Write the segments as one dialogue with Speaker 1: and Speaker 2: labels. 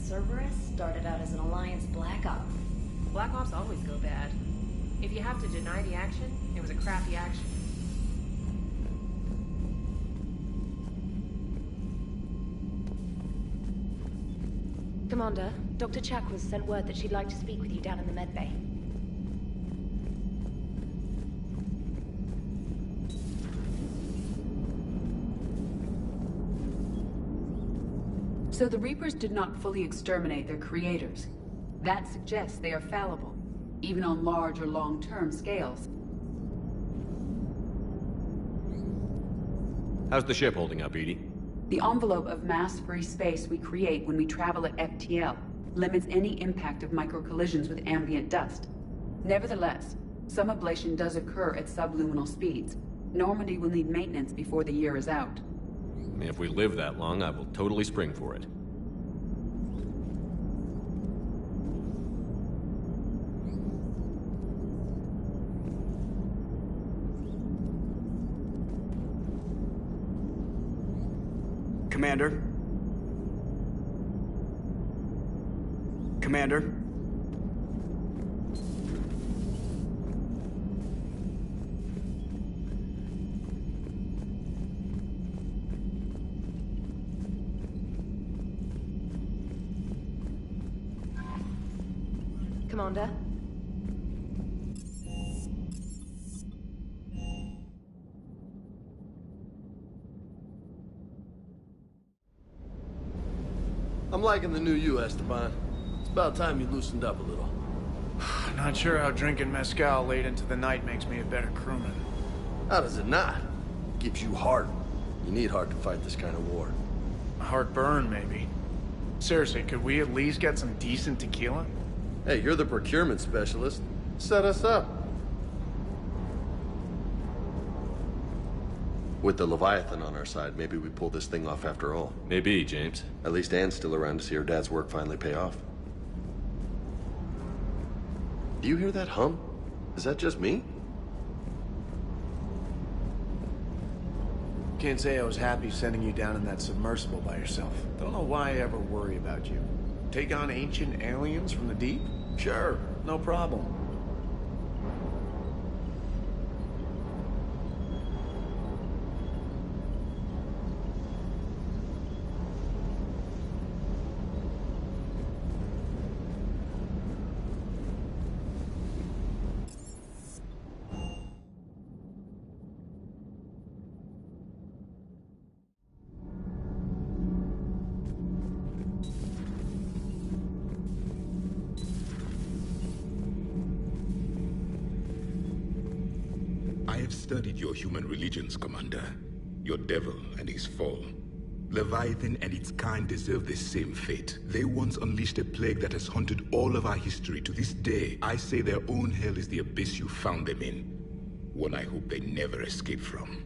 Speaker 1: Cerberus started out as an Alliance Black Op.
Speaker 2: Black Ops always go bad. If you have to deny the action, it was a crappy action.
Speaker 3: Commander, Dr. Chakwas sent word that she'd like to speak with you down in the medbay.
Speaker 4: So the Reapers did not fully exterminate their creators. That suggests they are fallible, even on large or long-term scales.
Speaker 5: How's the ship holding up, Edie?
Speaker 4: The envelope of mass-free space we create when we travel at FTL limits any impact of micro-collisions with ambient dust. Nevertheless, some ablation does occur at subluminal speeds. Normandy will need maintenance before the year is out.
Speaker 5: If we live that long, I will totally spring for it.
Speaker 6: Commander? Commander?
Speaker 3: Commander?
Speaker 7: I'm liking the new you, Esteban. It's about time you loosened up a little.
Speaker 8: Not sure how drinking mezcal late into the night makes me a better crewman.
Speaker 7: How does it not? It gives you heart. You need heart to fight this kind of war.
Speaker 8: A heartburn, maybe. Seriously, could we at least get some decent tequila?
Speaker 7: Hey, you're the procurement specialist. Set us up. With the Leviathan on our side, maybe we pull this thing off after all.
Speaker 5: Maybe, James.
Speaker 7: At least Anne's still around to see her dad's work finally pay off. Do you hear that hum? Is that just me?
Speaker 8: Can't say I was happy sending you down in that submersible by yourself. Don't know why I ever worry about you. Take on ancient aliens from the deep? Sure, no problem.
Speaker 9: I have studied your human religions, Commander. Your devil and his fall. Leviathan and its kind deserve the same fate. They once unleashed a plague that has haunted all of our history to this day. I say their own hell is the abyss you found them in. One I hope they never escape from.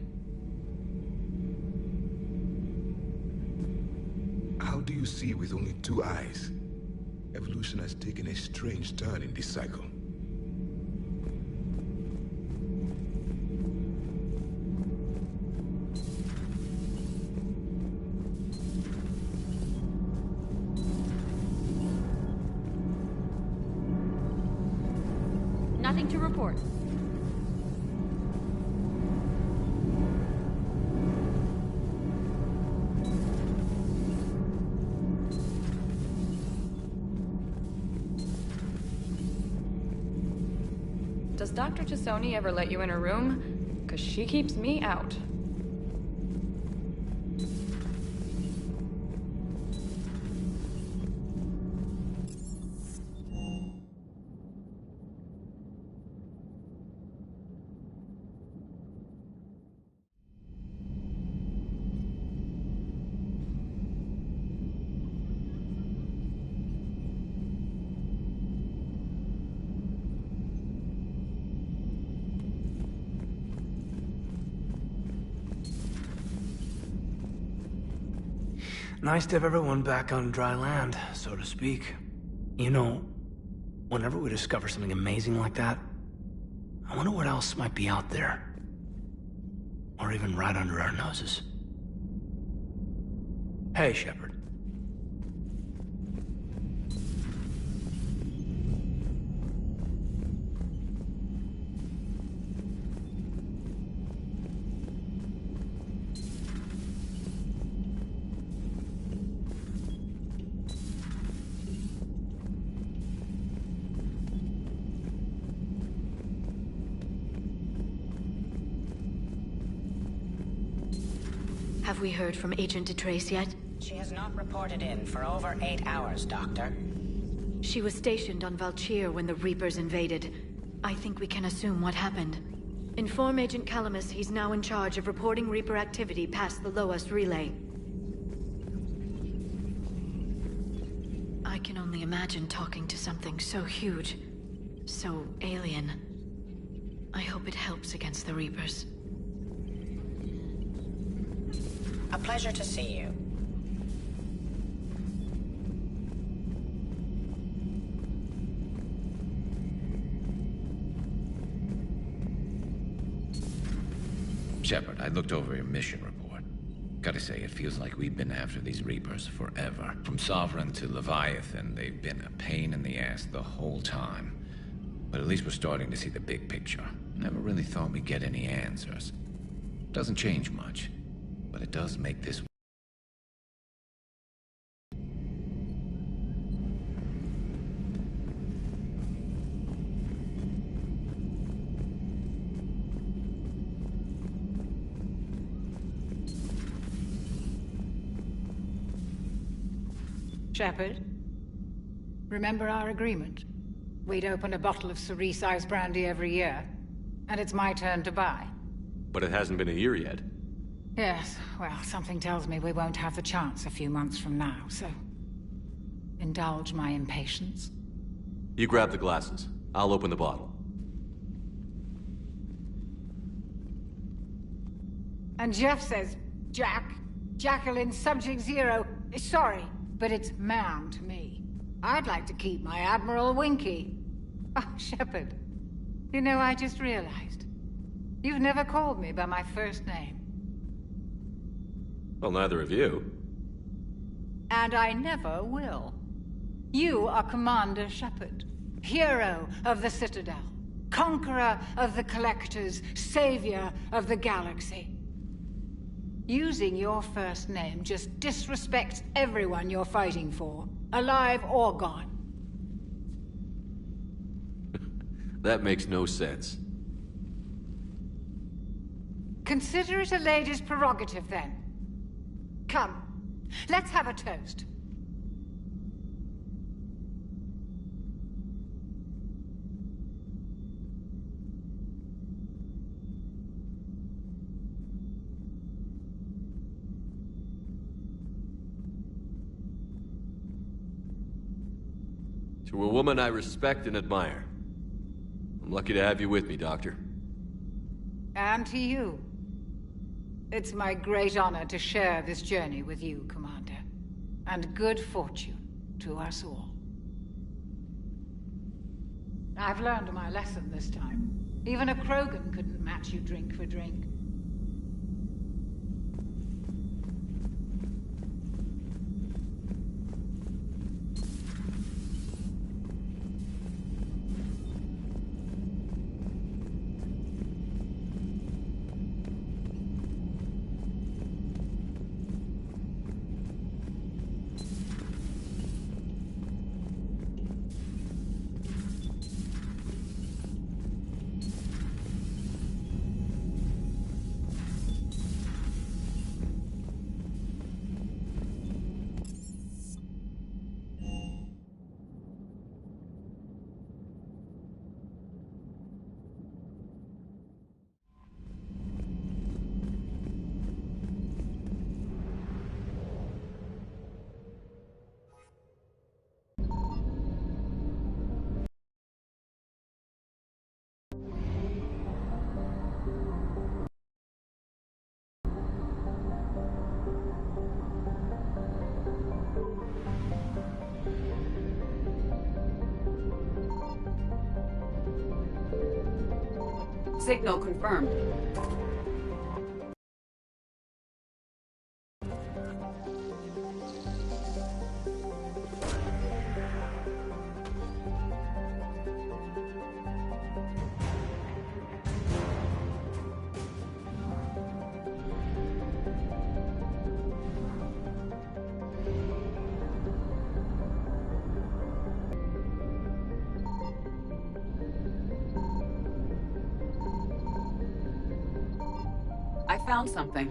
Speaker 9: How do you see with only two eyes? Evolution has taken a strange turn in this cycle.
Speaker 3: Nothing to report.
Speaker 10: Does Dr. Tassoni ever let you in her room? 'Cause she keeps me out.
Speaker 11: Nice to have everyone back on dry land, so to speak. You know, whenever we discover something amazing like that, I wonder what else might be out there. Or even right under our noses. Hey, Shepard.
Speaker 1: Have we heard from Agent DeTrace yet?
Speaker 12: She has not reported in for over 8 hours, Doctor.
Speaker 1: She was stationed on Valchir when the Reapers invaded. I think we can assume what happened. Inform Agent Calamus he's now in charge of reporting Reaper activity past the Loas relay. I can only imagine talking to something so huge, so alien. I hope it helps against the Reapers.
Speaker 12: A pleasure to see you.
Speaker 13: Shepard, I looked over your mission report. Gotta say, it feels like we've been after these Reapers forever. From Sovereign to Leviathan, they've been a pain in the ass the whole time. But at least we're starting to see the big picture. Never really thought we'd get any answers. Doesn't change much, but it does make this...
Speaker 14: Shepard, remember our agreement? We'd open a bottle of cerise ice brandy every year, and it's my turn to buy.
Speaker 5: But it hasn't been a year yet.
Speaker 14: Yes, well, something tells me we won't have the chance a few months from now, so... indulge my impatience.
Speaker 5: You grab the glasses. I'll open the bottle.
Speaker 14: And Jeff says, Jacqueline Subject Zero is sorry, but it's ma'am to me. I'd like to keep my Admiral Winky. Oh, Shepard, you know, I just realized. You've never called me by my first name.
Speaker 5: Well, neither of you.
Speaker 14: And I never will. You are Commander Shepard, hero of the Citadel, conqueror of the Collectors, savior of the galaxy. Using your first name just disrespects everyone you're fighting for, alive or gone.
Speaker 5: That makes no sense.
Speaker 14: Consider it a lady's prerogative, then. Come, let's have a toast.
Speaker 5: To a woman I respect and admire. I'm lucky to have you with me, Doctor.
Speaker 14: And to you. It's my great honor to share this journey with you, Commander. And good fortune to us all. I've learned my lesson this time. Even a Krogan couldn't match you drink for drink.
Speaker 4: Signal confirmed. I found something.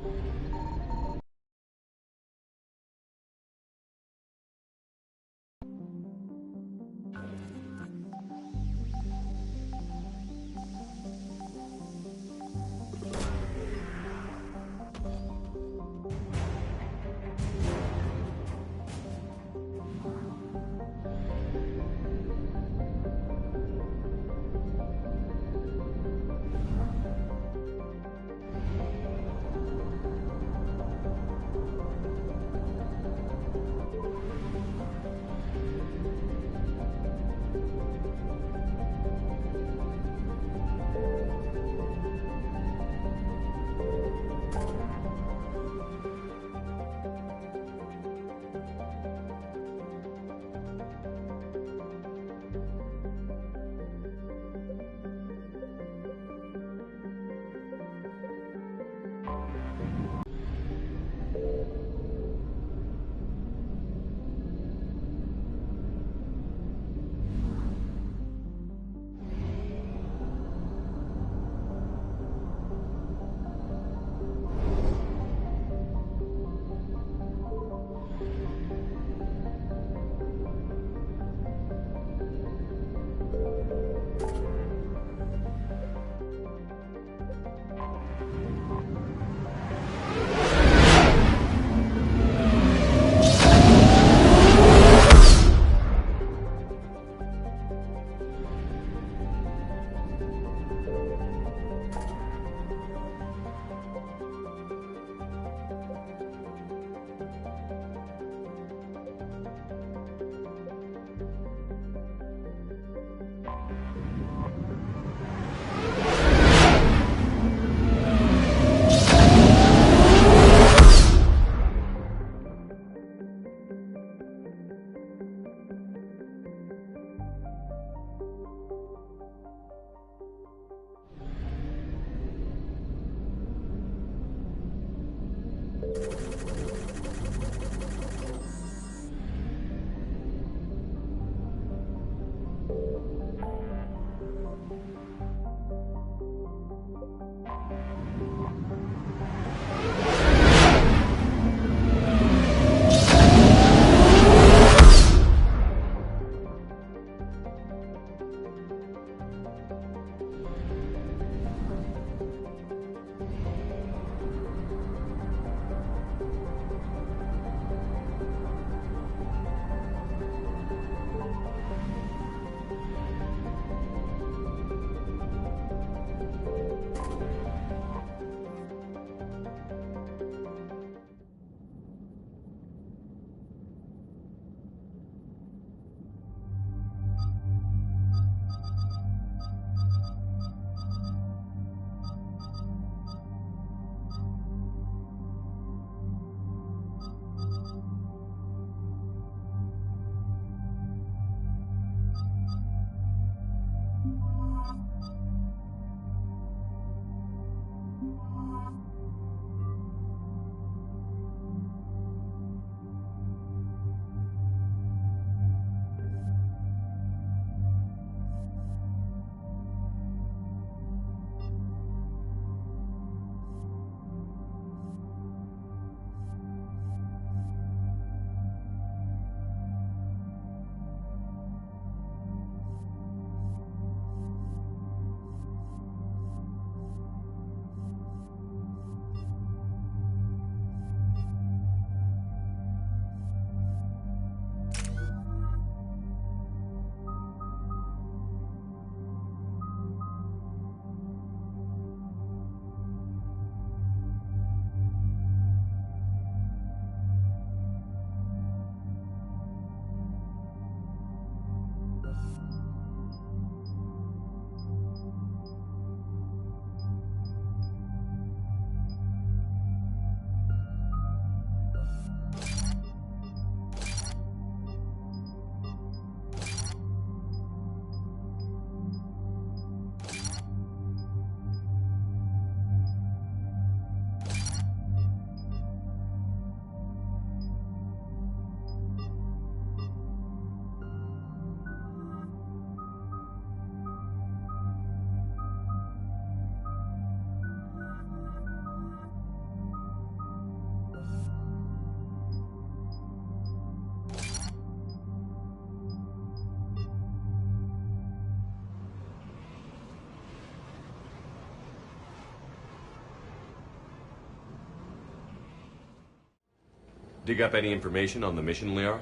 Speaker 5: Dig up any information on the mission, Liara?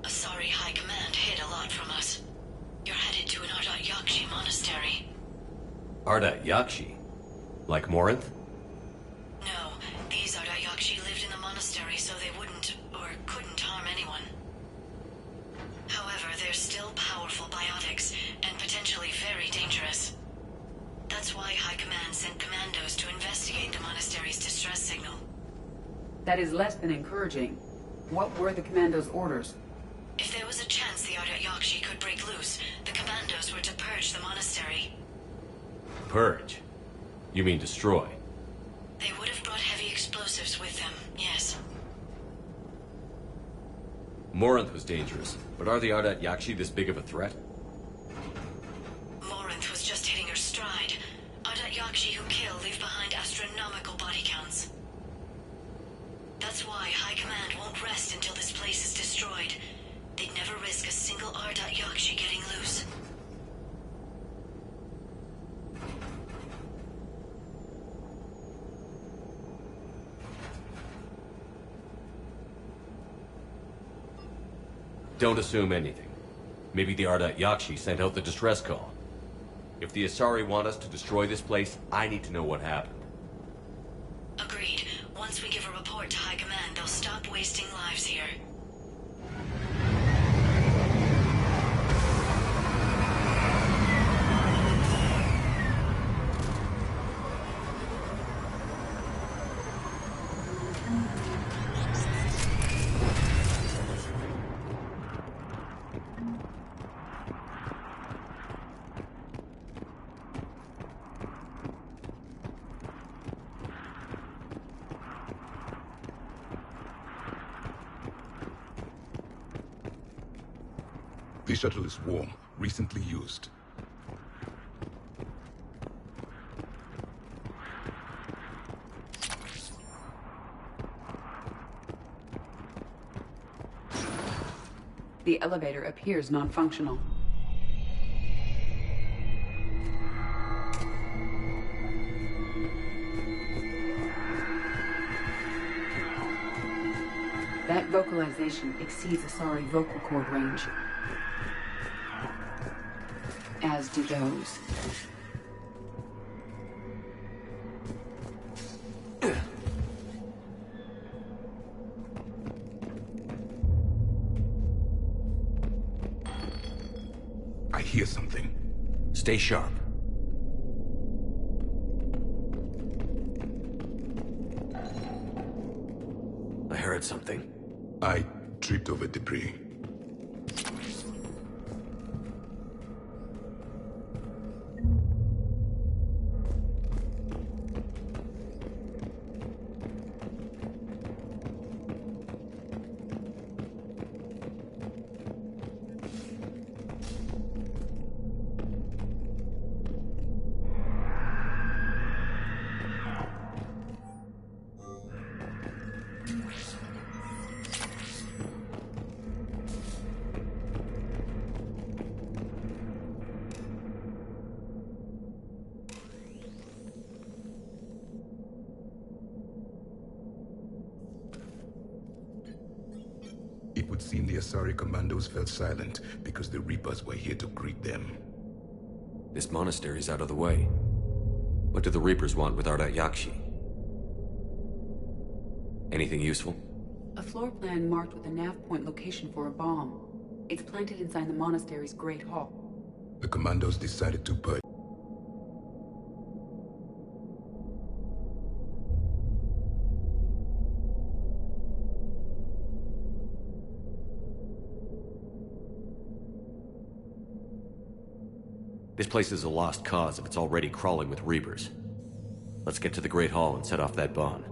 Speaker 1: Asari High Command hid a lot from us. You're headed to an Ardat Yakshi monastery.
Speaker 5: Ardat Yakshi? Like Morinth?
Speaker 1: No, these Ardat Yakshi lived in the monastery so they wouldn't, or couldn't harm anyone. However, they're still powerful biotics, and potentially very dangerous. That's why High Command sent commandos to investigate the monastery's distress signal.
Speaker 4: That is less than encouraging. What were the commandos' orders?
Speaker 1: If there was a chance the Ardat Yakshi could break loose, the commandos were to purge the monastery.
Speaker 5: Purge? You mean destroy?
Speaker 1: They would have brought heavy explosives with them, yes.
Speaker 5: Morinth was dangerous, but are the Ardat Yakshi this big of a threat?
Speaker 1: Morinth was just hitting her stride. Ardat Yakshi who kill leave behind astronomical body counts. That's why High Command won't rest until this place is destroyed. They'd never risk a single Ardat Yakshi getting loose.
Speaker 5: Don't assume anything. Maybe the Ardat Yakshi sent out the distress call. If the Asari want us to destroy this place, I need to know what happened.
Speaker 1: Agreed. Once we give a report to High Command, they'll stop wasting lives here.
Speaker 9: The shuttle is warm, recently used.
Speaker 4: The elevator appears non-functional. That vocalization exceeds Asari vocal cord range. As do those.
Speaker 9: I hear something.
Speaker 5: Stay sharp. I heard something.
Speaker 9: I tripped over debris. It would seem the Asari commandos fell silent because the Reapers were here to greet them.
Speaker 5: This monastery's out of the way. What do the Reapers want with Ardat Yakshi? Anything useful?
Speaker 4: A floor plan marked with a nav point location for a bomb. It's planted inside the monastery's Great Hall.
Speaker 9: The commandos decided to purge.
Speaker 5: This place is a lost cause if it's already crawling with Reapers. Let's get to the Great Hall and set off that bomb.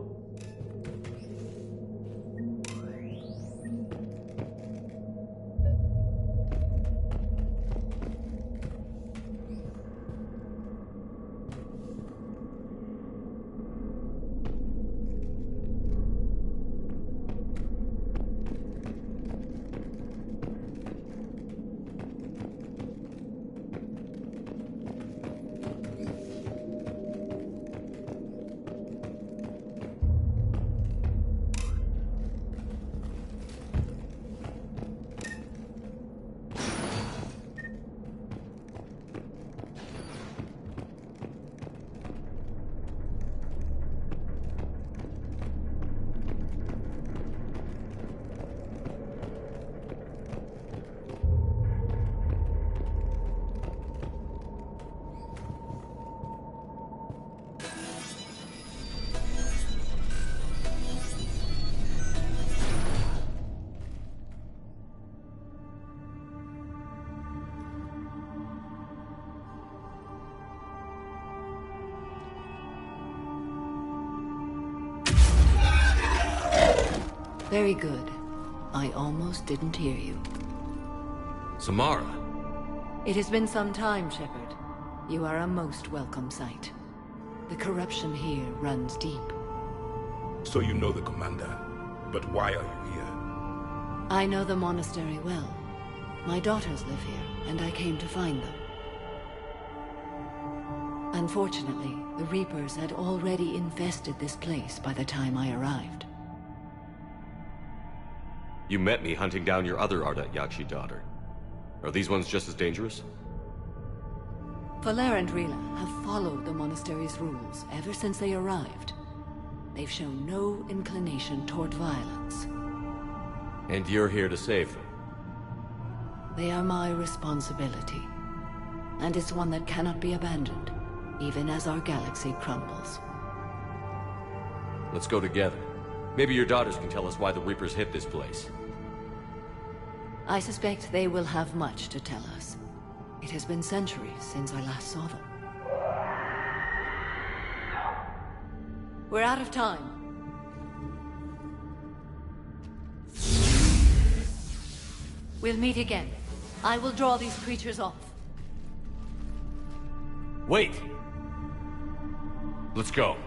Speaker 15: Very good. I almost didn't hear you.
Speaker 5: Samara.
Speaker 15: It has been some time, Shepard. You are a most welcome sight. The corruption here runs deep.
Speaker 9: So you know the commander. But why are you here?
Speaker 15: I know the monastery well. My daughters live here, and I came to find them. Unfortunately, the Reapers had already infested this place by the time I arrived.
Speaker 5: You met me hunting down your other Ardat Yakshi daughter. Are these ones just as dangerous?
Speaker 15: Valer and Rila have followed the monastery's rules ever since they arrived. They've shown no inclination toward violence.
Speaker 5: And you're here to save them?
Speaker 15: They are my responsibility. And it's one that cannot be abandoned, even as our galaxy crumbles.
Speaker 5: Let's go together. Maybe your daughters can tell us why the Reapers hit this place.
Speaker 15: I suspect they will have much to tell us. It has been centuries since I last saw them. We're out of time. We'll meet again. I will draw these creatures off.
Speaker 5: Wait! Let's go.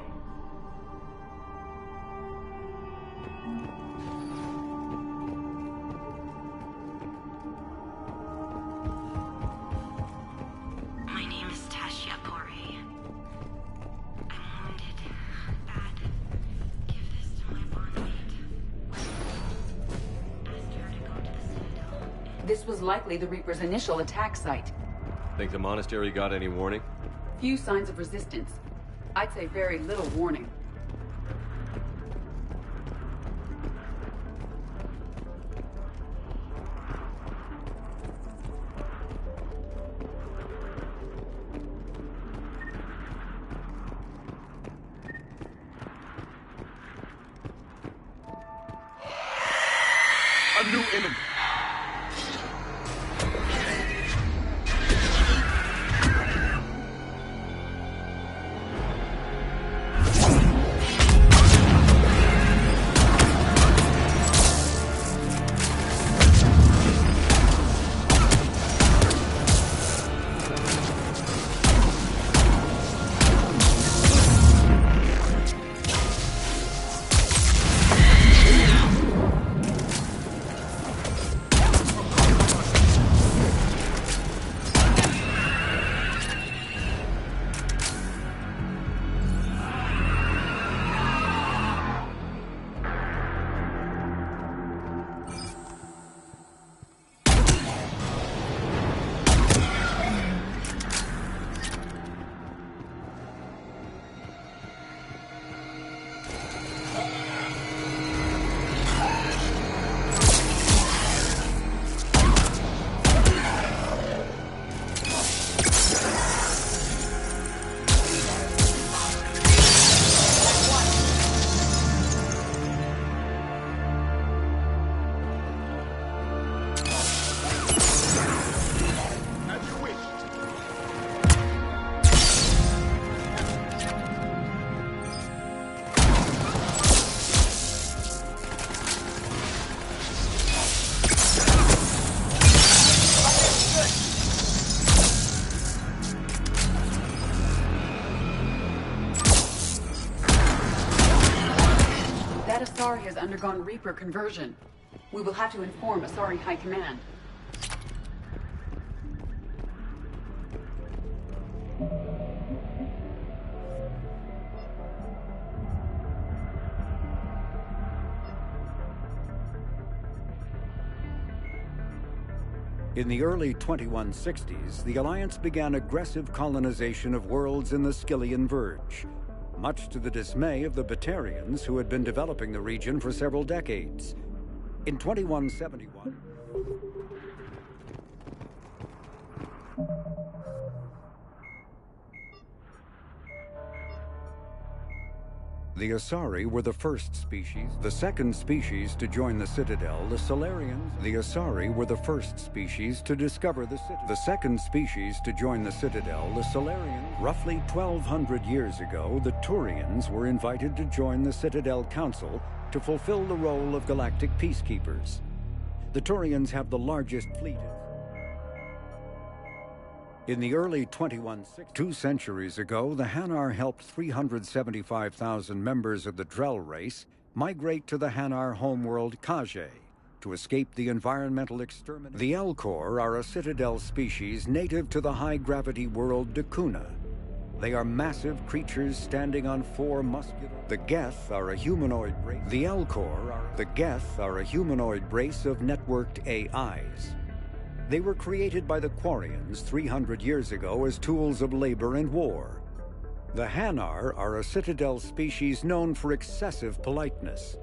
Speaker 4: This was likely the Reaper's initial attack site.
Speaker 5: Think the monastery got any warning?
Speaker 4: Few signs of resistance. I'd say very little warning.
Speaker 8: A new enemy.
Speaker 4: Asari has undergone Reaper conversion. We will have to inform Asari High Command.
Speaker 16: In the early 2160s, the Alliance began aggressive colonization of worlds in the Skyllian Verge, much to the dismay of the Batarians who had been developing the region for several decades. In 2171... The Asari were the first species. The second species to join the Citadel, the Solarians. The Asari were the first species to discover the Citadel. The second species to join the Citadel, the Solarians. Roughly 1,200 years ago, the Turians were invited to join the Citadel Council to fulfill the role of galactic peacekeepers. The Turians have the largest fleet. In the early 2 centuries ago, the Hanar helped 375,000 members of the Drell race migrate to the Hanar homeworld Kage to escape the environmental extermination. The Elcor are a Citadel species native to the high-gravity world Dakuna. They are massive creatures standing on 4 muscular... The Geth are a humanoid race. The Geth are a humanoid race of networked AIs. They were created by the Quarians 300 years ago as tools of labor and war. The Hanar are a Citadel species known for excessive politeness.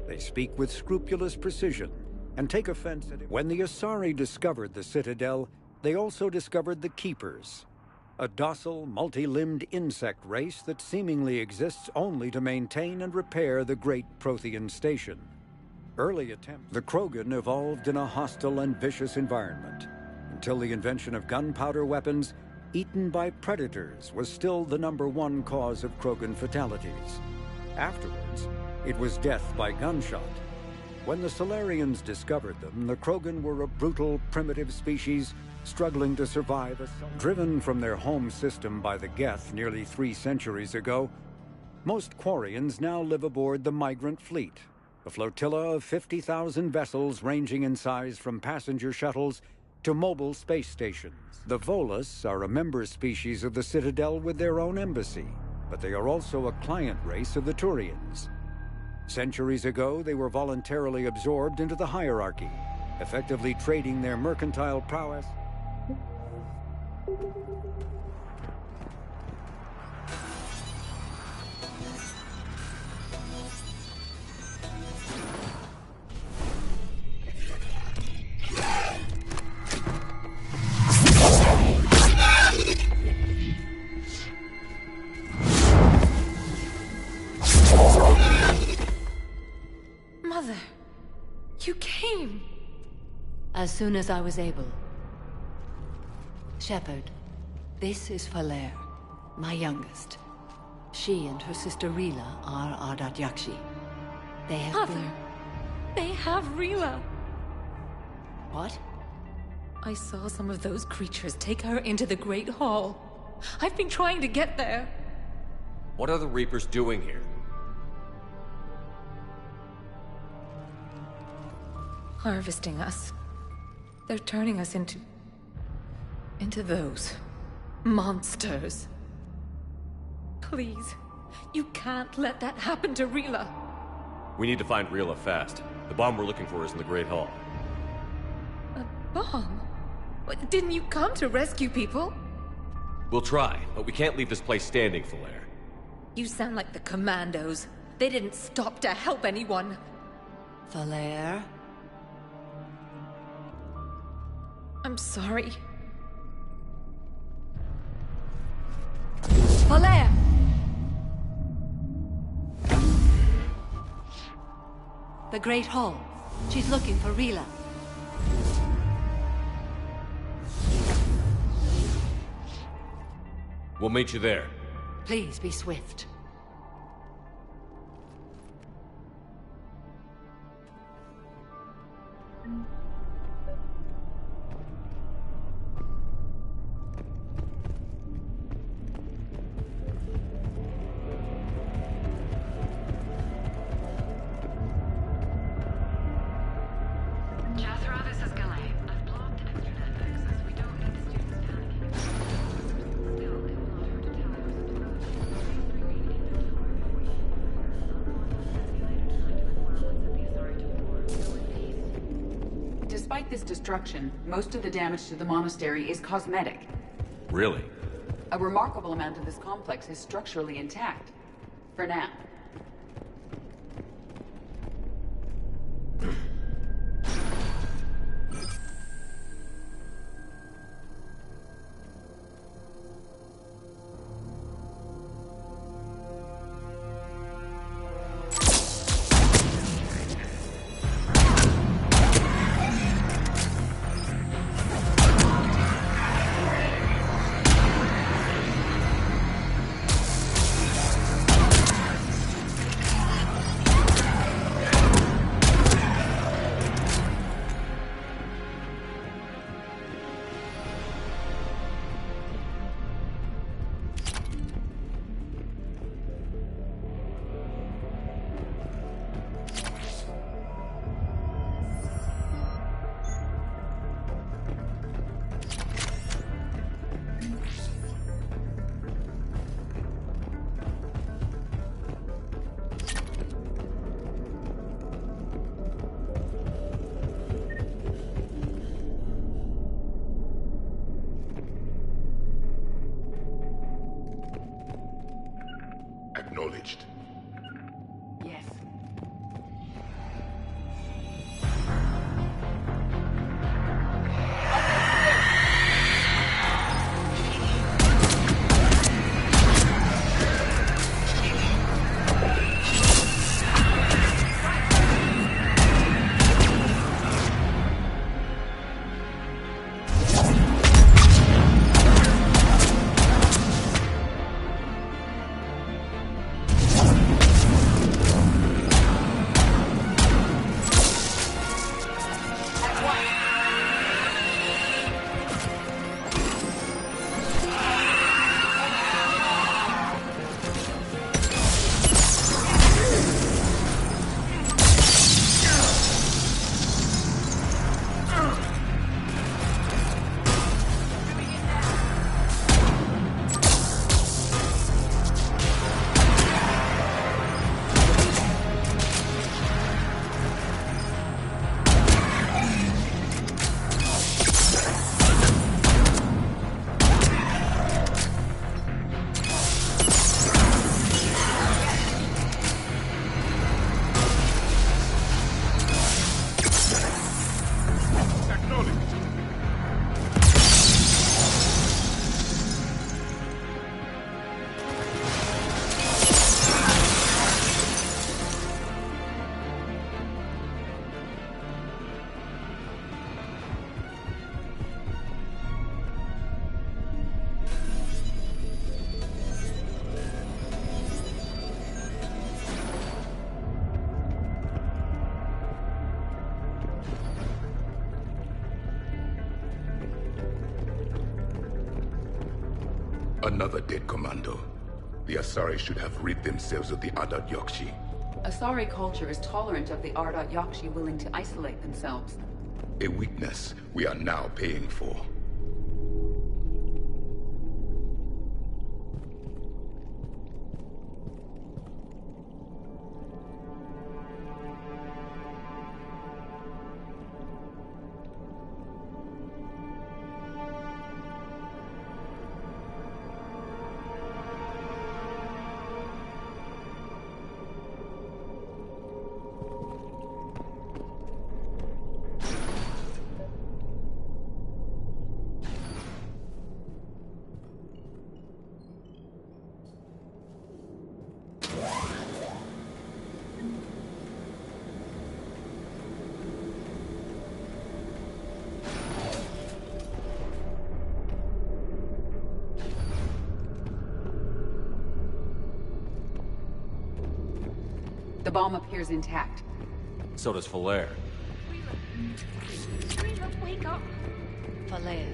Speaker 16: They speak with scrupulous precision and take offense at it. When the Asari discovered the Citadel, they also discovered the Keepers, a docile, multi-limbed insect race that seemingly exists only to maintain and repair the great Prothean station. Early attempts. The Krogan evolved in a hostile and vicious environment. Until the invention of gunpowder weapons, eaten by predators was still the #1 cause of Krogan fatalities. Afterwards, it was death by gunshot. When the Solarians discovered them, the Krogan were a brutal, primitive species struggling to survive. Driven from their home system by the Geth nearly 3 centuries ago, most Quarians now live aboard the migrant fleet, a flotilla of 50,000 vessels ranging in size from passenger shuttles to mobile space stations. The Volus are a member species of the Citadel with their own embassy, but they are also a client race of the Turians. Centuries ago, they were voluntarily absorbed into the hierarchy, effectively trading their mercantile prowess.
Speaker 3: Mother, you came. As soon as I was able. Shepard, this is Falere, my youngest. She and her sister Rila are Ardat Yakshi. They have
Speaker 2: Mother, they have Rila.
Speaker 3: What?
Speaker 2: I saw some of those creatures take her into the Great Hall. I've been trying to get there.
Speaker 5: What are the Reapers doing here?
Speaker 2: Harvesting us. They're turning us into those monsters. Please, you can't let that happen to Rila.
Speaker 5: We need to find Rila fast. The bomb we're looking for is in the Great Hall.
Speaker 2: A bomb? What, didn't you come to rescue people?
Speaker 5: We'll try, but we can't leave this place standing, Falere.
Speaker 2: You sound like the Commandos. They didn't stop to help anyone.
Speaker 3: Falere?
Speaker 2: I'm sorry.
Speaker 3: Falere! The Great Hall. She's looking for Rila.
Speaker 5: We'll meet you there.
Speaker 3: Please be swift.
Speaker 4: Despite this destruction, most of the damage to the monastery is cosmetic.
Speaker 5: Really?
Speaker 4: A remarkable amount of this complex is structurally intact. For now.
Speaker 9: Acknowledged.
Speaker 4: Yes.
Speaker 9: Another dead commando. The Asari should have rid themselves of the Ardat Yakshi.
Speaker 4: Asari culture is tolerant of the Ardat Yakshi willing to isolate themselves.
Speaker 9: A weakness we are now paying for.
Speaker 4: The bomb appears intact.
Speaker 5: So does Falaire.
Speaker 2: Rila, wake up!
Speaker 15: Falaire,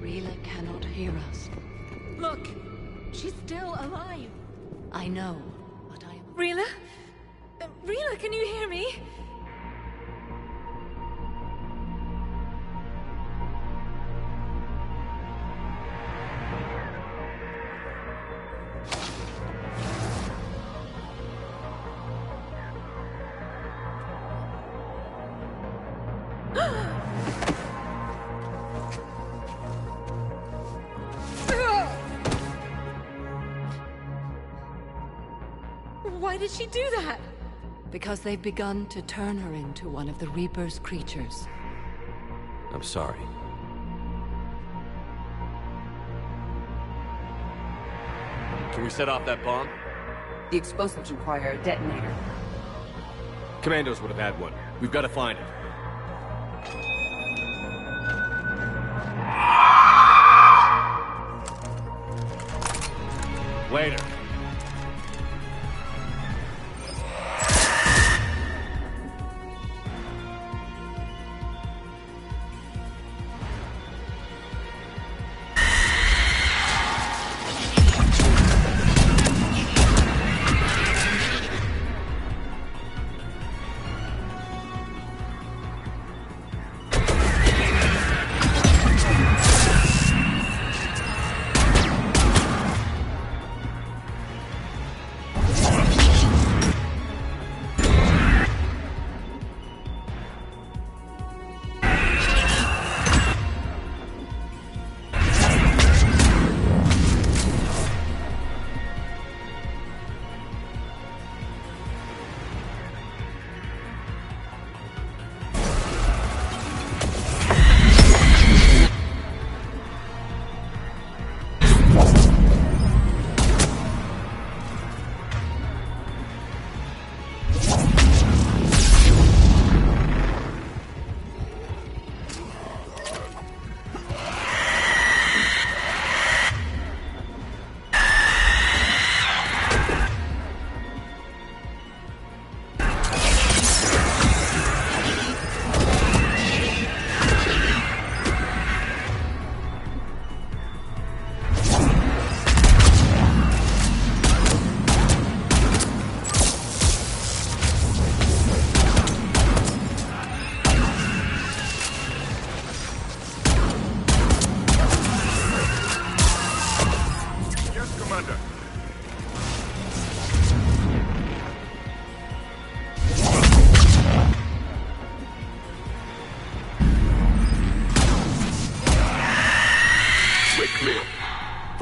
Speaker 15: Rila cannot hear us.
Speaker 2: Look! She's still alive!
Speaker 15: I know, but I am...
Speaker 2: Rila? Rila, can you hear me? Why did she do that?
Speaker 15: Because they've begun to turn her into one of the Reaper's creatures.
Speaker 5: I'm sorry. Can we set off that bomb?
Speaker 4: The explosives require a detonator.
Speaker 5: Commandos would have had one. We've got to find it. Later.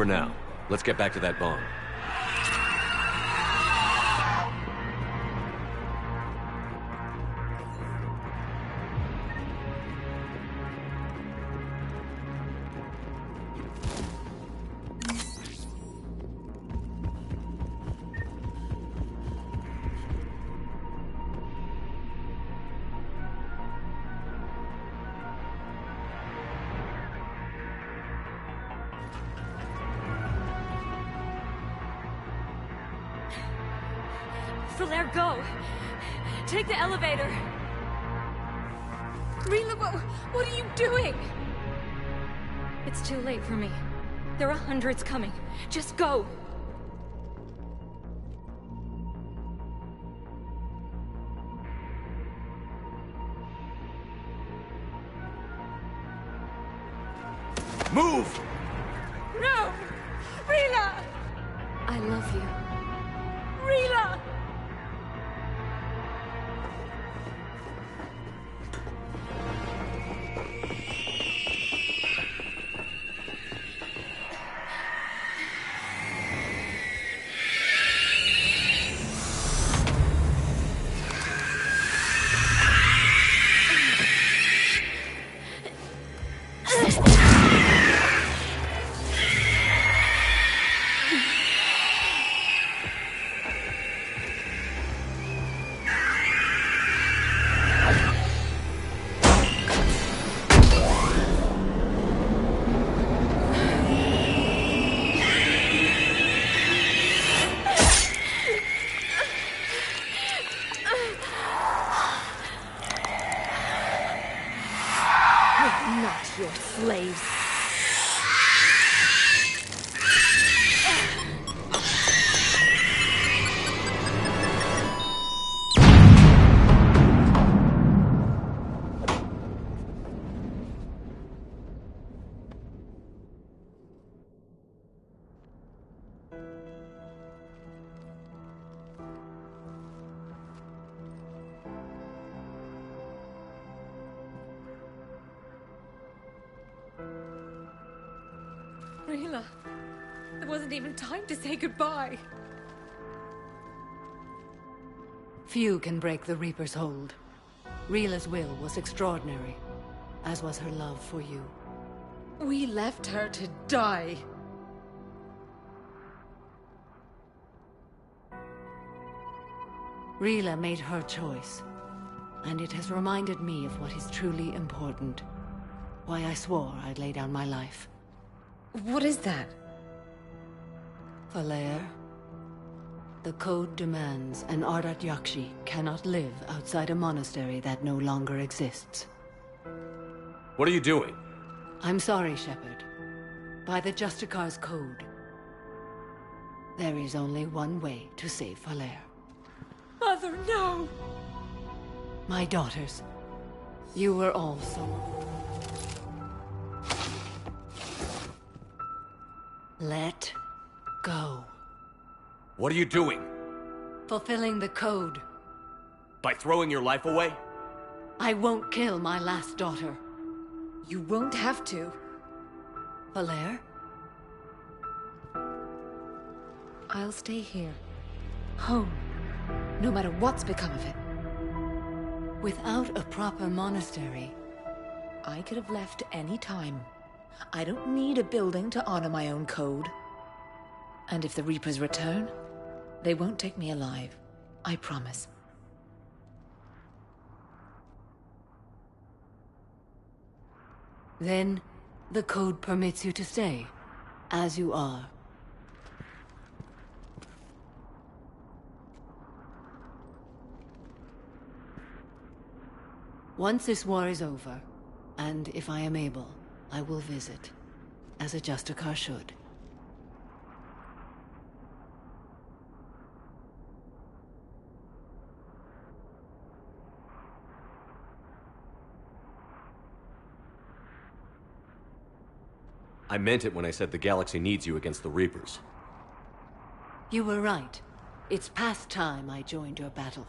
Speaker 5: for now. Let's get back to that bomb.
Speaker 2: Flair, go! Take the elevator! Rila, what are you doing? It's too late for me. There are hundreds coming. Just go!
Speaker 5: Move!
Speaker 2: No! Rila! I love you. Rila! Not your slaves. Rila, there wasn't even time to say goodbye.
Speaker 3: Few can break the Reaper's hold. Rila's will was extraordinary, as was her love for you.
Speaker 2: We left her to die.
Speaker 3: Rila made her choice, and it has reminded me of what is truly important. Why I swore I'd lay down my life.
Speaker 2: What is that?
Speaker 3: Falair, the code demands an Ardat Yakshi cannot live outside a monastery that no longer exists.
Speaker 5: What are you doing?
Speaker 3: I'm sorry, Shepard. By the Justicar's code, there is only one way to save Falair.
Speaker 2: Mother, no!
Speaker 3: My daughters, you were all so... Let go.
Speaker 5: What are you doing?
Speaker 3: Fulfilling the code.
Speaker 5: By throwing your life away?
Speaker 3: I won't kill my last daughter.
Speaker 2: You won't have to.
Speaker 3: Falair?
Speaker 2: I'll stay here. Home. No matter what's become of it.
Speaker 3: Without a proper monastery...
Speaker 2: I could have left any time. I don't need a building to honor my own code. And if the Reapers return, they won't take me alive. I promise.
Speaker 3: Then, the code permits you to stay, as you are. Once this war is over, and if I am able, I will visit, as a Justicar should.
Speaker 5: I meant it when I said the galaxy needs you against the Reapers.
Speaker 3: You were right. It's past time I joined your battle.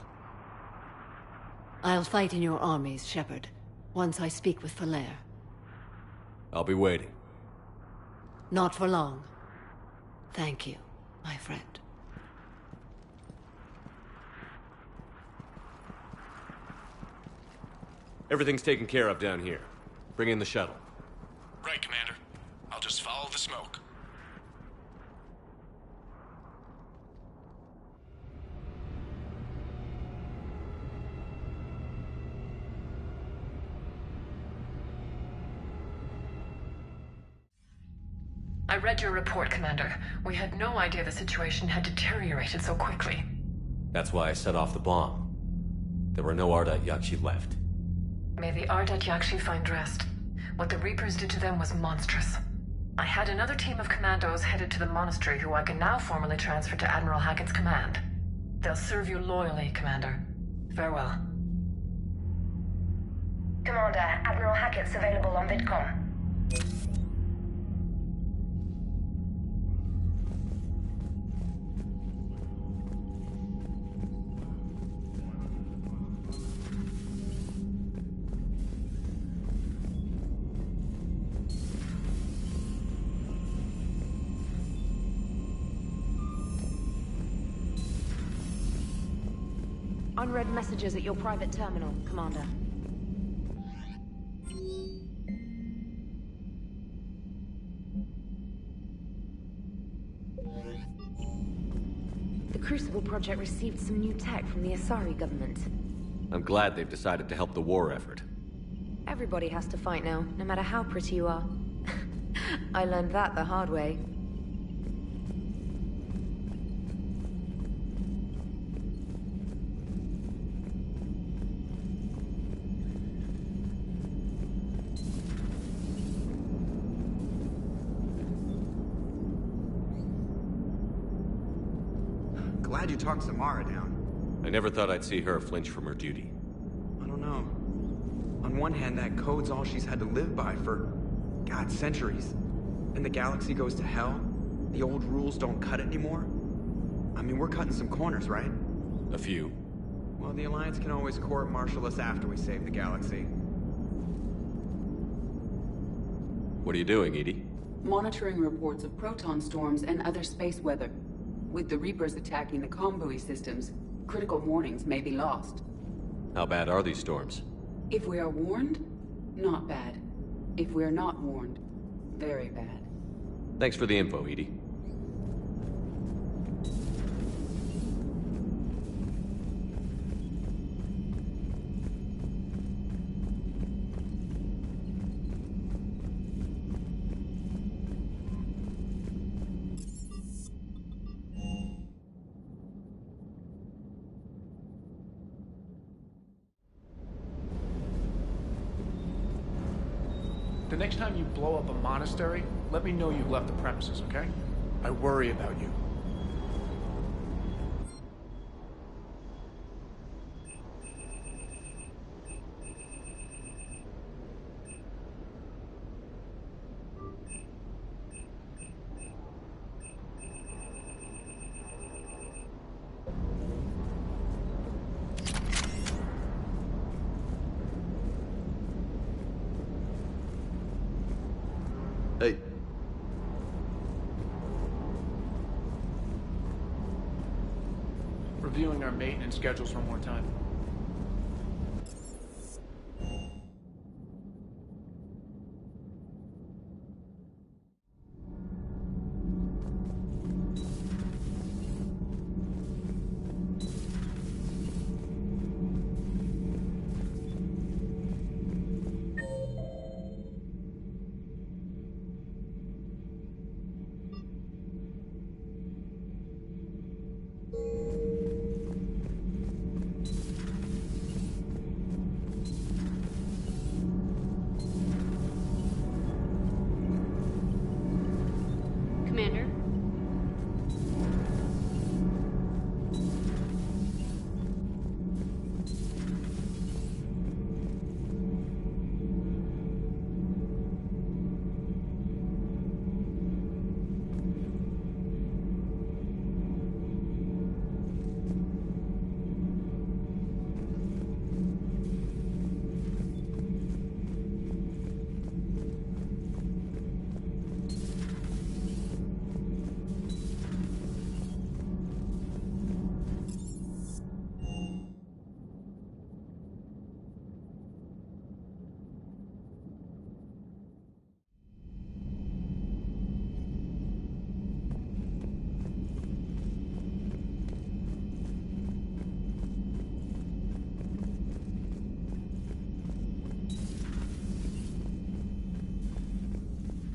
Speaker 3: I'll fight in your armies, Shepard, once I speak with Falair.
Speaker 5: I'll be waiting.
Speaker 3: Not for long.
Speaker 15: Thank you, my friend.
Speaker 5: Everything's taken care of down here. Bring in the shuttle.
Speaker 17: Right, Commander. I'll just follow the smoke.
Speaker 18: I read your report, Commander. We had no idea the situation had deteriorated so quickly.
Speaker 5: That's why I set off the bomb. There were no Ardat Yakshi left.
Speaker 18: May the Ardat Yakshi find rest. What the Reapers did to them was monstrous. I had another team of commandos headed to the monastery who I can now formally transfer to Admiral Hackett's command. They'll serve you loyally, Commander. Farewell.
Speaker 19: Commander, Admiral Hackett's available on VidCom.
Speaker 20: Unread messages at your private terminal, Commander. The Crucible Project received some new tech from the Asari government.
Speaker 5: I'm glad they've decided to help the war effort.
Speaker 20: Everybody has to fight now, no matter how pretty you are. I learned that the hard way.
Speaker 6: Glad you talked Samara down.
Speaker 5: I never thought I'd see her flinch from her duty.
Speaker 6: I don't know. On one hand, that code's all she's had to live by for, God, centuries. And the galaxy goes to hell. The old rules don't cut it anymore. I mean, we're cutting some corners, right?
Speaker 5: A few.
Speaker 6: Well, the Alliance can always court-martial us after we save the galaxy.
Speaker 5: What are you doing, Edie?
Speaker 4: Monitoring reports of proton storms and other space weather. With the Reapers attacking the comm buoy systems, critical warnings may be lost.
Speaker 5: How bad are these storms?
Speaker 4: If we are warned, not bad. If we are not warned, very bad.
Speaker 5: Thanks for the info, Edie.
Speaker 8: The next time you blow up a monastery, let me know you've left the premises, okay? I worry about you.
Speaker 7: Hey.
Speaker 8: Reviewing our maintenance schedules one more time.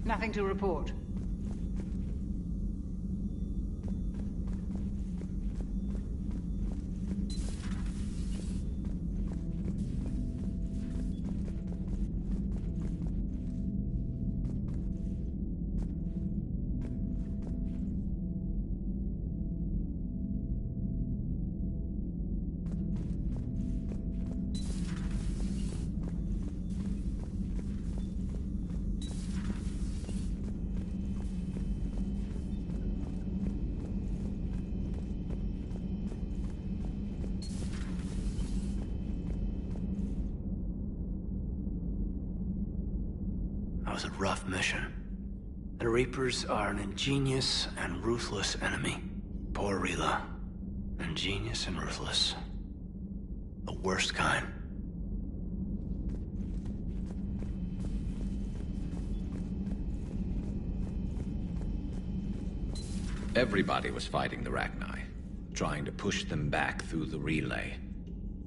Speaker 14: Nothing to report.
Speaker 11: That was a rough mission. The Reapers are an ingenious and ruthless enemy. Poor Rila. Ingenious and ruthless. The worst kind.
Speaker 13: Everybody was fighting the Rachni, trying to push them back through the relay.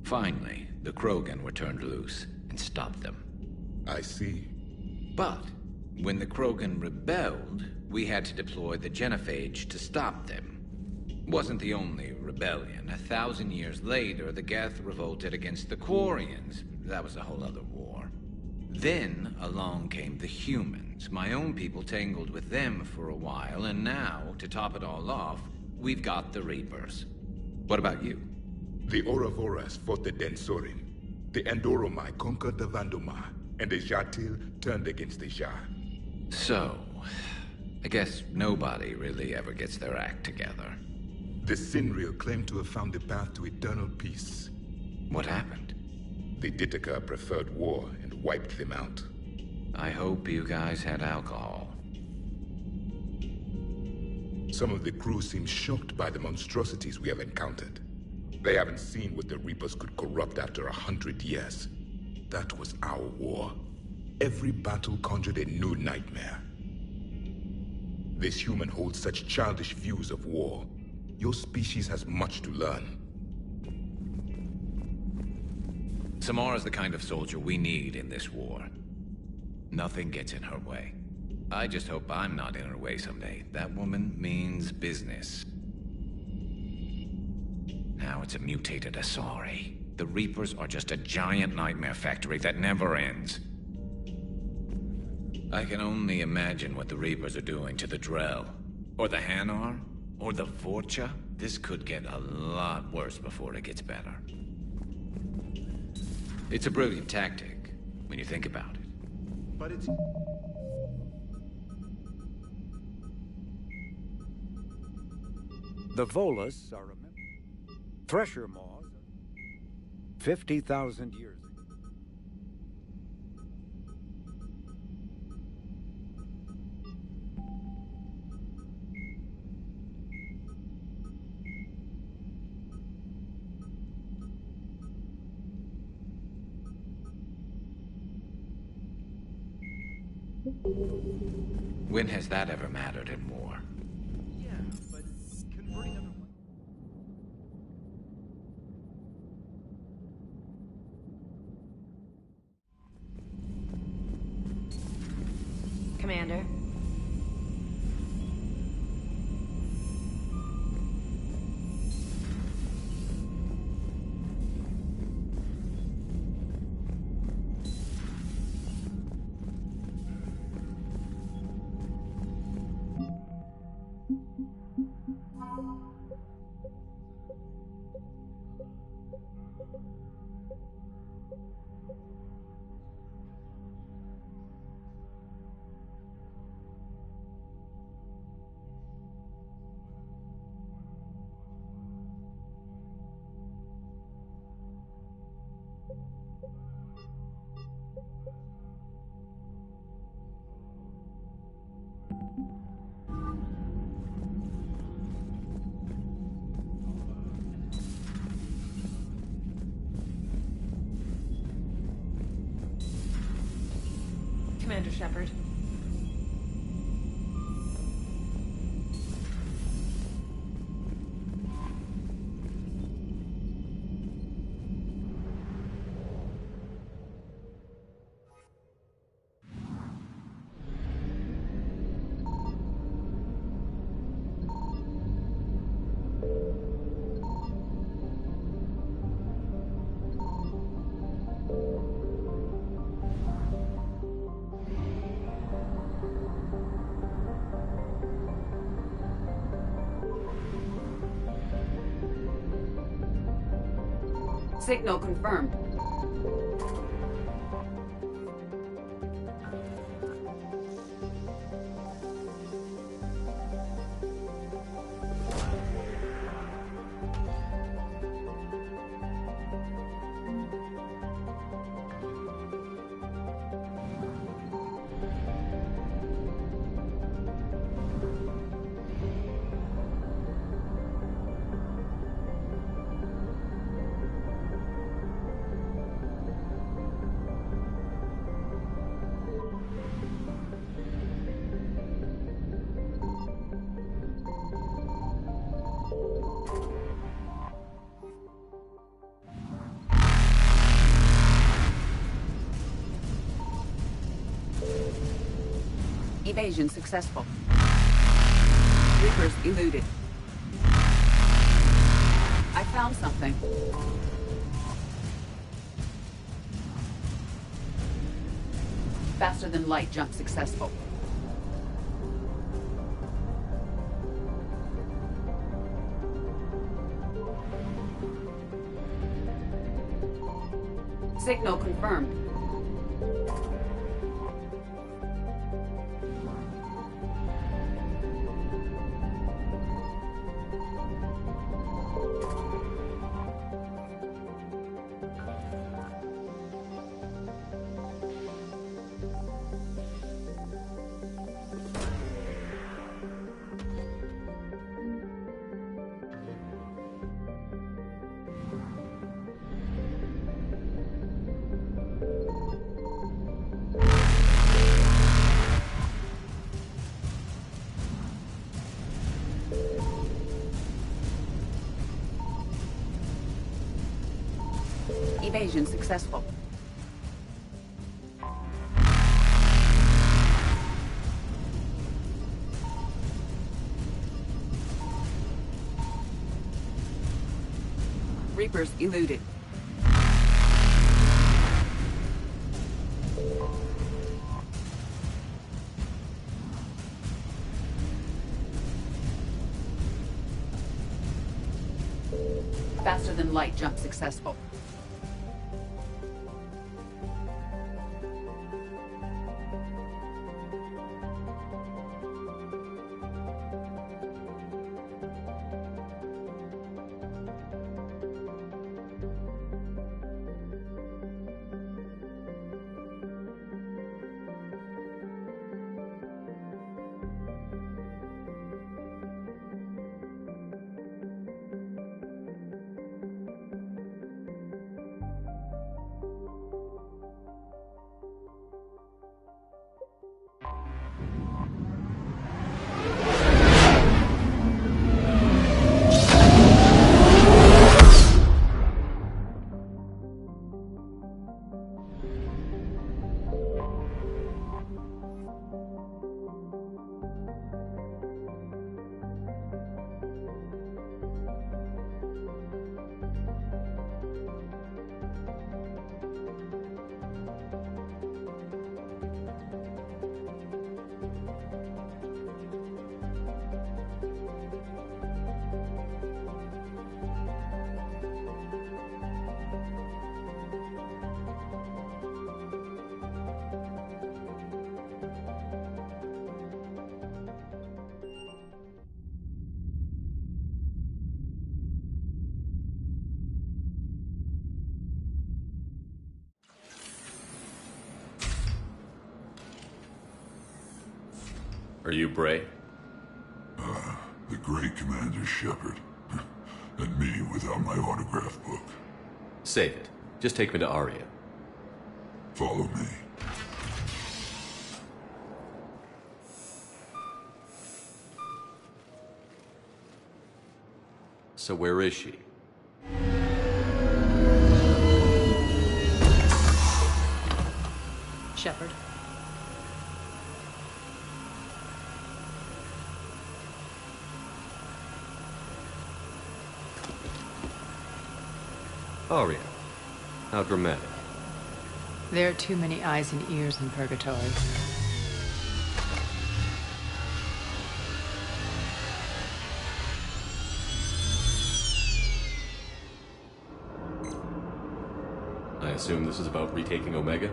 Speaker 13: Finally, the Krogan were turned loose and stopped them.
Speaker 9: I see.
Speaker 13: But when the Krogan rebelled, we had to deploy the genophage to stop them. Wasn't the only rebellion. 1,000 years later, the Geth revolted against the Quarians. That was a whole other war. Then along came the humans. My own people tangled with them for a while, and now, to top it all off, we've got the Reapers. What about you?
Speaker 9: The Ouroboros fought the Densorin. The Andoromai conquered the Vandoma, and the Jatil turned against the Jah.
Speaker 13: So, I guess nobody really ever gets their act together.
Speaker 9: The Sinreal claimed to have found the path to eternal peace.
Speaker 13: What happened?
Speaker 9: The Ditaka preferred war and wiped them out.
Speaker 13: I hope you guys had alcohol.
Speaker 9: Some of the crew seem shocked by the monstrosities we have encountered. They haven't seen what the Reapers could corrupt after 100 years. That was our war. Every battle conjured a new nightmare. This human holds such childish views of war. Your species has much to learn.
Speaker 13: Samara's the kind of soldier we need in this war. Nothing gets in her way. I just hope I'm not in her way someday. That woman means business. Now it's a mutated Asari. The Reapers are just a giant nightmare factory that never ends. I can only imagine what the Reapers are doing to the Drell. Or the Hanar. Or the Vorcha. This could get a lot worse before it gets better. It's a brilliant tactic, when you think about it.
Speaker 8: But it's...
Speaker 16: The Volus are thresher maws 50,000 years ago.
Speaker 13: When has that ever mattered in war?
Speaker 8: Yeah, but converting other...
Speaker 20: Commander. Commander Shepard.
Speaker 4: Signal confirmed. Evasion successful. Reapers eluded. I found something. Faster than light jump successful. Signal confirmed. Evasion successful. Reapers eluded. Faster than light jump successful.
Speaker 5: Are you Bray?
Speaker 21: The great Commander Shepard. And me without my autograph book.
Speaker 5: Save it. Just take me to Aria.
Speaker 21: Follow me.
Speaker 5: So where is she?
Speaker 3: Shepard.
Speaker 5: Aria. How dramatic.
Speaker 10: There are too many eyes and ears in Purgatory.
Speaker 5: assume this is about retaking Omega?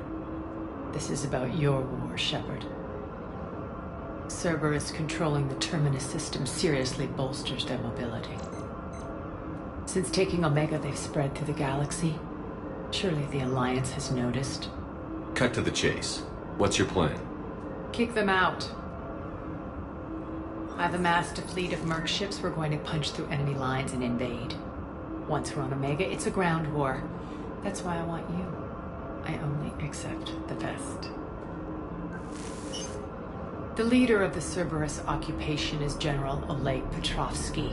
Speaker 12: This is about your war, Shepard. Cerberus controlling the Terminus system seriously bolsters their mobility. Since taking Omega, they've spread through the galaxy. Surely the Alliance has noticed.
Speaker 5: Cut to the chase. What's your plan?
Speaker 12: Kick them out. I've amassed a fleet of merc ships. We're going to punch through enemy lines and invade. Once we're on Omega, it's a ground war. That's why I want you. I only accept the best. The leader of the Cerberus occupation is General Oleg Petrovsky.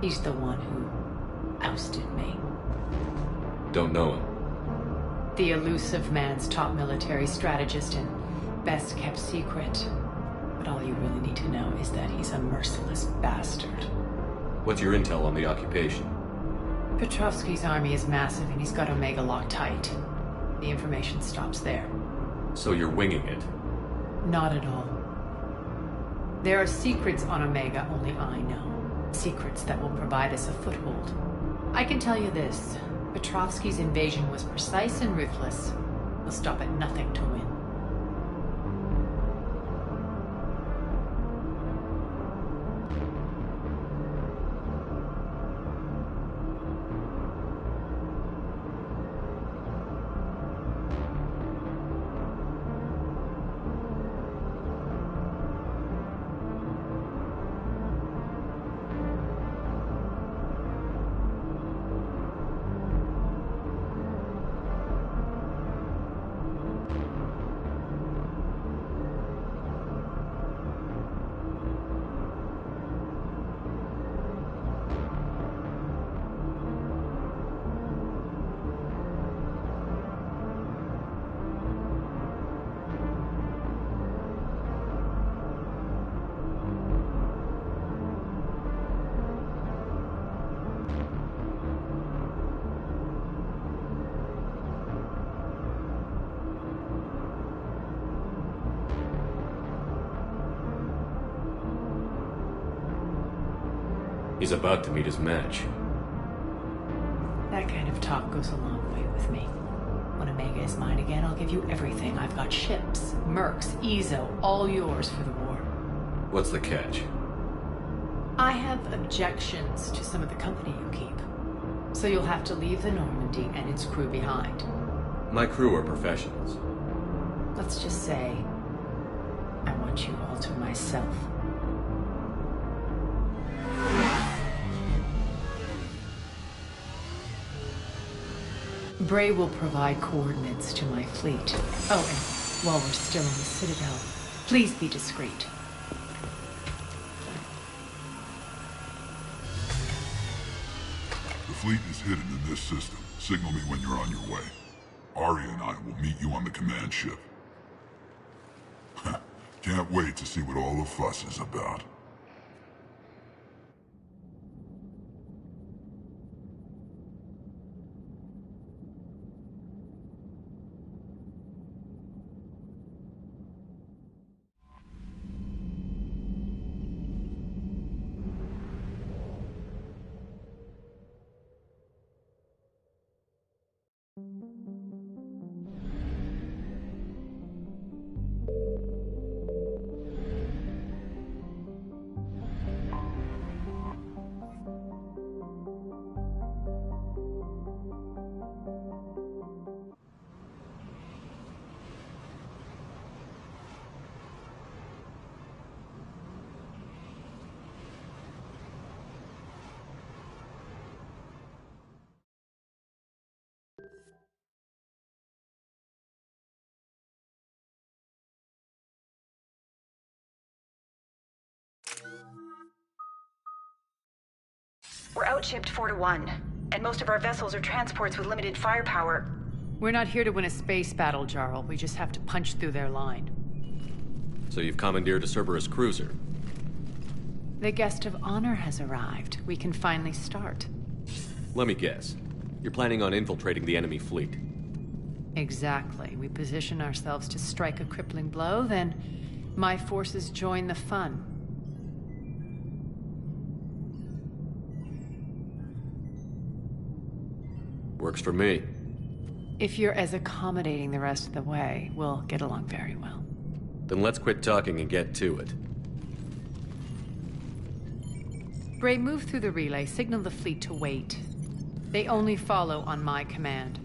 Speaker 12: He's the one who ousted me.
Speaker 5: Don't know him.
Speaker 12: The elusive man's top military strategist and best kept secret. But all you really need to know is that he's a merciless bastard.
Speaker 5: What's your intel on the occupation?
Speaker 12: Petrovsky's army is massive and he's got Omega locked tight. The information stops there.
Speaker 5: So you're winging it?
Speaker 12: Not at all. There are secrets on Omega only I know. Secrets that will provide us a foothold. I can tell you this. Petrovsky's invasion was precise and ruthless. We'll stop at nothing to win.
Speaker 5: He's about to meet his match.
Speaker 12: That kind of talk goes a long way with me. When Omega is mine again, I'll give you everything. I've got ships, mercs, Ezo, all yours for the war.
Speaker 5: What's the catch?
Speaker 12: I have objections to some of the company you keep. So you'll have to leave the Normandy and its crew behind.
Speaker 5: My crew are professionals.
Speaker 12: Let's just say, I want you all to myself. Bray will provide coordinates to my fleet. Oh, and while we're still in the Citadel, please be discreet.
Speaker 21: The fleet is hidden in this system. Signal me when you're on your way. Arya and I will meet you on the command ship. Can't wait to see what all the fuss is about.
Speaker 22: We're outshipped 4-1, and most of our vessels are transports with limited firepower.
Speaker 12: We're not here to win a space battle, Jarl. We just have to punch through their line.
Speaker 5: So you've commandeered a Cerberus cruiser?
Speaker 12: The guest of honor has arrived. We can finally start.
Speaker 5: Let me guess. You're planning on infiltrating the enemy fleet?
Speaker 12: Exactly. We position ourselves to strike a crippling blow, then my forces join the fun.
Speaker 5: Works for me.
Speaker 12: If you're as accommodating the rest of the way, we'll get along very well.
Speaker 5: Then let's quit talking and get to it.
Speaker 12: Bray, move through the relay. Signal the fleet to wait. They only follow on my command.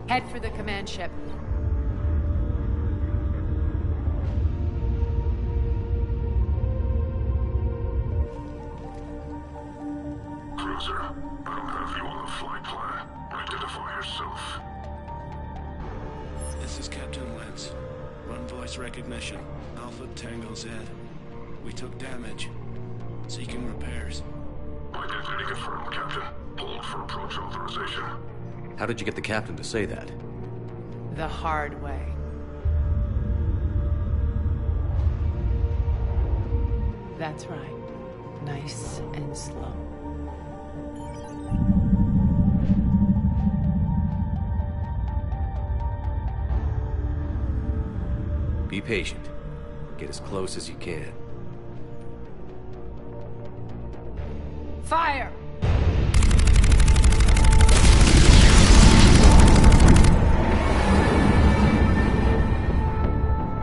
Speaker 12: Head for the command ship.
Speaker 21: Cruiser, I don't have you on the flight plan. Identify yourself.
Speaker 1: This is Captain Lentz. Run voice recognition. Alpha Tango Z. We took damage. Seeking repairs.
Speaker 21: Identity confirmed, Captain. Hold for approach authorization.
Speaker 5: How did you get the captain to say that?
Speaker 12: The hard way. That's right. Nice and slow.
Speaker 5: Be patient. Get as close as you can.
Speaker 12: Fire!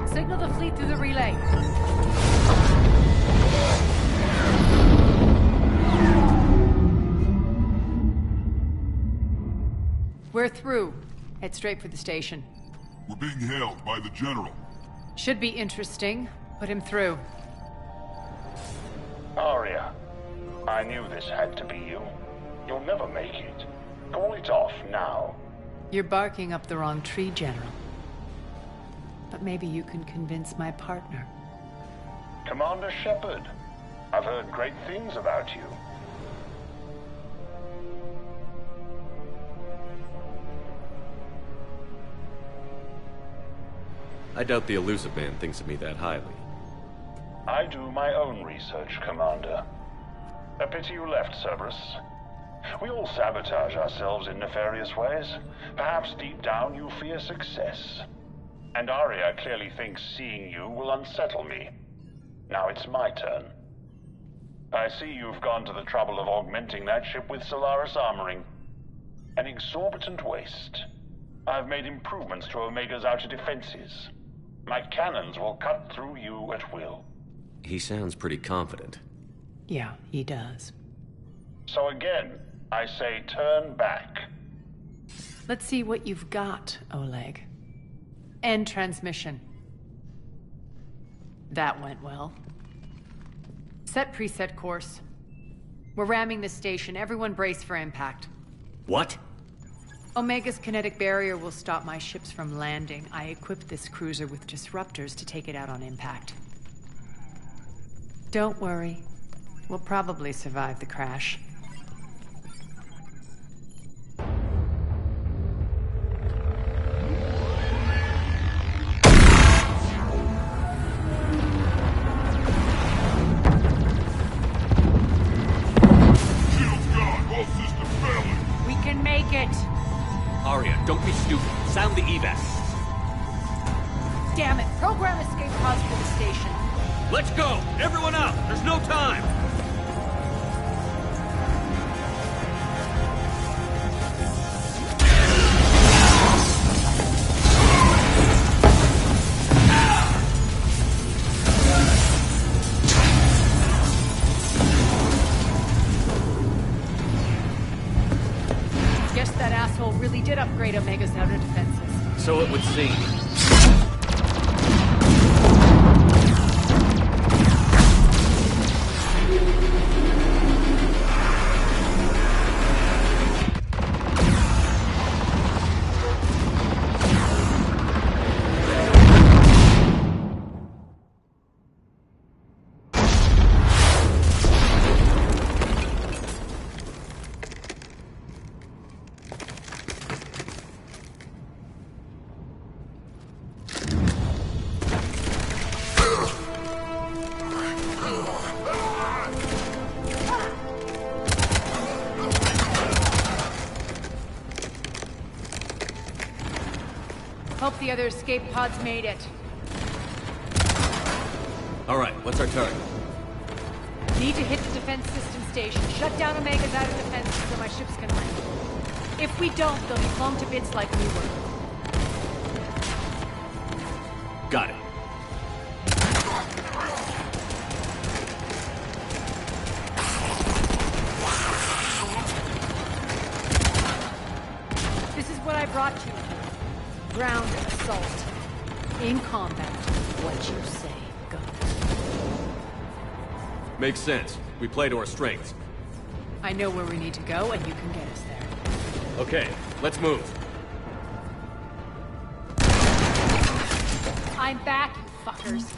Speaker 12: Signal the fleet through the relay. We're through. Head straight for the station.
Speaker 21: We're being hailed by the General.
Speaker 12: Should be interesting. Put him through.
Speaker 2: Arya, I knew this had to be you. You'll never make it. Call it off now.
Speaker 12: You're barking up the wrong tree, General. But maybe you can convince my partner.
Speaker 2: Commander Shepard, I've heard great things about you.
Speaker 5: I doubt the elusive man thinks of me that highly.
Speaker 2: I do my own research, Commander. A pity you left, Cerberus. We all sabotage ourselves in nefarious ways. Perhaps deep down you fear success. And Arya clearly thinks seeing you will unsettle me. Now it's my turn. I see you've gone to the trouble of augmenting that ship with Solaris armoring. An exorbitant waste. I've made improvements to Omega's outer defenses. My cannons will cut through you at will.
Speaker 5: He sounds pretty confident.
Speaker 12: Yeah, he does.
Speaker 2: So again, I say turn back.
Speaker 12: Let's see what you've got, Oleg. End transmission. That went well. Set preset course. We're ramming the station. Everyone brace for impact.
Speaker 5: What?
Speaker 12: Omega's kinetic barrier will stop my ships from landing. I equipped this cruiser with disruptors to take it out on impact. Don't worry. We'll probably survive the crash. We can make it!
Speaker 5: Arya, don't be stupid. Sound the evac.
Speaker 12: Damn it! Program escape pods for the station.
Speaker 5: Let's go! Everyone out! There's no time!
Speaker 12: Guess that asshole really did upgrade Omega's outer defenses.
Speaker 5: So it would seem.
Speaker 12: the other escape pods made it.
Speaker 5: All right, what's our target?
Speaker 12: Need to hit the defense system station. Shut down Omega's outer defenses so my ships can land. If we don't, they'll be blown to bits like we were.
Speaker 5: Got it.
Speaker 12: This is what I brought you for. Ground assault. In combat. What you say goes.
Speaker 5: Makes sense. We play to our strengths.
Speaker 12: I know where we need to go, and you can get us there.
Speaker 5: Okay, let's move.
Speaker 12: I'm back, you fuckers.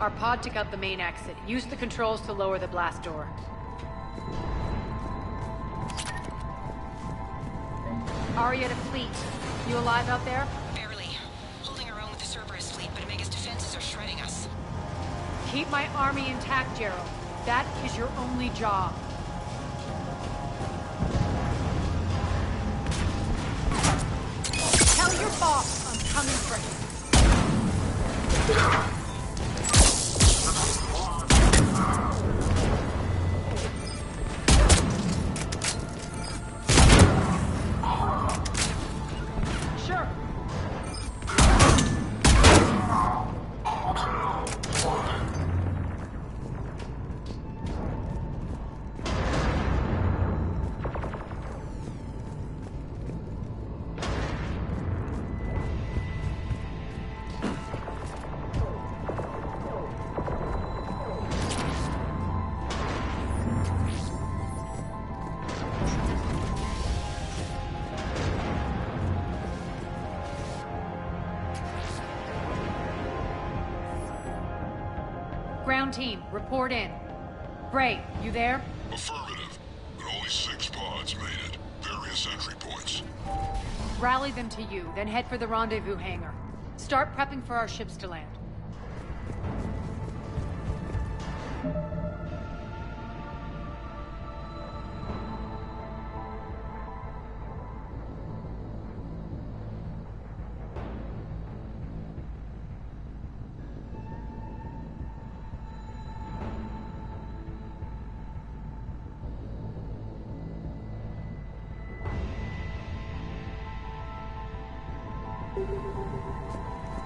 Speaker 12: Our pod took out the main exit. Use the controls to lower the blast door. Aria to fleet. You alive out there?
Speaker 22: Barely. Holding our own with the Cerberus fleet, but Omega's defenses are shredding us.
Speaker 12: Keep my army intact, Gerald. That is your only job. Tell your boss I'm coming for him. Ground team, report in. Bray, you there?
Speaker 21: Affirmative, but only 6 pods made it. Various entry points.
Speaker 12: Rally them to you, then head for the rendezvous hangar. Start prepping for our ships to land.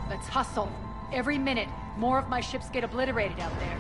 Speaker 12: Let's hustle. Every minute, more of my ships get obliterated out there.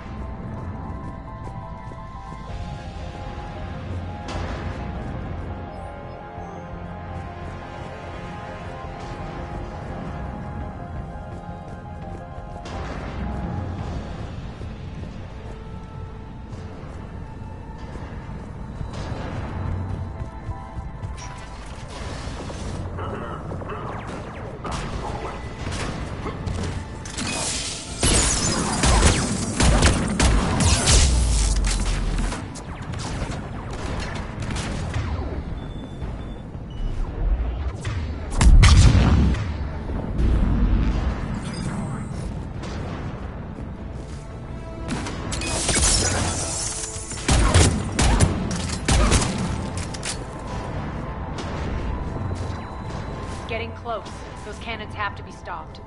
Speaker 12: Getting close. Those cannons have to be stopped.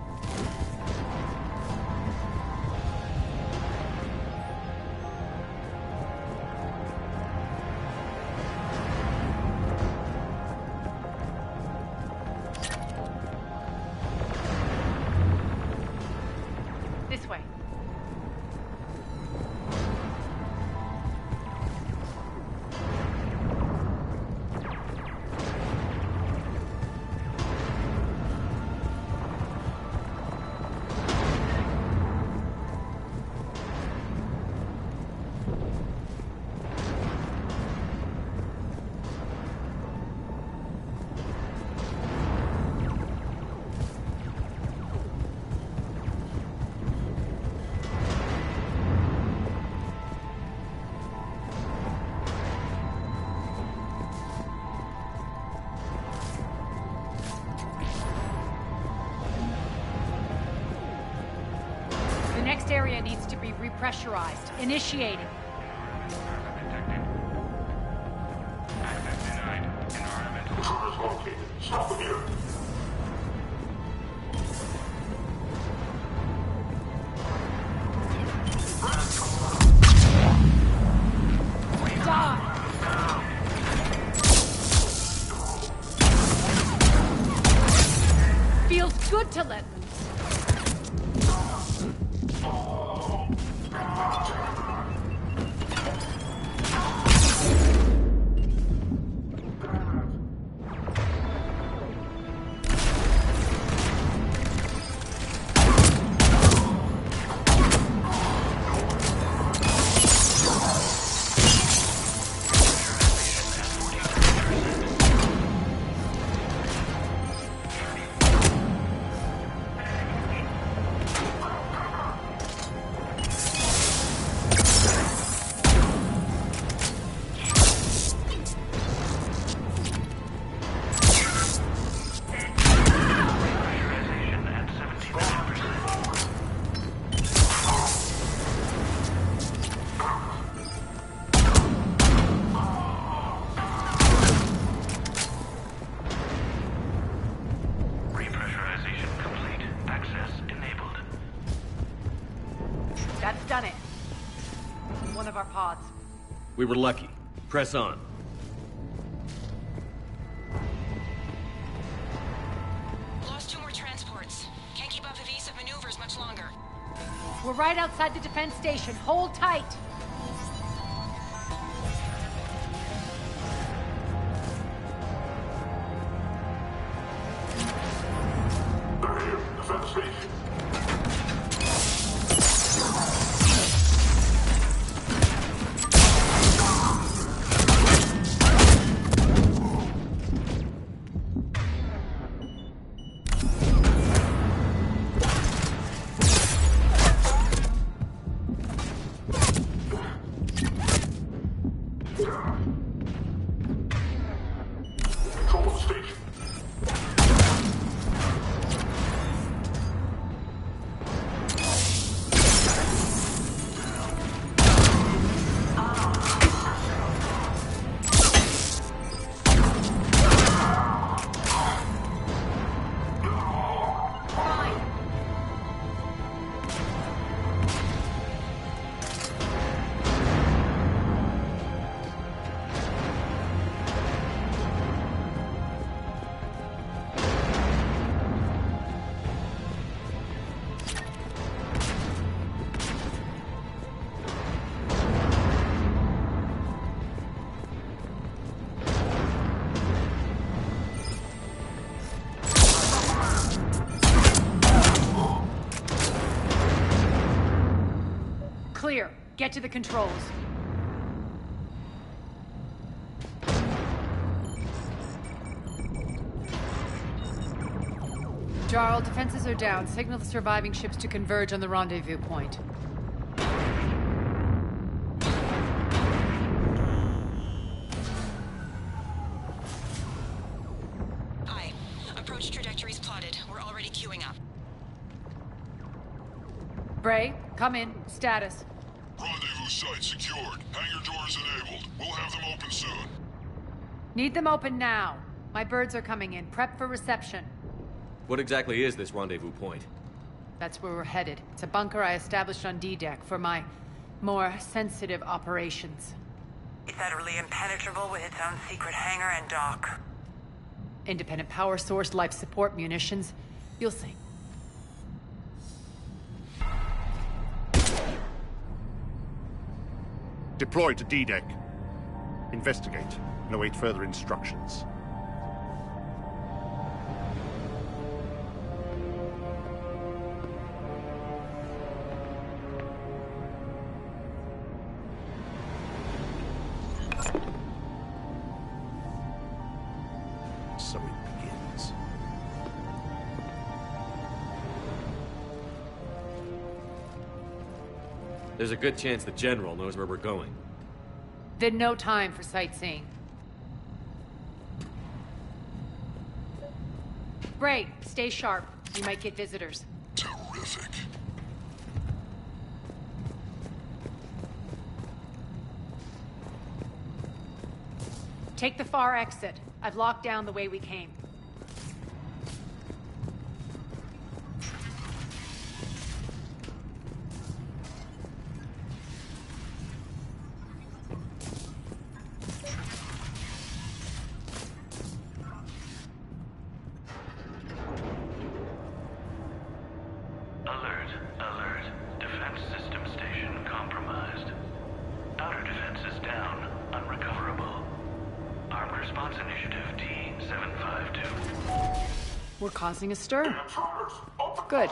Speaker 12: This way. The next area needs to be repressurized. Initiating. Feels good to let loose. That's done it. One of our pods.
Speaker 5: We were lucky. Press on.
Speaker 22: Lost 2 more transports. Can't keep up evasive maneuvers much longer.
Speaker 12: We're right outside the defense station. Hold tight.
Speaker 21: Defense station.
Speaker 12: clear. Get to the controls. Jarl, defenses are down. Signal the surviving ships to converge on the rendezvous point.
Speaker 22: Aye. Approach trajectories plotted. We're already queuing up.
Speaker 12: Bray, come in. Status.
Speaker 21: Rendezvous site secured. Hangar doors enabled. We'll have them open soon.
Speaker 12: Need them open now. My birds are coming in. Prep for reception.
Speaker 5: What exactly is this rendezvous point?
Speaker 12: That's where we're headed. It's a bunker I established on D-Deck for my more sensitive operations.
Speaker 15: Is that really impenetrable with its own secret hangar and dock?
Speaker 12: Independent power source, life support, munitions. You'll see.
Speaker 17: Deploy to D-Deck. Investigate and await further instructions. So it begins.
Speaker 5: There's a good chance the General knows where we're going.
Speaker 12: Then no time for sightseeing. Bray, stay sharp. We might get visitors.
Speaker 21: Terrific.
Speaker 12: Take the far exit. I've locked down the way we came.
Speaker 23: Alert, alert. Defense system station compromised. Outer defense is down, unrecoverable. Armed Response Initiative T-752.
Speaker 12: We're causing a stir. Good.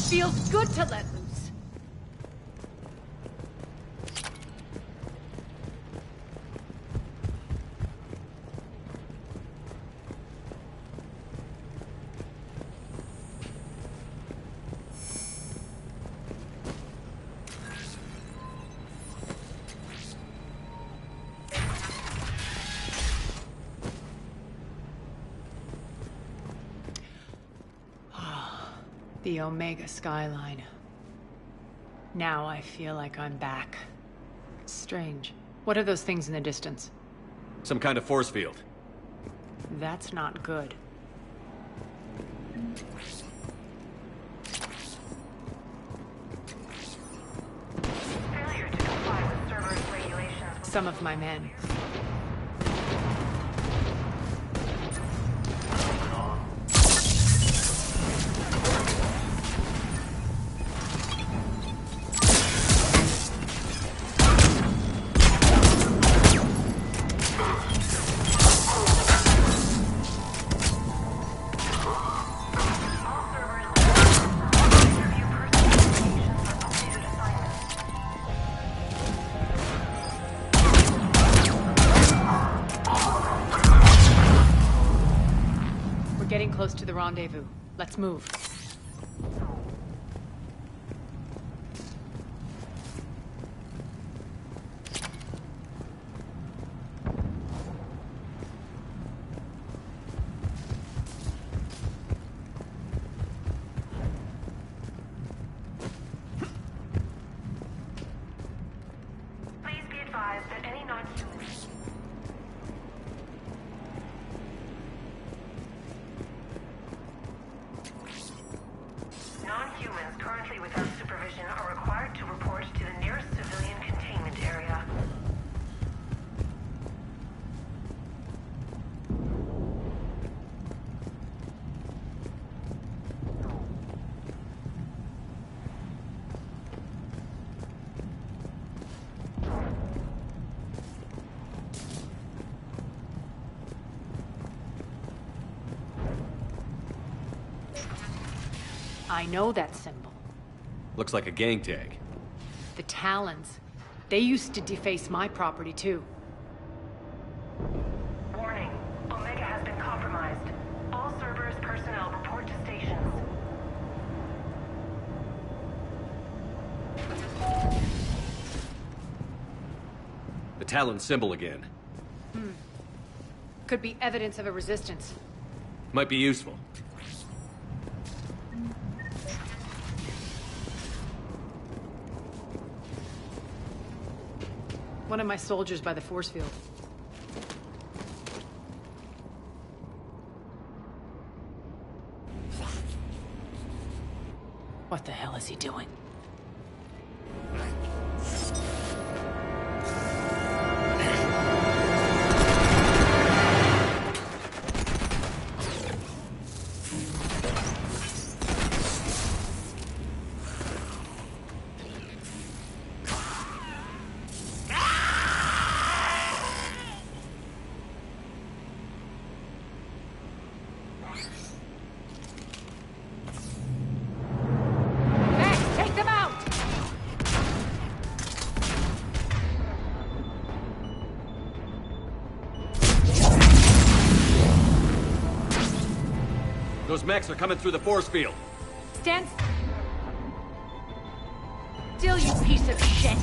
Speaker 12: Feels good to let loose. The Omega skyline. Now I feel like I'm back. Strange. What are those things in the distance?
Speaker 5: Some kind of force field.
Speaker 12: That's not good.
Speaker 22: Failure to comply with server's regulations.
Speaker 12: Some of my men. Getting close to the rendezvous. Let's move.
Speaker 22: Please be advised that any non-humans.
Speaker 12: I know that symbol.
Speaker 5: Looks like a gang tag.
Speaker 12: The Talons. They used to deface my property, too.
Speaker 22: Warning. Omega has been compromised. All Cerberus personnel report to stations.
Speaker 5: The Talon symbol again.
Speaker 12: Could be evidence of a resistance.
Speaker 5: Might be useful.
Speaker 12: One of my soldiers by the force field. What the hell is he doing? Take them out!
Speaker 5: Those mechs are coming through the force field.
Speaker 12: Stand still, you piece of shit!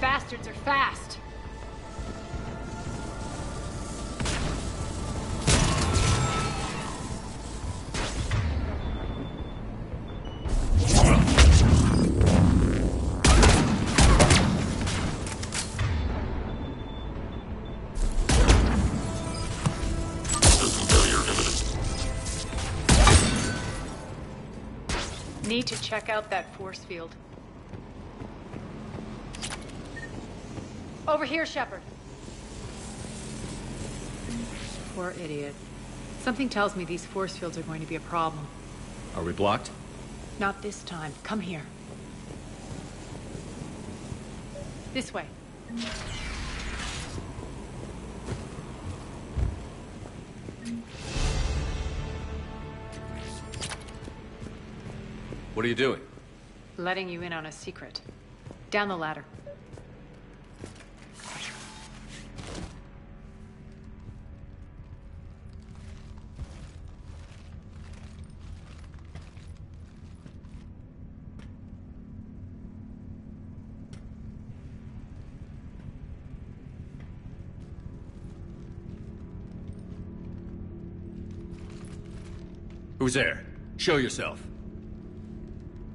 Speaker 12: Bastards are fast. Need to check out that force field. Over here, Shepard. Poor idiot. Something tells me these force fields are going to be a problem.
Speaker 5: Are we blocked?
Speaker 12: Not this time. Come here. This way.
Speaker 5: What are you doing?
Speaker 12: Letting you in on a secret. Down the ladder.
Speaker 5: Who's there? Show yourself.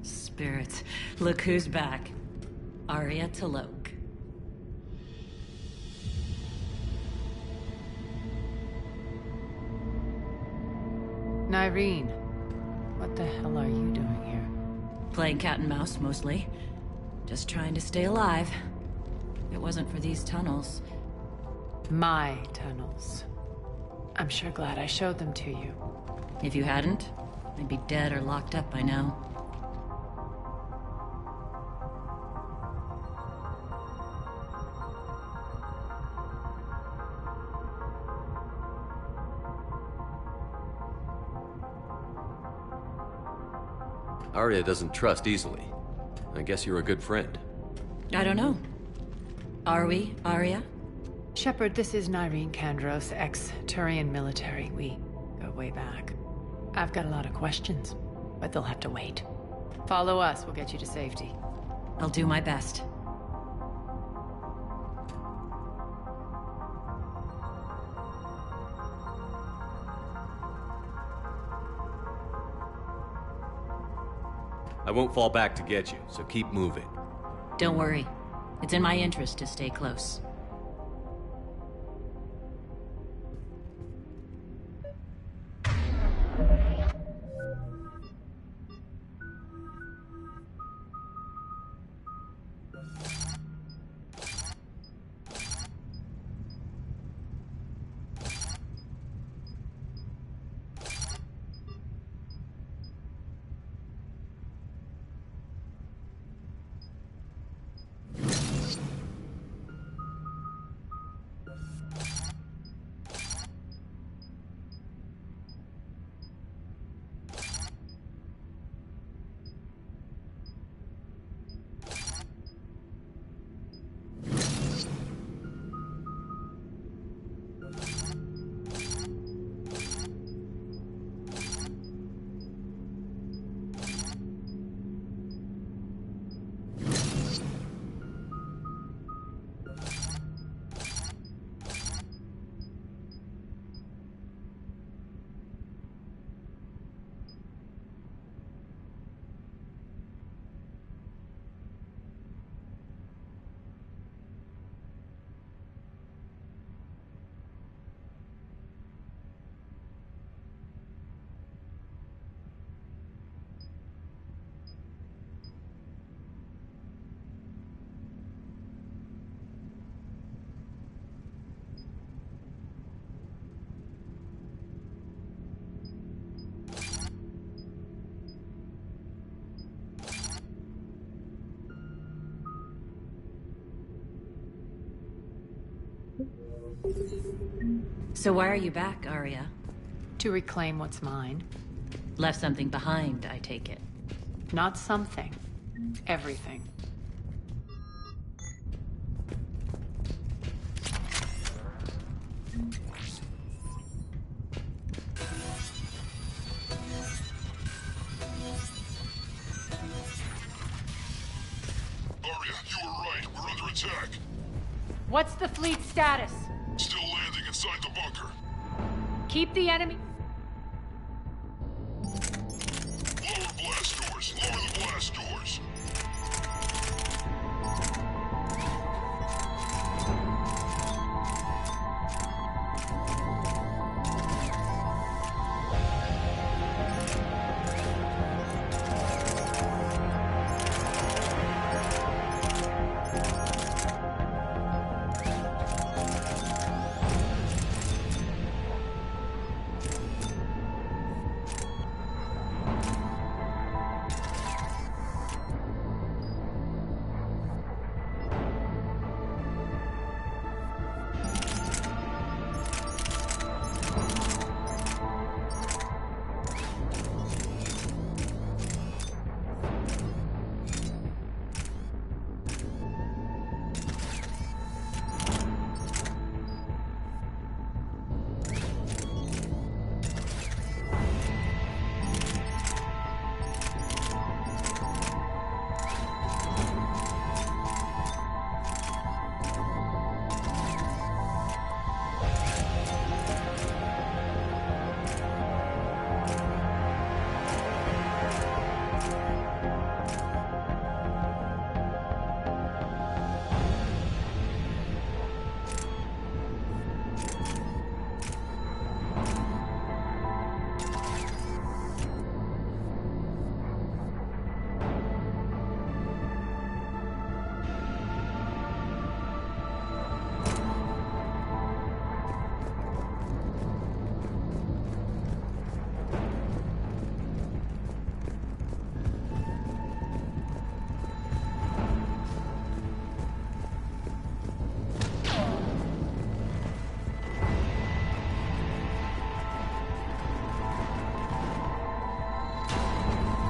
Speaker 6: Spirits, look who's back. Arya T'Loak.
Speaker 12: Nyreen, what the hell are you doing here?
Speaker 6: Playing cat and mouse, mostly. Just trying to stay alive. If it wasn't for these tunnels.
Speaker 12: My tunnels. I'm sure glad I showed them to you.
Speaker 6: If you hadn't, I'd be dead or locked up by now.
Speaker 5: Arya doesn't trust easily. I guess you're a good friend.
Speaker 6: I don't know. Are we, Arya?
Speaker 12: Shepard, this is Nyreen Kandros, ex-Turian military. We go way back. I've got a lot of questions, but they'll have to wait. Follow us, we'll get you to safety.
Speaker 6: I'll do my best.
Speaker 5: I won't fall back to get you, so keep moving.
Speaker 6: Don't worry. It's in my interest to stay close. So why are you back, Arya?
Speaker 12: To reclaim what's mine.
Speaker 6: Left something behind, I take it.
Speaker 12: Not something. Everything.
Speaker 21: Arya, you were right. We're under attack.
Speaker 12: What's the fleet status?
Speaker 21: Still landing inside the bunker.
Speaker 12: Keep the enemy...
Speaker 21: Lower blast doors. Lower the blast doors.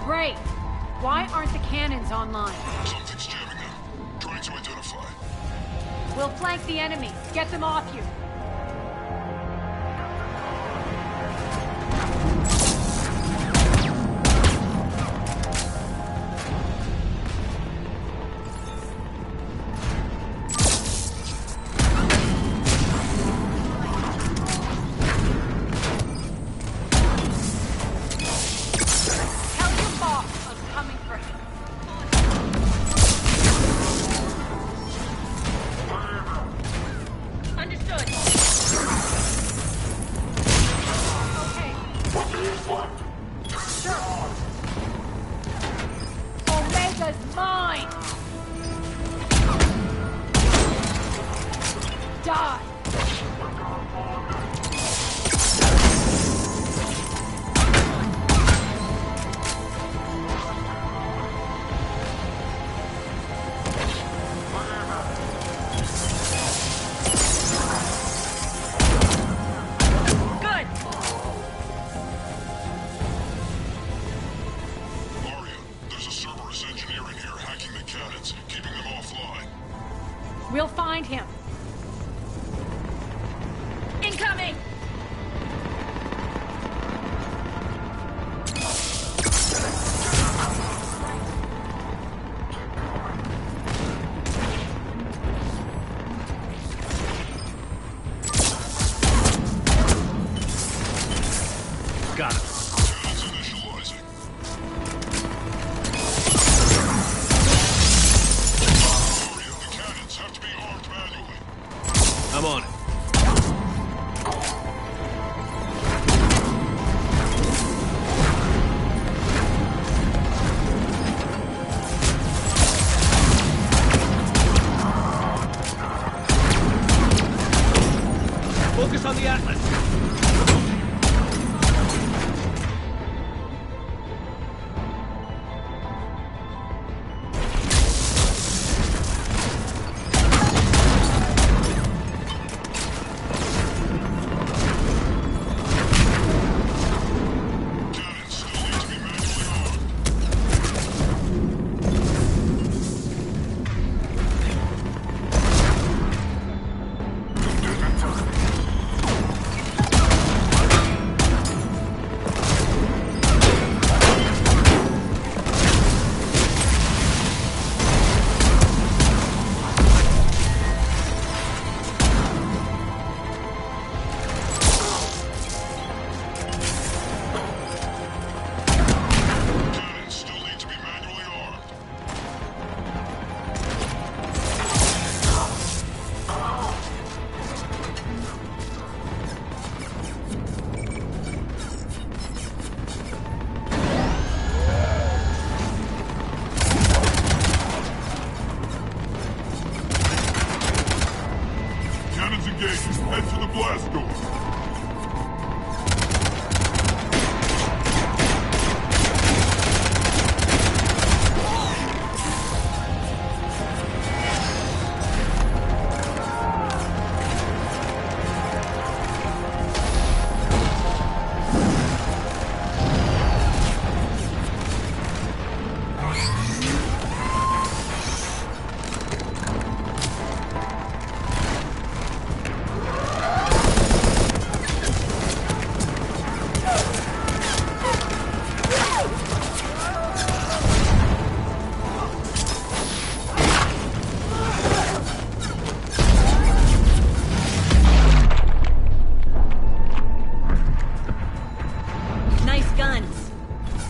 Speaker 12: Great! Why aren't the cannons online?
Speaker 21: Something's jamming them. Trying to identify.
Speaker 12: We'll flank the enemy. Get them off you. We'll find him. Incoming!
Speaker 11: Got it.
Speaker 21: Cannons initializing. The cannons have to be armed manually.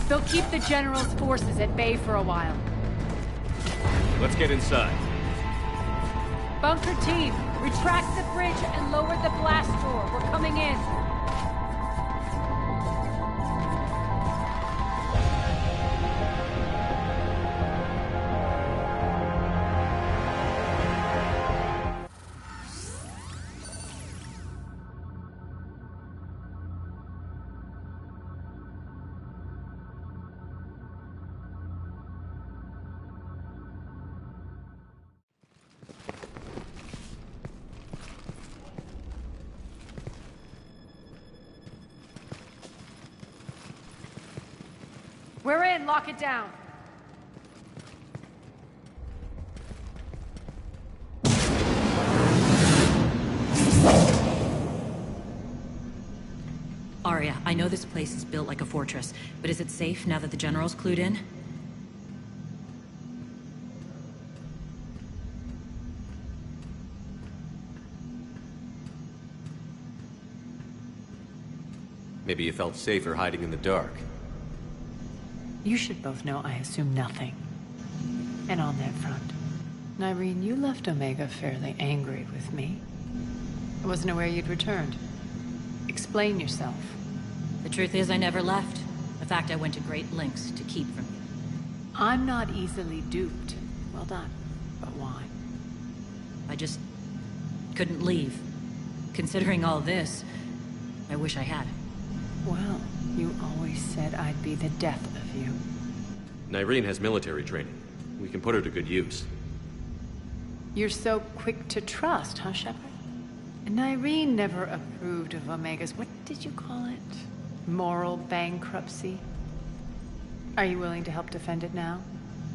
Speaker 12: They'll keep the General's forces at bay for a while.
Speaker 5: Let's get inside.
Speaker 12: Bunker team, retract the bridge and lower the blast door. We're coming in. We're in. Lock it down.
Speaker 6: Arya, I know this place is built like a fortress, but is it safe now that the General's clued in?
Speaker 5: Maybe you felt safer hiding in the dark.
Speaker 12: You should both know I assume nothing. And on that front, Nyreen, you left Omega fairly angry with me. I wasn't aware you'd returned. Explain yourself.
Speaker 6: The truth is, I never left. In fact, I went to great lengths to keep from you.
Speaker 12: I'm not easily duped. Well done. But why?
Speaker 6: I just couldn't leave. Considering all this, I wish I had.
Speaker 12: Well, you always said I'd be the death of you.
Speaker 5: Nyreen has military training. We can put her to good use.
Speaker 12: You're so quick to trust, huh, Shepard? Nyreen never approved of Omega's, what did you call it? Moral bankruptcy? Are you willing to help defend it now?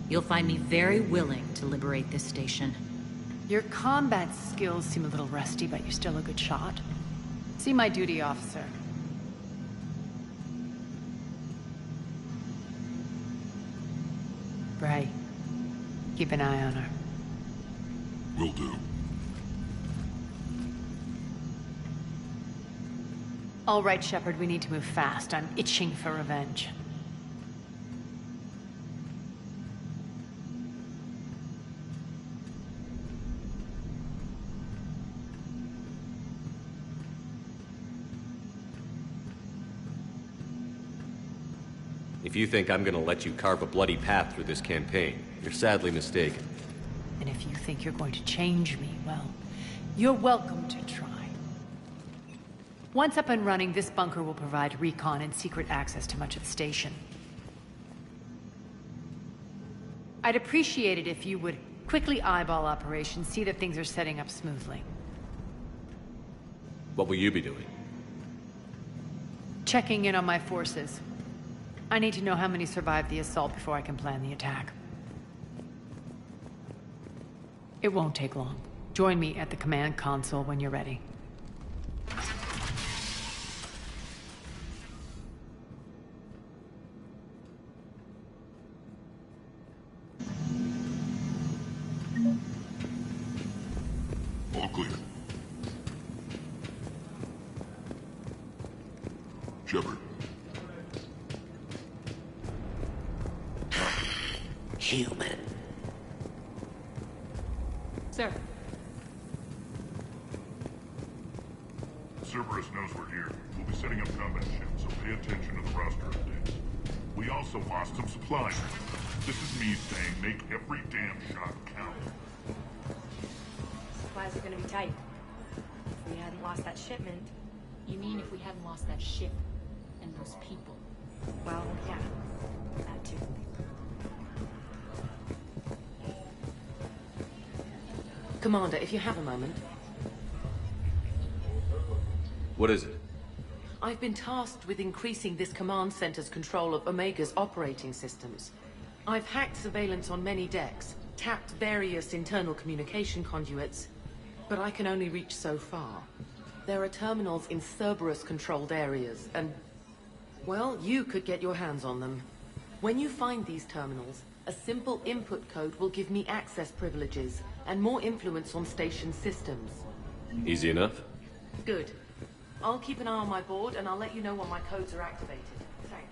Speaker 6: You'll find me very willing to liberate this station.
Speaker 12: Your combat skills seem a little rusty, but you're still a good shot. See my duty officer. Bray, keep an eye on her.
Speaker 21: Will do.
Speaker 12: All right, Shepard, we need to move fast. I'm itching for revenge.
Speaker 5: If you think I'm gonna let you carve a bloody path through this campaign, you're sadly mistaken.
Speaker 12: And if you think you're going to change me, well, you're welcome to try. Once up and running, this bunker will provide recon and secret access to much of the station. I'd appreciate it if you would quickly eyeball operations, see that things are setting up smoothly.
Speaker 5: What will you be doing?
Speaker 12: Checking in on my forces. I need to know how many survived the assault before I can plan the attack. It won't take long. Join me at the command console when you're ready.
Speaker 21: All clear. Shepard.
Speaker 7: Human.
Speaker 12: Sir.
Speaker 21: Cerberus knows we're here. We'll be setting up combat ships, so pay attention to the roster updates. We also lost some supplies. This is me saying make every damn shot count.
Speaker 18: Supplies are gonna be tight. If we hadn't lost that shipment.
Speaker 19: You mean if we hadn't lost that ship and those people?
Speaker 18: Well, yeah. That too.
Speaker 7: Commander, if you have a moment.
Speaker 5: What is it?
Speaker 7: I've been tasked with increasing this command center's control of Omega's operating systems. I've hacked surveillance on many decks, tapped various internal communication conduits, but I can only reach so far. There are terminals in Cerberus-controlled areas, and, well, you could get your hands on them. When you find these terminals, a simple input code will give me access privileges and more influence on station systems.
Speaker 5: Easy enough?
Speaker 7: Good. I'll keep an eye on my board, and I'll let you know when my codes are activated. Thanks.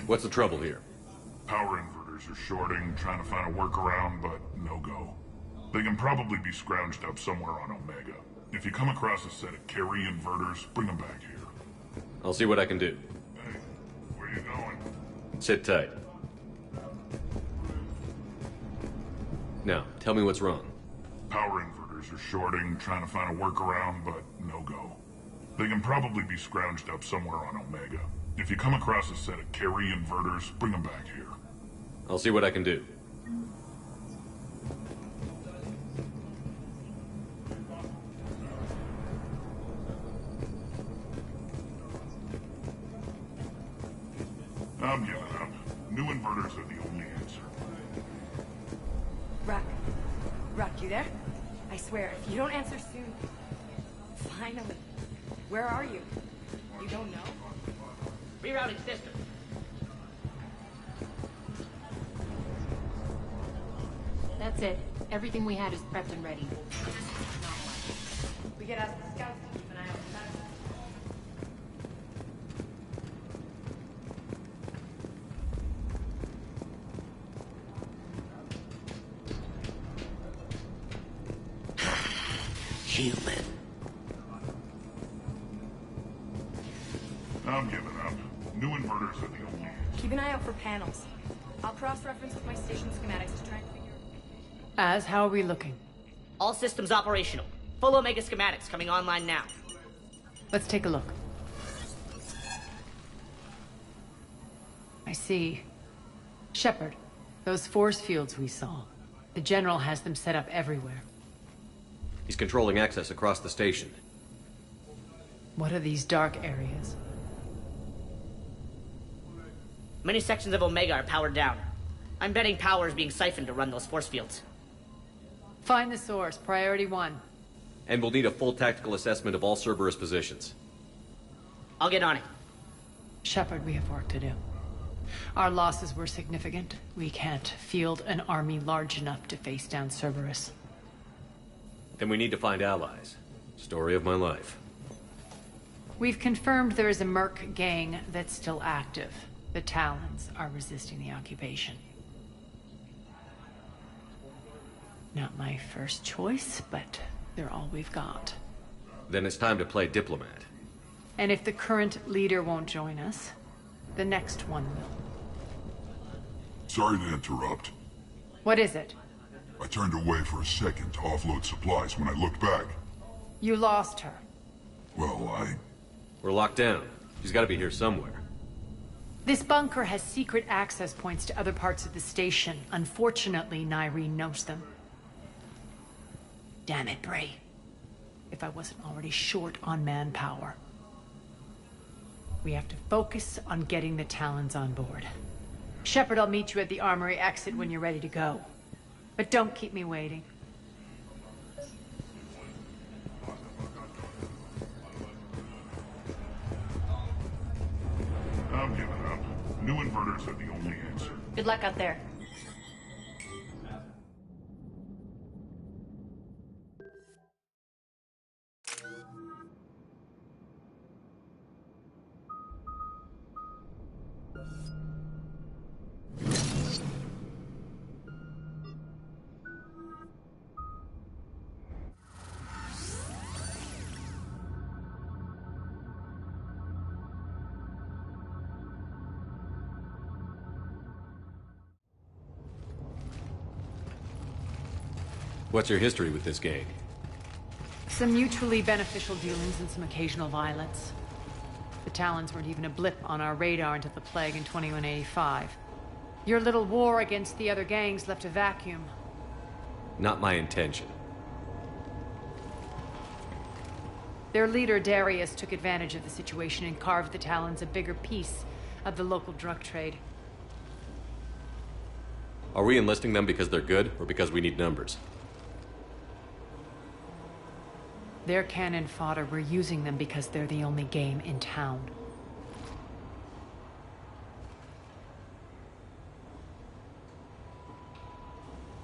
Speaker 5: What's the trouble here?
Speaker 21: Power inverters are shorting, trying to find a workaround, but no go. They can probably be scrounged up somewhere on Omega. If you come across a set of carry inverters, bring them back here.
Speaker 5: I'll see what I can do.
Speaker 21: Hey, where you going?
Speaker 5: Sit tight. Now, tell me what's wrong.
Speaker 21: Power inverters are shorting, trying to find a workaround, but no go. They can probably be scrounged up somewhere on Omega. If you come across a set of carry inverters, bring them back here.
Speaker 5: I'll see what I can do.
Speaker 21: I'm giving up. New inverters are the only answer.
Speaker 18: Rock, you there? I swear, if you don't answer soon... Finally. Where are you? You don't know?
Speaker 9: Rerouting system.
Speaker 19: That's it. Everything we had is prepped and ready.
Speaker 18: We get out the scouts to keep an eye out for that.
Speaker 1: Human.
Speaker 21: I'm giving up. New inverters are the only answer.
Speaker 18: Keep an eye out for panels. I'll cross-reference with my station schematics to try and figure...
Speaker 12: How are we looking?
Speaker 9: All systems operational. Full Omega schematics coming online now.
Speaker 12: Let's take a look. I see. Shepard, those force fields we saw. The General has them set up everywhere.
Speaker 5: He's controlling access across the station.
Speaker 12: What are these dark areas?
Speaker 9: Many sections of Omega are powered down. I'm betting power is being siphoned to run those force fields.
Speaker 12: Find the source, priority 1.
Speaker 5: And we'll need a full tactical assessment of all Cerberus positions.
Speaker 9: I'll get on it.
Speaker 12: Shepard, we have work to do. Our losses were significant. We can't field an army large enough to face down Cerberus.
Speaker 5: Then we need to find allies. Story of my life.
Speaker 12: We've confirmed there is a Merc gang that's still active. The Talons are resisting the occupation. Not my first choice, but they're all we've got.
Speaker 5: Then it's time to play diplomat.
Speaker 12: And if the current leader won't join us, the next one will.
Speaker 21: Sorry to interrupt.
Speaker 12: What is it?
Speaker 21: I turned away for a second to offload supplies. When I looked back...
Speaker 12: You lost her.
Speaker 21: Well,
Speaker 5: We're locked down. She's got to be here somewhere.
Speaker 12: This bunker has secret access points to other parts of the station. Unfortunately, Nyreen knows them. Damn it, Bray. If I wasn't already short on manpower. We have to focus on getting the Talons on board. Shepard, I'll meet you at the armory exit when you're ready to go. But don't keep me waiting.
Speaker 21: I'm giving up. New inverters are the only answer.
Speaker 19: Good luck out there.
Speaker 5: What's your history with this gang?
Speaker 12: Some mutually beneficial dealings and some occasional violence. The Talons weren't even a blip on our radar until the plague in 2185. Your little war against the other gangs left a vacuum.
Speaker 5: Not my intention.
Speaker 12: Their leader, Darius, took advantage of the situation and carved the Talons a bigger piece of the local drug trade.
Speaker 5: Are we enlisting them because they're good, or because we need numbers?
Speaker 12: They're cannon fodder. We're using them because they're the only game in town.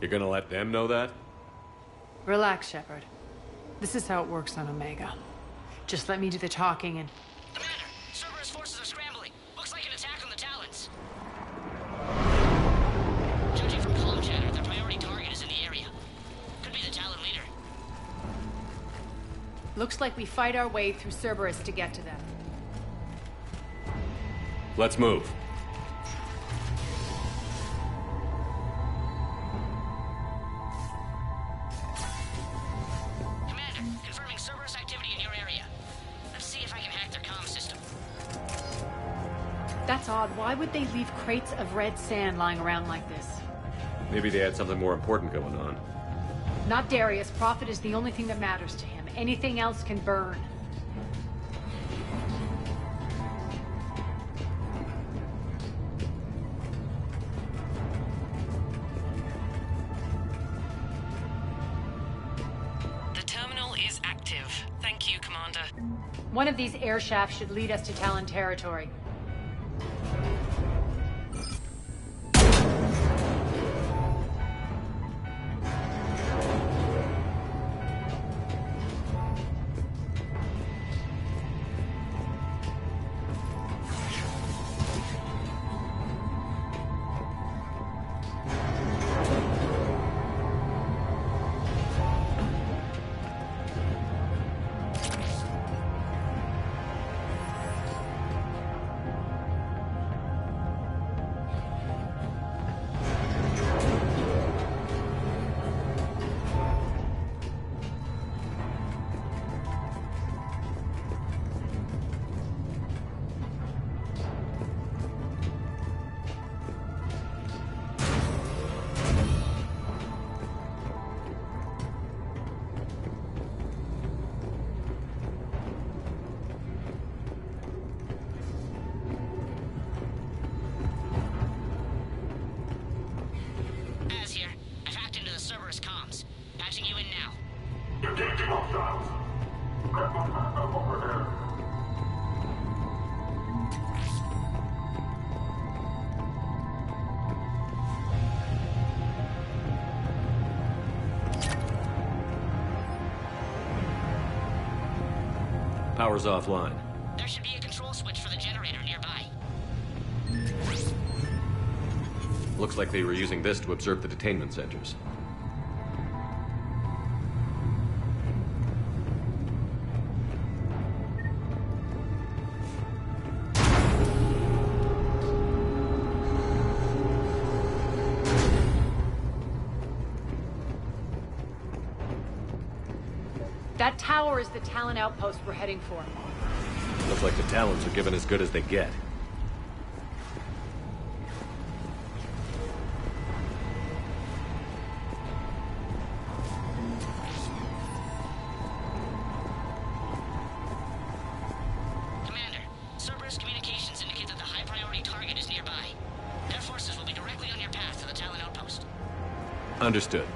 Speaker 5: You're gonna let them know that?
Speaker 12: Relax, Shepard. This is how it works on Omega. Just let me do the talking and...
Speaker 9: Commander, Cerberus forces are scrambling. Looks like an attack on the Talons.
Speaker 12: Looks like we fight our way through Cerberus to get to them.
Speaker 5: Let's move.
Speaker 9: Commander, confirming Cerberus activity in your area. Let's see if I can hack their comm system.
Speaker 12: That's odd. Why would they leave crates of red sand lying around like this?
Speaker 5: Maybe they had something more important going on.
Speaker 12: Not Darius. Profit is the only thing that matters to him. Anything else can burn.
Speaker 7: The terminal is active. Thank you, Commander.
Speaker 12: One of these air shafts should lead us to Talon territory.
Speaker 5: Power's offline.
Speaker 9: There should be a control switch for the generator nearby.
Speaker 5: Looks like they were using this to observe the detainment centers.
Speaker 12: That tower is the Talon outpost we're heading for.
Speaker 5: Looks like the Talons are given as good as they get.
Speaker 9: Commander, Cerberus communications indicate that the high-priority target is nearby. Their forces will be directly on your path to the Talon outpost.
Speaker 5: Understood.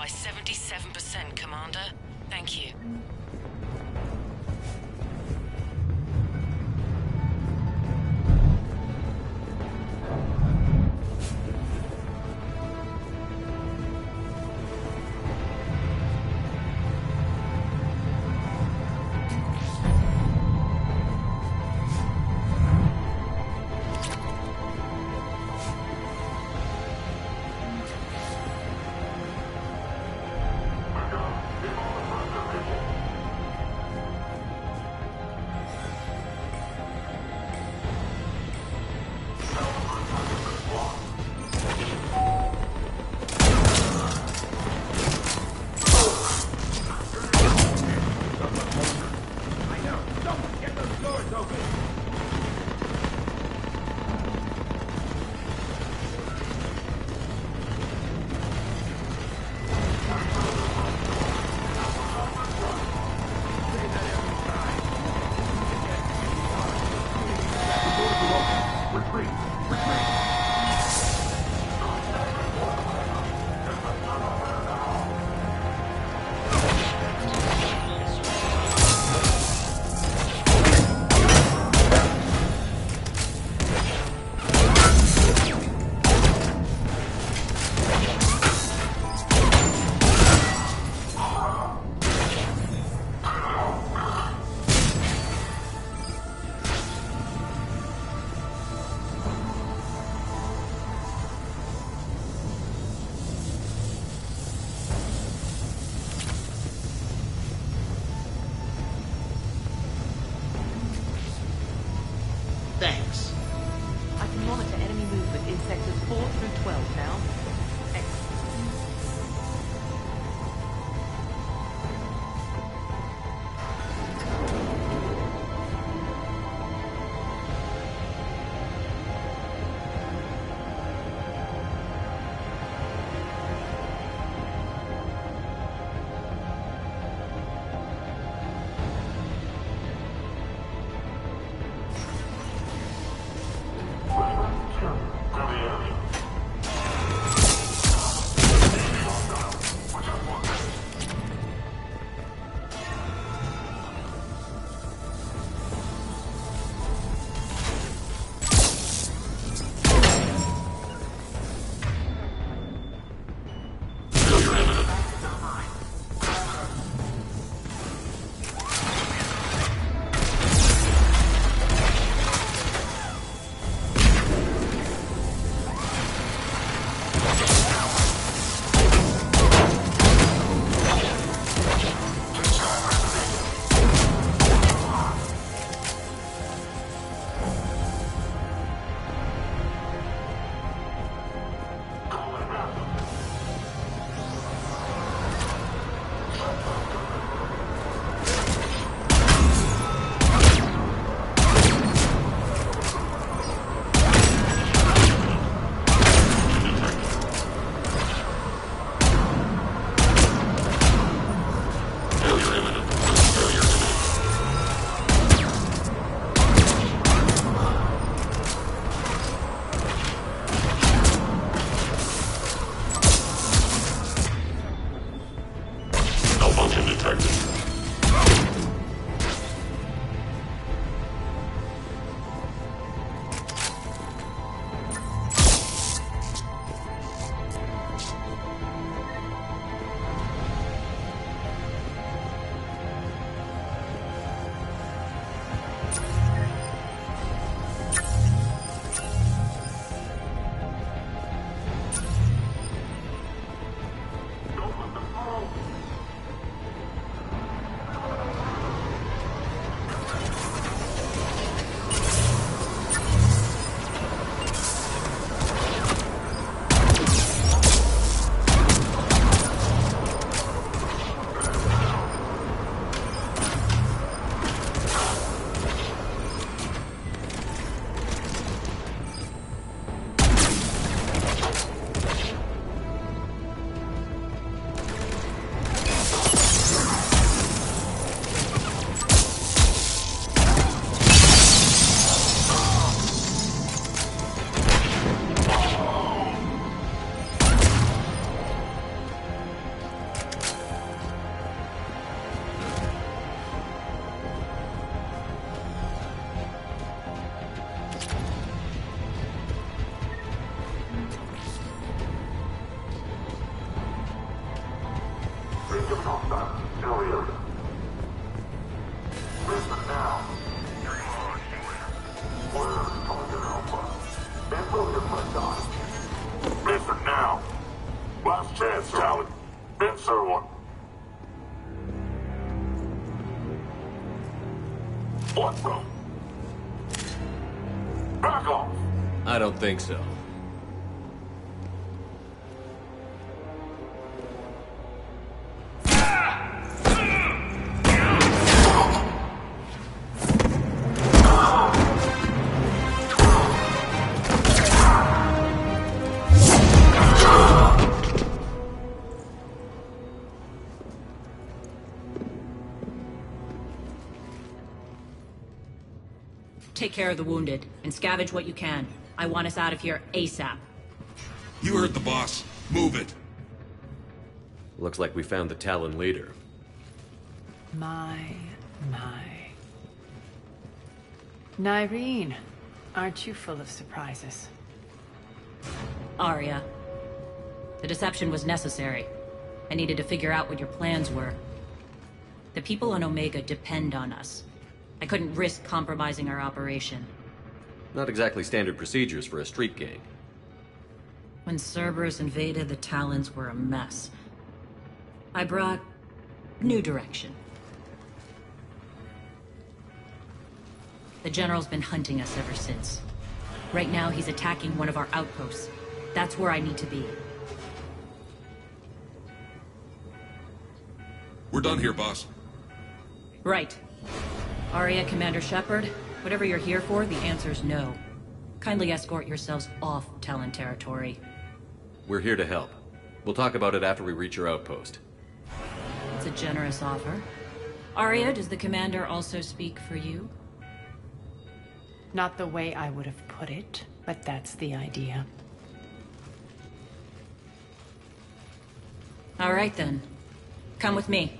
Speaker 7: by 77%, Commander. Thank you.
Speaker 21: detected. Listen now. Last chance, Talon. Answer one. What the? Back off.
Speaker 5: I don't think so.
Speaker 6: Take care of the wounded, and scavenge what you can. I want us out of here ASAP.
Speaker 13: You heard the boss. Move it.
Speaker 5: Looks like we found the Talon leader.
Speaker 12: My. Nyreen, aren't you full of surprises?
Speaker 6: Arya. The deception was necessary. I needed to figure out what your plans were. The people on Omega depend on us. I couldn't risk compromising our operation.
Speaker 5: Not exactly standard procedures for a street gang.
Speaker 6: When Cerberus invaded, the Talons were a mess. I brought new direction. The General's been hunting us ever since. Right now, he's attacking one of our outposts. That's where I need to be.
Speaker 13: We're done here, boss.
Speaker 6: Right. Arya, Commander Shepard, whatever you're here for, the answer's no. Kindly escort yourselves off Talon territory.
Speaker 5: We're here to help. We'll talk about it after we reach your outpost.
Speaker 6: It's a generous offer. Arya, does the Commander also speak for you?
Speaker 12: Not the way I would have put it, but that's the idea.
Speaker 6: All right then. Come with me.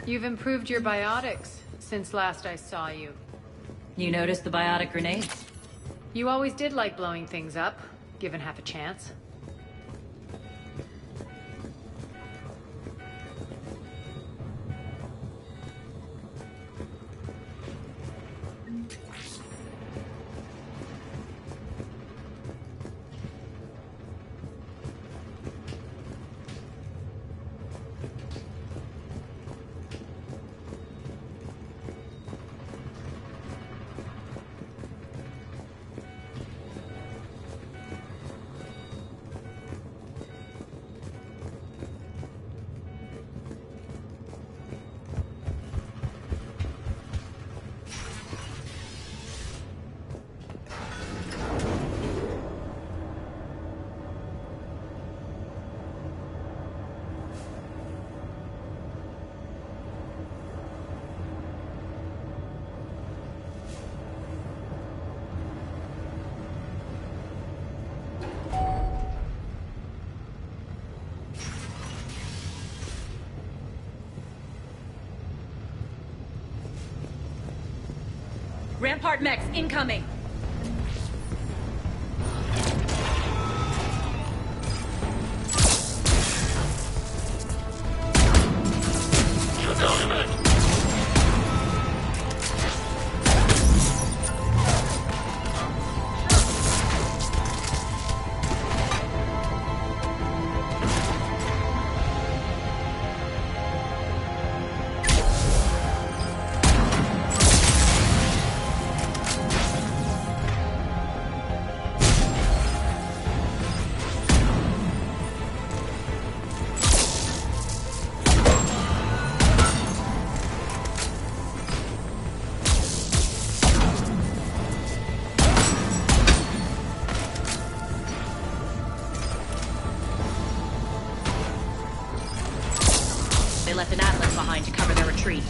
Speaker 12: You've improved your biotics since last I saw you.
Speaker 6: You noticed the biotic grenades?
Speaker 12: You always did like blowing things up, given half a chance.
Speaker 6: Rampart mechs incoming!
Speaker 21: Shut down your mech.
Speaker 6: They left an atlas behind to cover their retreat.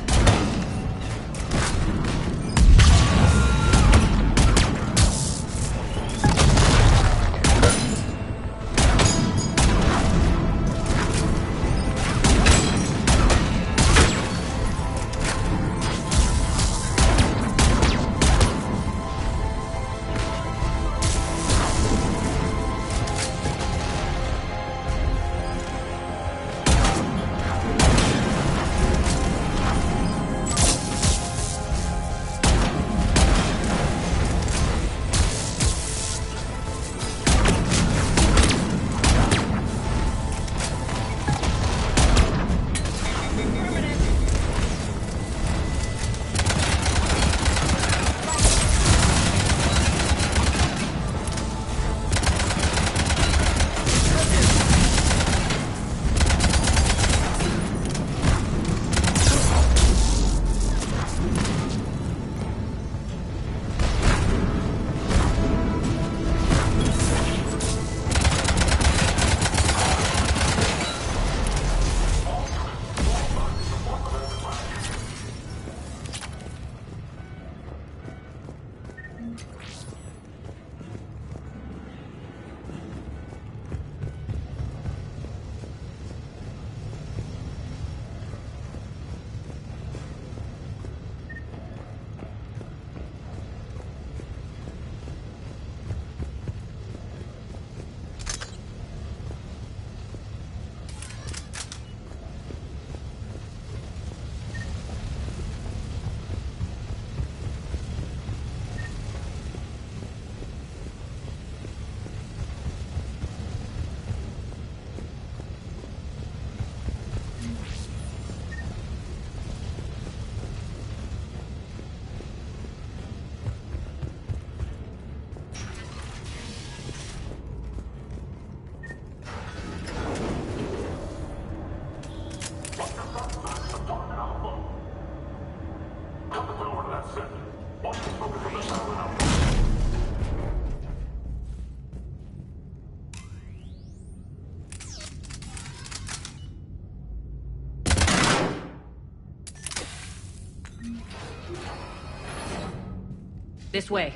Speaker 6: This way.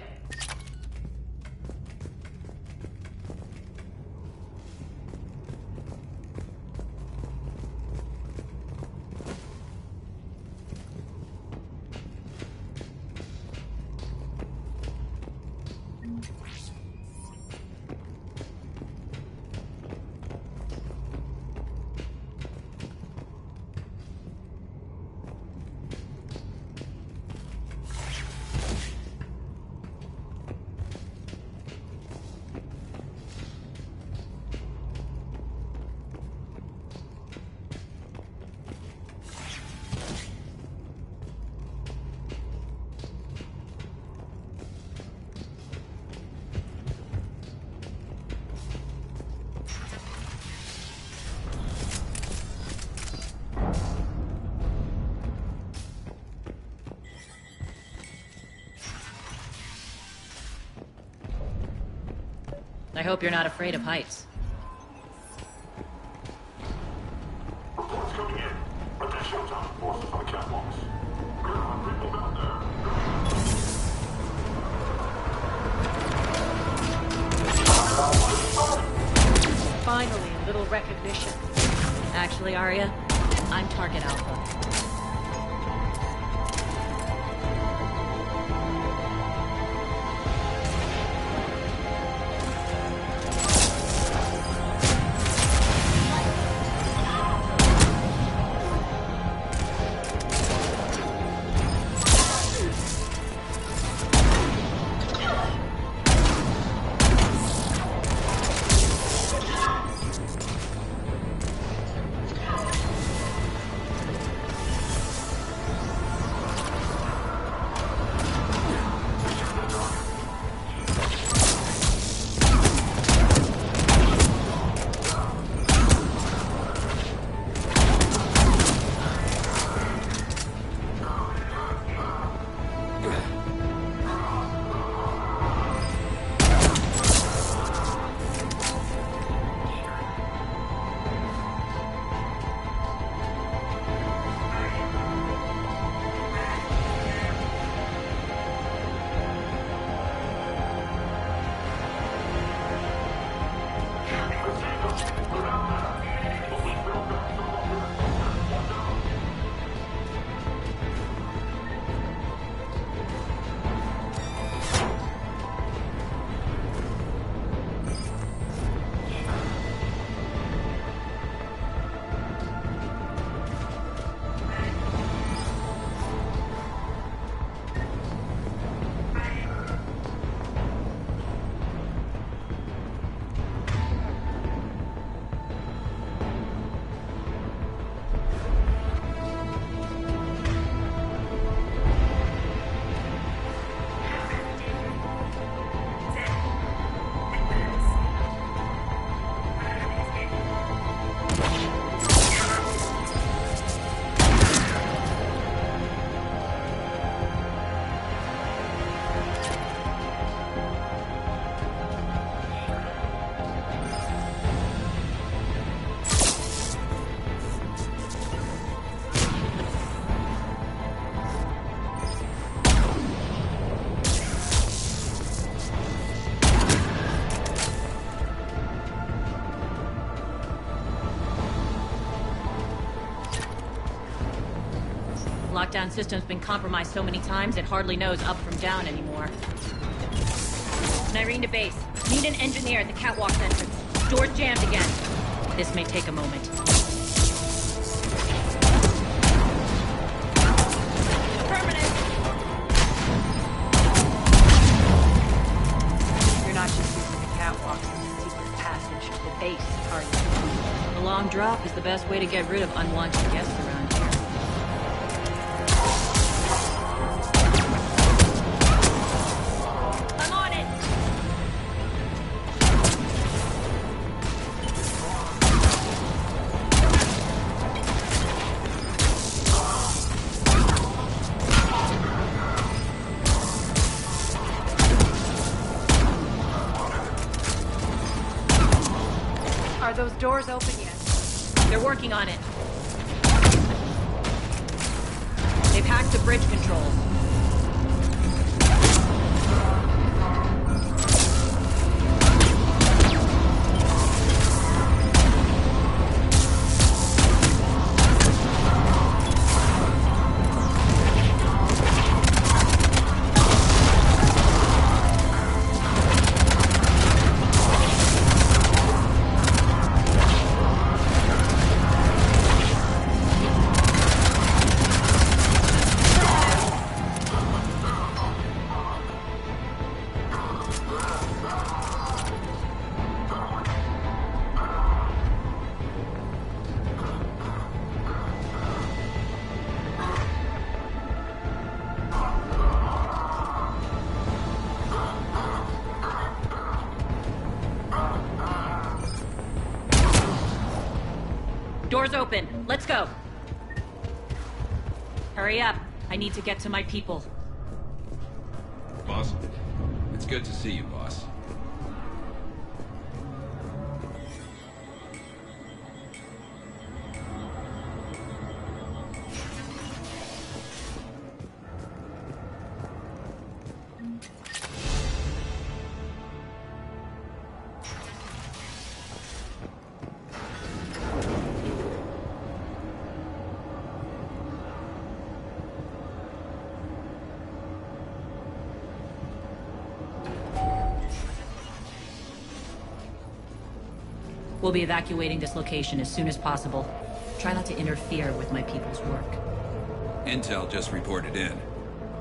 Speaker 6: I hope you're not afraid of heights.
Speaker 21: Reports coming in. Additional time forces on the catwalks. There are people down there.
Speaker 6: Finally, a little recognition. Actually, Arya, I'm Target Alpha. lockdown system's been compromised so many times it hardly knows up from down anymore. Irene to base. Need an engineer at the catwalk entrance. Door's jammed again. This may take a moment. Affirmative!
Speaker 12: You're not just using the catwalk as a secret passage to the base, are you?
Speaker 6: A long drop is the best way to get rid of unwanted guests around here. I'm on it!
Speaker 12: Are those doors open yet?
Speaker 6: They're working on it. They've hacked the bridge control. Door's open. Let's go. Hurry up. I need to get to my people.
Speaker 8: Boss, it's good to see you, boss.
Speaker 6: We'll be evacuating this location as soon as possible. Try not to interfere with my people's work.
Speaker 8: Intel just reported in.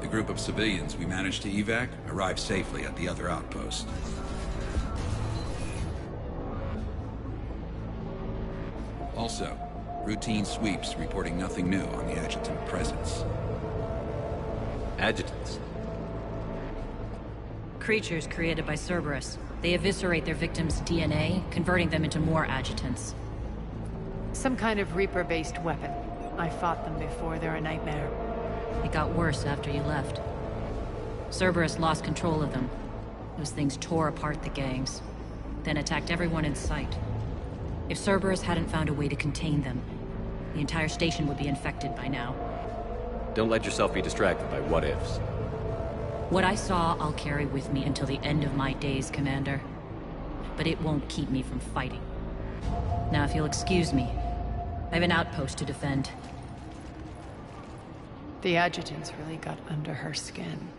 Speaker 8: The group of civilians we managed to evac arrived safely at the other outpost. Also, routine sweeps reporting nothing new on the adjutant presence.
Speaker 5: Adjutants?
Speaker 6: Creatures created by Cerberus. They eviscerate their victims' DNA, converting them into more adjutants.
Speaker 12: Some kind of Reaper-based weapon. I fought them before, they're a nightmare.
Speaker 6: It got worse after you left. Cerberus lost control of them. Those things tore apart the gangs, then attacked everyone in sight. If Cerberus hadn't found a way to contain them, the entire station would be infected by now.
Speaker 5: Don't let yourself be distracted by what-ifs.
Speaker 6: What I saw, I'll carry with me until the end of my days, Commander. But it won't keep me from fighting. Now, if you'll excuse me, I have an outpost to defend.
Speaker 12: The adjutants really got under her skin.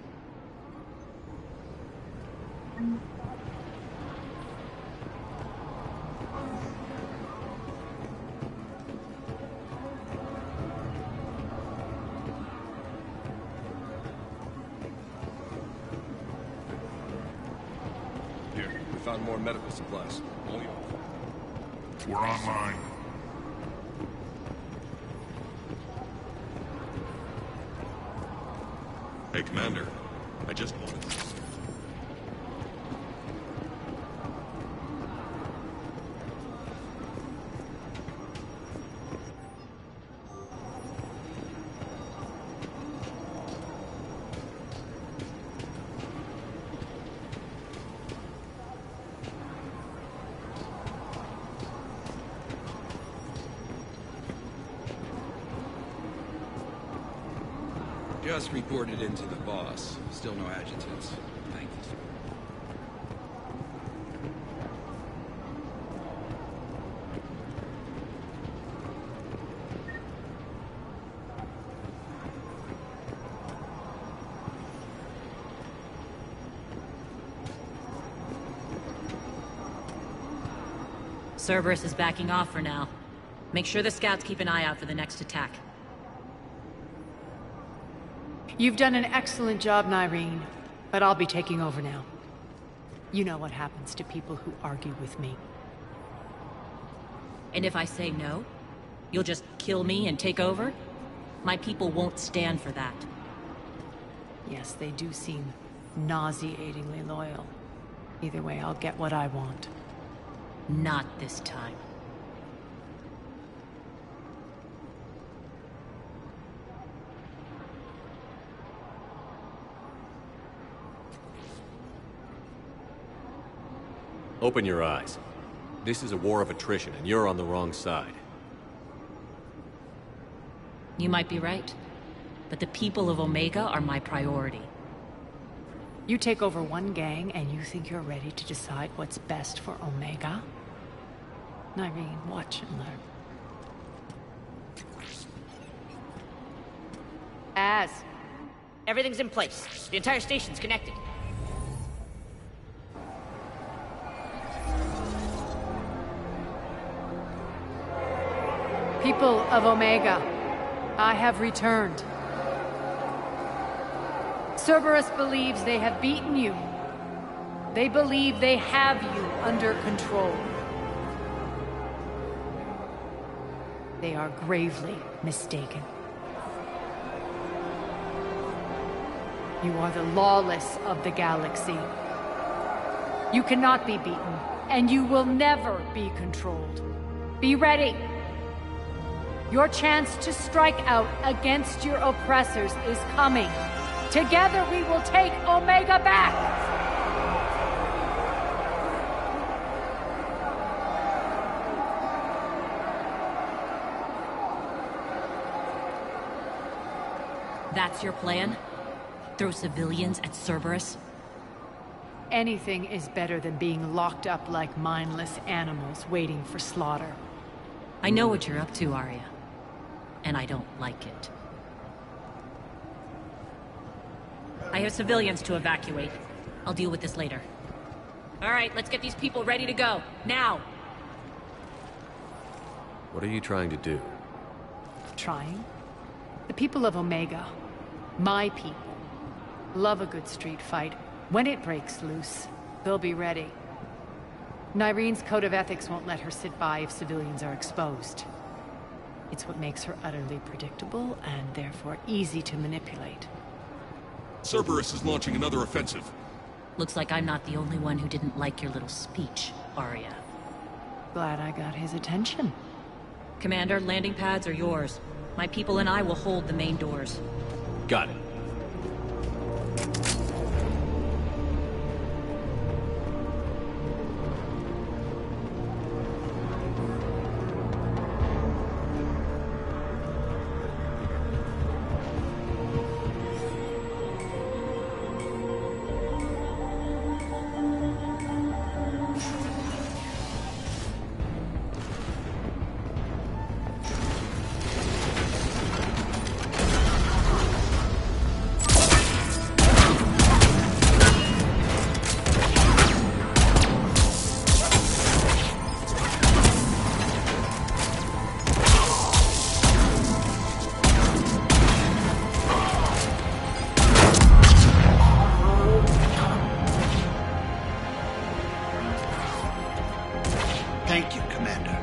Speaker 14: Found more medical supplies. All yours.
Speaker 21: We're online.
Speaker 13: Hey, Commander. I just wanted to...
Speaker 8: Just reported into the boss. Still no adjutants. Thank you, sir.
Speaker 6: Cerberus is backing off for now. Make sure the scouts keep an eye out for the next attack.
Speaker 12: You've done an excellent job, Nyreen, but I'll be taking over now. You know what happens to people who argue with me.
Speaker 6: And if I say no, you'll just kill me and take over? My people won't stand for that.
Speaker 12: Yes, they do seem nauseatingly loyal. Either way, I'll get what I want.
Speaker 6: Not this time.
Speaker 5: Open your eyes. This is a war of attrition, and you're on the wrong side.
Speaker 6: You might be right, but the people of Omega are my priority.
Speaker 12: You take over one gang, and you think you're ready to decide what's best for Omega? Nyreen, watch and learn.
Speaker 9: Everything's in place. The entire station's connected.
Speaker 12: People of Omega, I have returned. Cerberus believes they have beaten you. They believe they have you under control. They are gravely mistaken. You are the lawless of the galaxy. You cannot be beaten, and you will never be controlled. Be ready. Your chance to strike out against your oppressors is coming. Together we will take Omega back!
Speaker 6: That's your plan? Throw civilians at Cerberus?
Speaker 12: Anything is better than being locked up like mindless animals waiting for slaughter.
Speaker 6: I know what you're up to, Arya. And I don't like it. I have civilians to evacuate. I'll deal with this later. All right, let's get these people ready to go. Now!
Speaker 5: What are you trying to do?
Speaker 12: Trying? The people of Omega, my people, love a good street fight. When it breaks loose, they'll be ready. Nyreen's code of ethics won't let her sit by if civilians are exposed. It's what makes her utterly predictable and therefore easy to manipulate.
Speaker 13: Cerberus is launching another offensive.
Speaker 6: Looks like I'm not the only one who didn't like your little speech, Arya.
Speaker 12: Glad I got his attention.
Speaker 6: Commander, landing pads are yours. My people and I will hold the main doors.
Speaker 5: Got it.
Speaker 4: Thank you, Commander.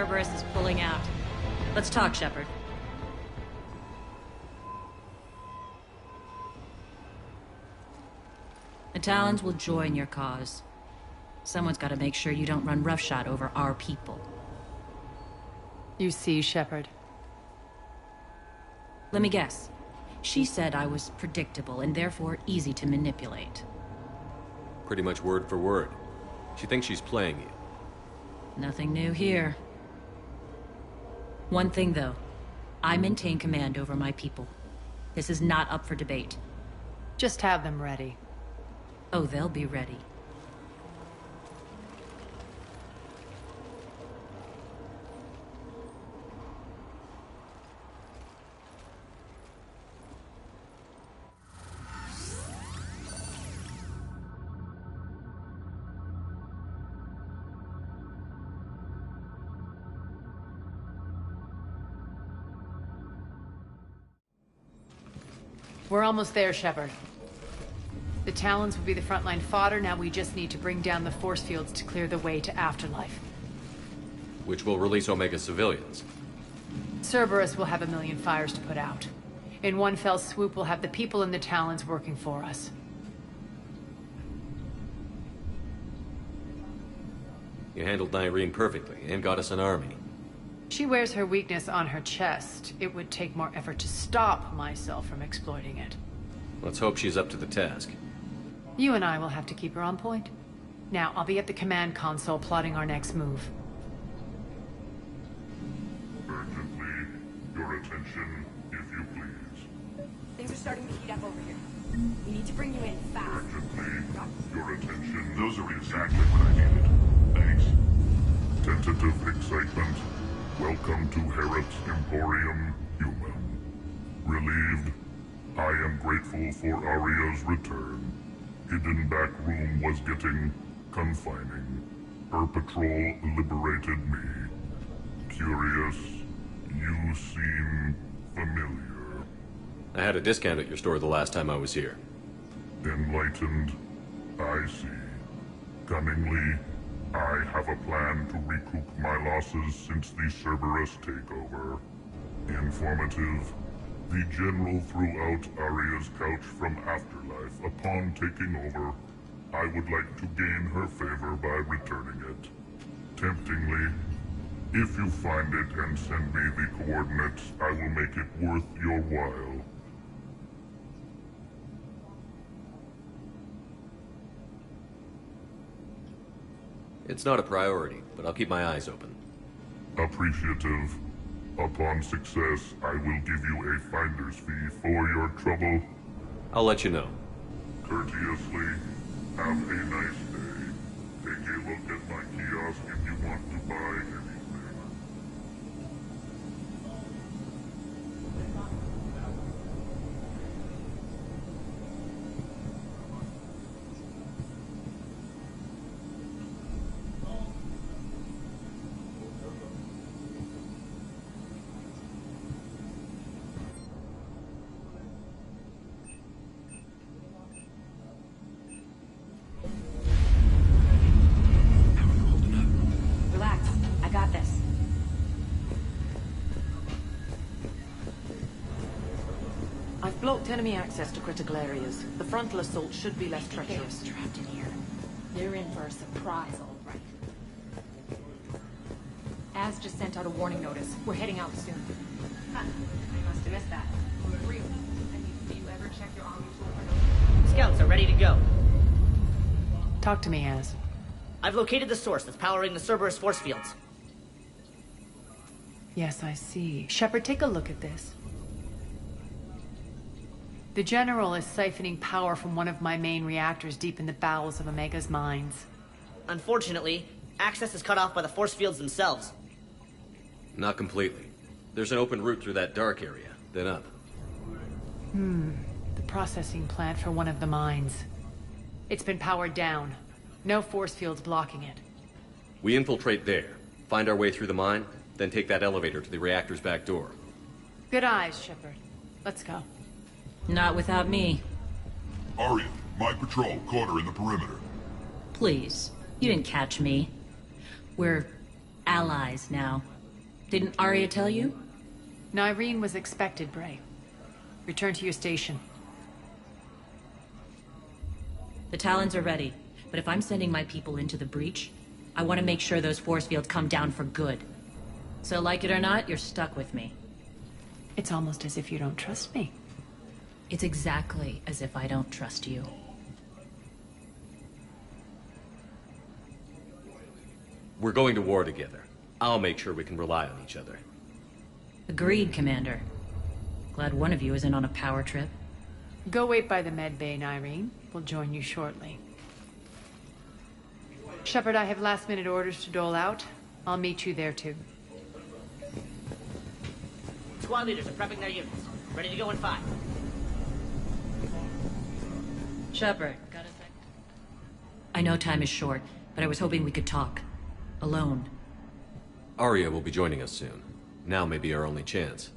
Speaker 6: Cerberus is pulling out. Let's talk, Shepard. The Talons will join your cause. Someone's got to make sure you don't run roughshod over our people.
Speaker 12: You see, Shepard.
Speaker 6: Let me guess. She said I was predictable and therefore easy to manipulate.
Speaker 5: Pretty much word for word. She thinks she's playing you.
Speaker 6: Nothing new here. One thing, though. I maintain command over my people. This is not up for debate.
Speaker 12: Just have them ready.
Speaker 6: Oh, they'll be ready.
Speaker 12: We're almost there, Shepard. The Talons will be the frontline fodder, now we just need to bring down the force fields to clear the way to Afterlife.
Speaker 5: Which will release Omega civilians.
Speaker 12: Cerberus will have 1,000,000 fires to put out. In one fell swoop, we'll have the people in the Talons working for us.
Speaker 5: You handled Nyreen perfectly, and got us an army.
Speaker 12: She wears her weakness on her chest. It would take more effort to stop myself from exploiting it.
Speaker 5: Let's hope she's up to the task.
Speaker 12: You and I will have to keep her on point. Now, I'll be at the command console plotting our next move.
Speaker 21: Urgently, your attention, if you please.
Speaker 18: Things are starting to heat up over here. We need to bring you in fast.
Speaker 21: Urgently, your attention. Those are exactly what I needed. Thanks. Tentative excitement. Welcome to Herod's Emporium, Human. Relieved, I am grateful for Aria's return. Hidden back room was getting confining. Her patrol liberated me. Curious, you seem familiar.
Speaker 5: I had a discount at your store the last time I was here.
Speaker 21: Enlightened, I see. Cunningly, I have a plan to recoup my losses since the Cerberus takeover. Informative, the General threw out Aria's couch from Afterlife. Upon taking over, I would like to gain her favor by returning it. Temptingly, if you find it and send me the coordinates, I will make it worth your while.
Speaker 5: It's not a priority, but I'll keep my eyes open.
Speaker 21: Appreciative. Upon success, I will give you a finder's fee for your trouble.
Speaker 5: I'll let you know.
Speaker 21: Courteously, have a nice day. Take a look at my kiosk if you want to buy anything.
Speaker 18: Relax. I got this.
Speaker 7: I've blocked enemy access to critical areas. The frontal assault should be less treacherous.
Speaker 19: They're trapped in here. They're in for a surprise, all right. Az just sent out a warning notice. We're heading out soon.
Speaker 18: Huh. I must have missed that.
Speaker 19: Real. I mean, do you ever check your army tool for notice?
Speaker 4: Scouts are ready to go.
Speaker 12: Talk to me, Az.
Speaker 4: I've located the source that's powering the Cerberus force fields.
Speaker 12: Yes, I see. Shepard, take a look at this. The General is siphoning power from one of my main reactors deep in the bowels of Omega's mines.
Speaker 4: Unfortunately, access is cut off by the force fields themselves.
Speaker 5: Not completely. There's an open route through that dark area, then up.
Speaker 12: The processing plant for one of the mines. It's been powered down. No force fields blocking it.
Speaker 5: We infiltrate there, find our way through the mine, then take that elevator to the reactor's back door.
Speaker 12: Good eyes, Shepard. Let's go.
Speaker 6: Not without me.
Speaker 21: Aria, my patrol, caught her in the perimeter.
Speaker 6: Please. You didn't catch me. We're allies now. Didn't Arya tell you?
Speaker 12: Nyreen was expected, Bray. Return to your station.
Speaker 6: The Talons are ready, but if I'm sending my people into the breach, I want to make sure those force fields come down for good. So like it or not, you're stuck with me.
Speaker 12: It's almost as if you don't trust me.
Speaker 6: It's exactly as if I don't trust you.
Speaker 5: We're going to war together. I'll make sure we can rely on each other.
Speaker 6: Agreed, Commander. Glad one of you isn't on a power trip.
Speaker 12: Go wait by the med bay, Nyreen. We'll join you shortly. Shepard, I have last-minute orders to dole out. I'll meet you there, too.
Speaker 4: Squad leaders are prepping their units. Ready to go in 5.
Speaker 6: Shepard, got a sec? I know time is short, but I was hoping we could talk. Alone.
Speaker 5: Arya will be joining us soon. Now may be our only chance.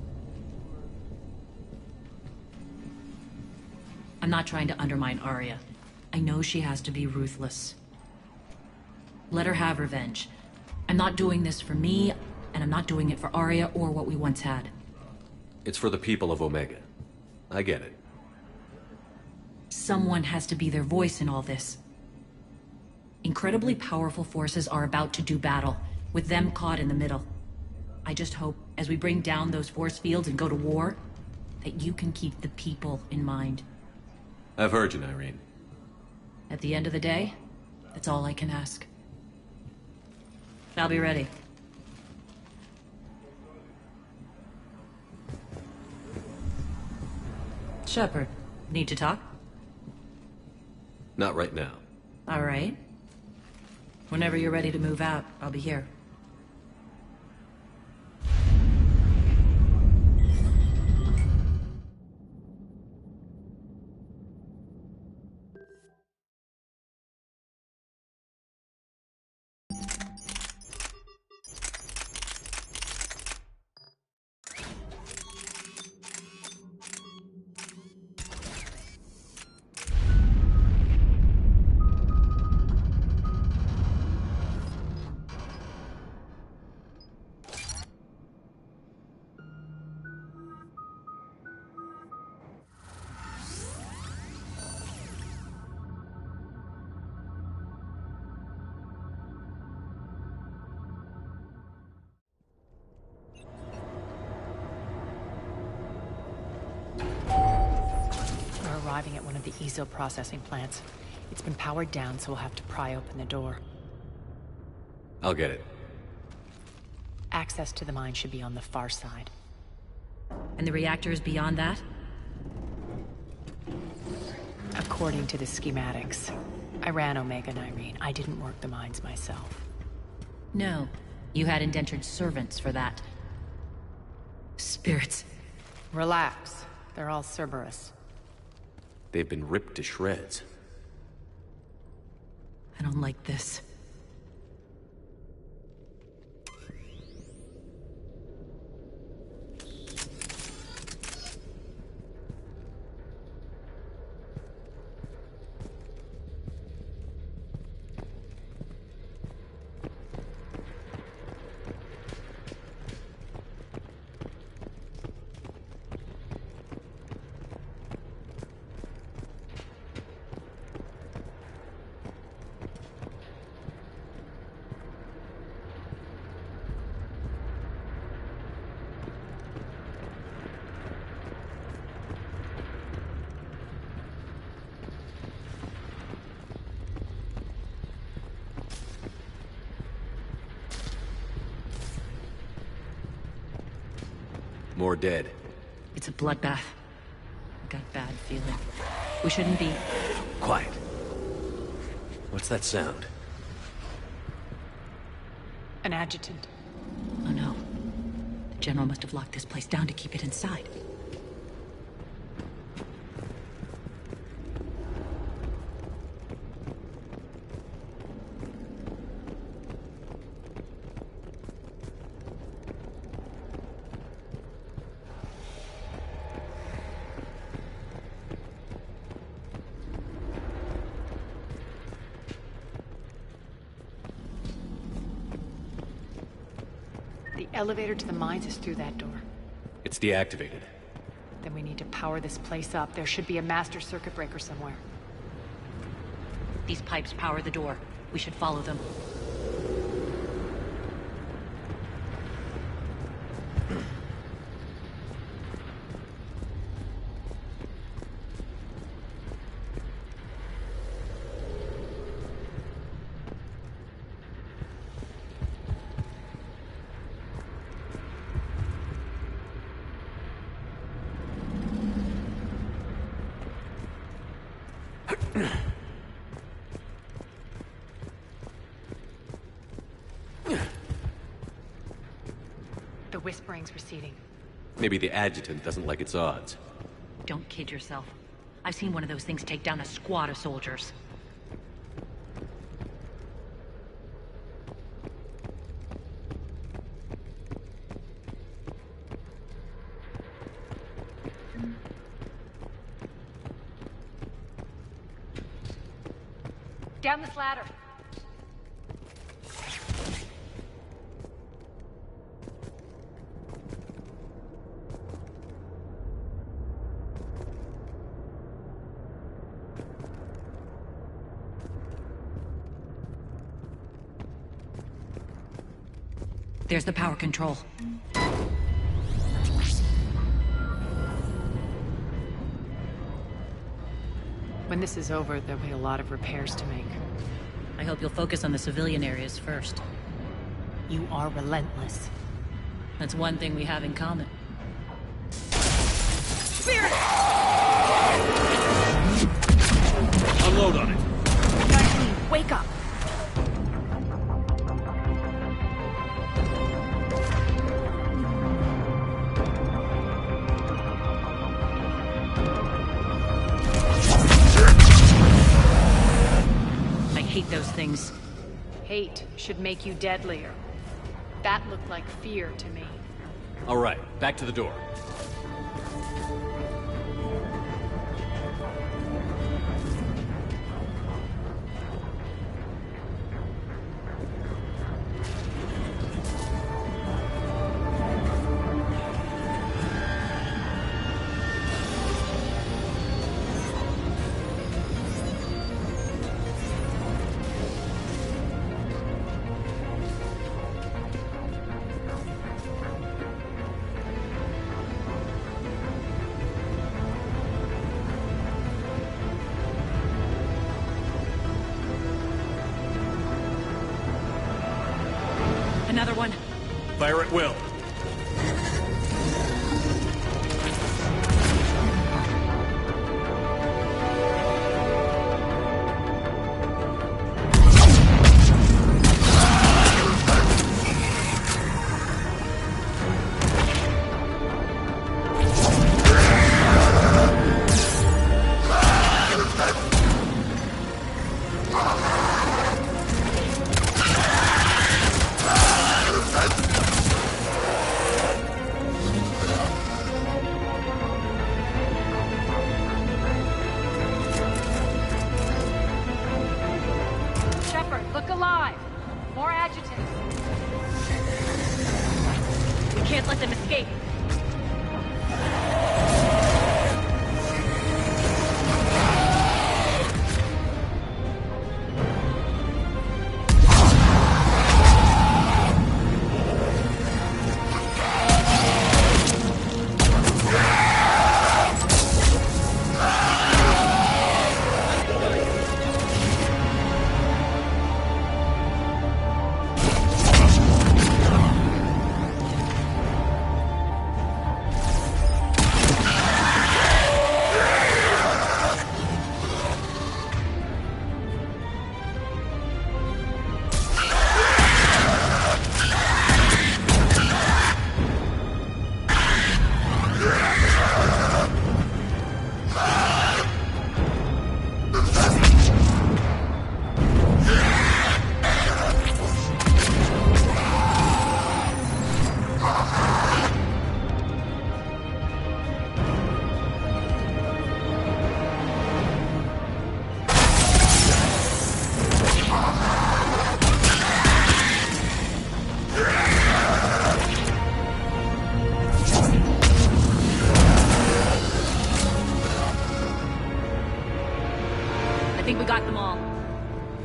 Speaker 6: I'm not trying to undermine Arya. I know she has to be ruthless. Let her have revenge. I'm not doing this for me, and I'm not doing it for Arya or what we once had.
Speaker 5: It's for the people of Omega. I get it.
Speaker 6: Someone has to be their voice in all this. Incredibly powerful forces are about to do battle, with them caught in the middle. I just hope, as we bring down those force fields and go to war, that you can keep the people in mind.
Speaker 5: I've heard you, Nyreen.
Speaker 6: At the end of the day, that's all I can ask. I'll be ready. Shepard, need to talk?
Speaker 5: Not right now.
Speaker 6: All right. Whenever you're ready to move out, I'll be here.
Speaker 12: Arriving at one of the ESO processing plants. It's been powered down, so we'll have to pry open the door.
Speaker 5: I'll get it.
Speaker 12: Access to the mine should be on the far side.
Speaker 6: And the reactor is beyond that?
Speaker 12: According to the schematics. I ran Omega, Nyreen. I didn't work the mines myself.
Speaker 6: No. You had indentured servants for that. Spirits.
Speaker 12: Relax. They're all Cerberus.
Speaker 5: They've been ripped to shreds.
Speaker 6: I don't like this.
Speaker 5: More dead.
Speaker 6: It's a bloodbath. I got a bad feeling. We shouldn't be...
Speaker 5: Quiet. What's that sound?
Speaker 12: An adjutant.
Speaker 6: Oh no. The General must have locked this place down to keep it inside.
Speaker 12: Elevator to the mines is through that door.
Speaker 5: It's deactivated.
Speaker 12: Then we need to power this place up. There should be a master circuit breaker somewhere.
Speaker 6: These pipes power the door. We should follow them.
Speaker 12: The whispering's receding.
Speaker 5: Maybe the adjutant doesn't like its odds.
Speaker 6: Don't kid yourself. I've seen one of those things take down a squad of soldiers.
Speaker 12: Down this ladder.
Speaker 6: There's the power control.
Speaker 12: When this is over, there'll be a lot of repairs to make.
Speaker 6: I hope you'll focus on the civilian areas first.
Speaker 12: You are relentless.
Speaker 6: That's one thing we have in common.
Speaker 12: Spirit!
Speaker 13: Unload on it.
Speaker 12: Wake up!
Speaker 6: I hate those things.
Speaker 12: Hate should make you deadlier. That looked like fear to me.
Speaker 5: All right, back to the door.
Speaker 6: Another one.
Speaker 13: Fire at will.
Speaker 12: Look alive! More adjutants!
Speaker 6: We can't let them escape!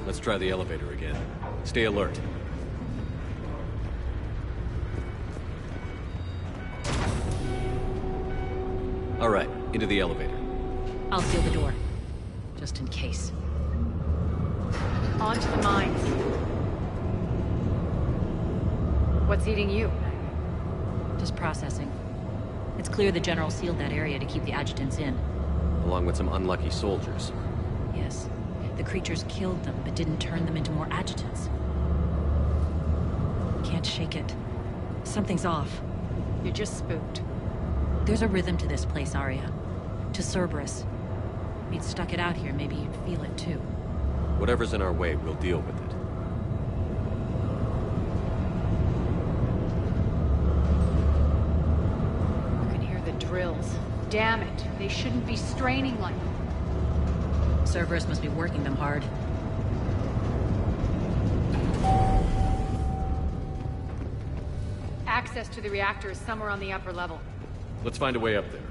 Speaker 5: Let's try the elevator again. Stay alert. All right, into the elevator.
Speaker 6: I'll seal the door. Just in case.
Speaker 10: On to the mines. What's eating you?
Speaker 6: Just processing. It's clear the General sealed that area to keep the adjutants in.
Speaker 5: Along with some unlucky soldiers.
Speaker 6: Yes. The creatures killed them, but didn't turn them into more adjutants. Can't shake it. Something's off.
Speaker 10: You're just spooked.
Speaker 6: There's a rhythm to this place, Arya. To Cerberus. If you'd stuck it out here, maybe you'd feel it too.
Speaker 5: Whatever's in our way, we'll deal with it.
Speaker 10: You can hear the drills. Damn it. They shouldn't be straining like...
Speaker 6: Cerberus must be working them hard.
Speaker 10: Access to the reactor is somewhere on the upper level.
Speaker 5: Let's find a way up there.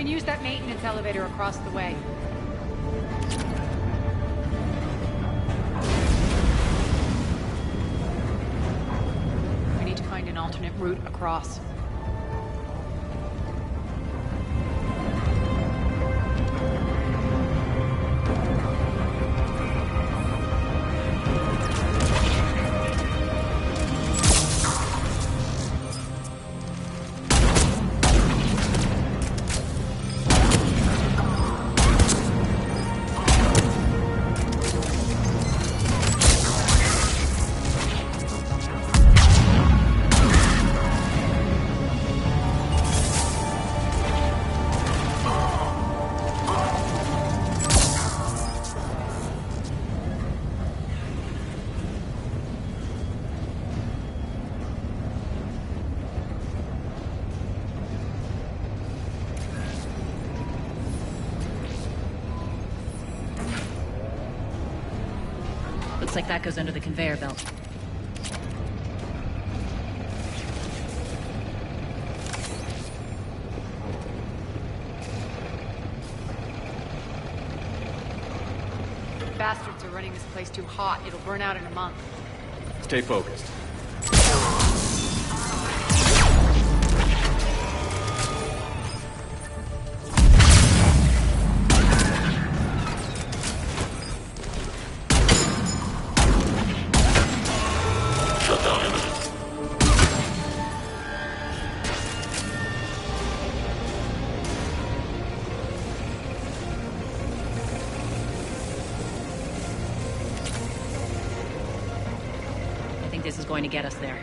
Speaker 10: Use that maintenance elevator across the way. We need to find an alternate route across.
Speaker 6: Looks like that goes under the conveyor belt.
Speaker 12: robots are running this place too hot. It'll burn out in a month.
Speaker 13: Stay focused.
Speaker 6: This is going to get us there.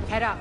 Speaker 12: Head up.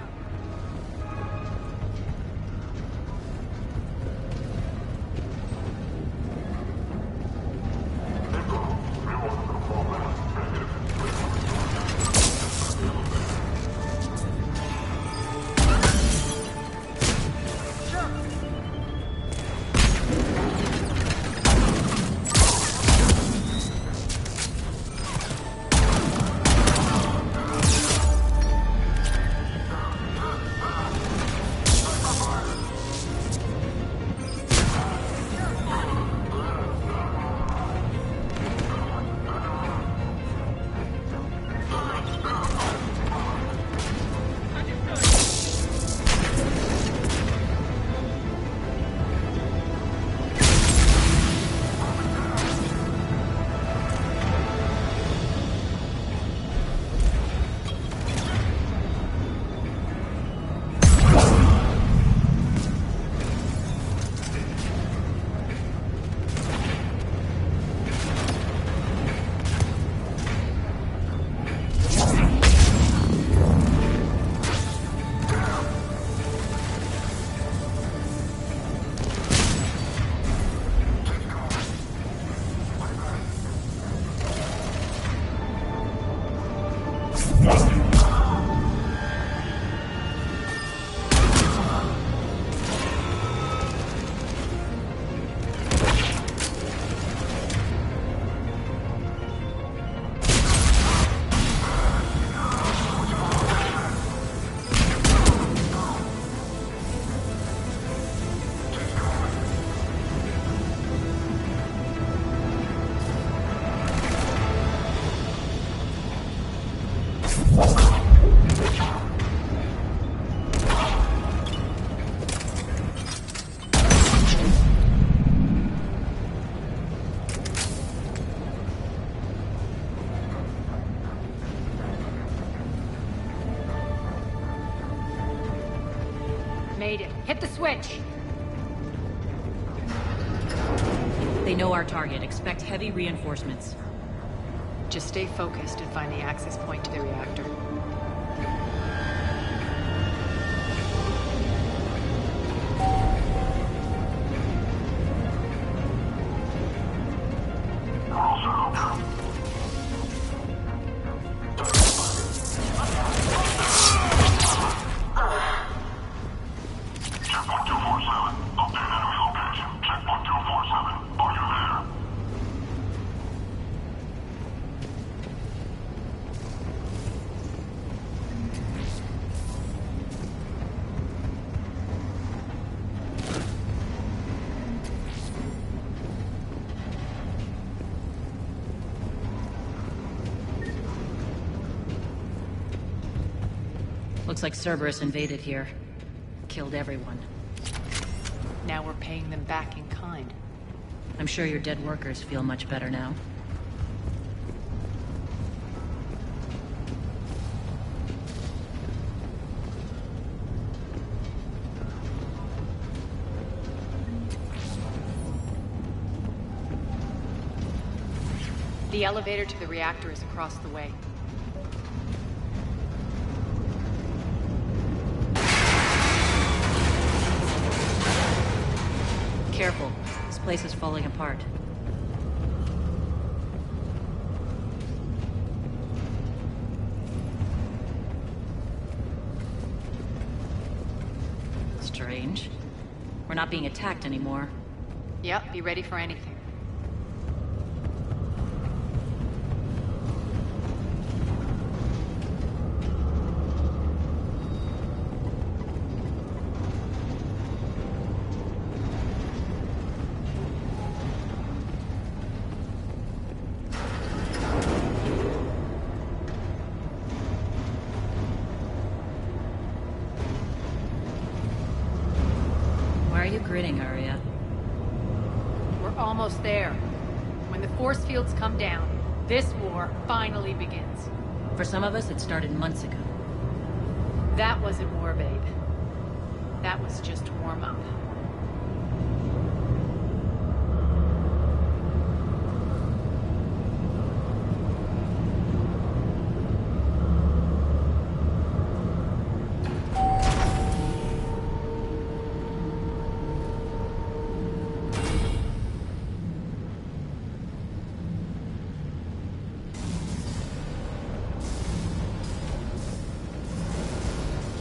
Speaker 12: Made it. Hit the switch!
Speaker 6: They know our target. Expect heavy reinforcements.
Speaker 12: Just stay focused and find the access point to the reactor.
Speaker 6: Looks like Cerberus invaded here. Killed everyone.
Speaker 12: Now we're paying them back in kind.
Speaker 6: I'm sure your dead workers feel much better now.
Speaker 12: The elevator to the reactor is across the way.
Speaker 6: Careful. This place is falling apart. Strange. We're not being attacked anymore.
Speaker 12: Yep, be ready for anything.
Speaker 6: you grinning, Arya?
Speaker 12: We're almost there. When the force fields come down, this war finally begins.
Speaker 6: For some of us, it started months ago.
Speaker 12: That wasn't war, babe. That was just warm-up.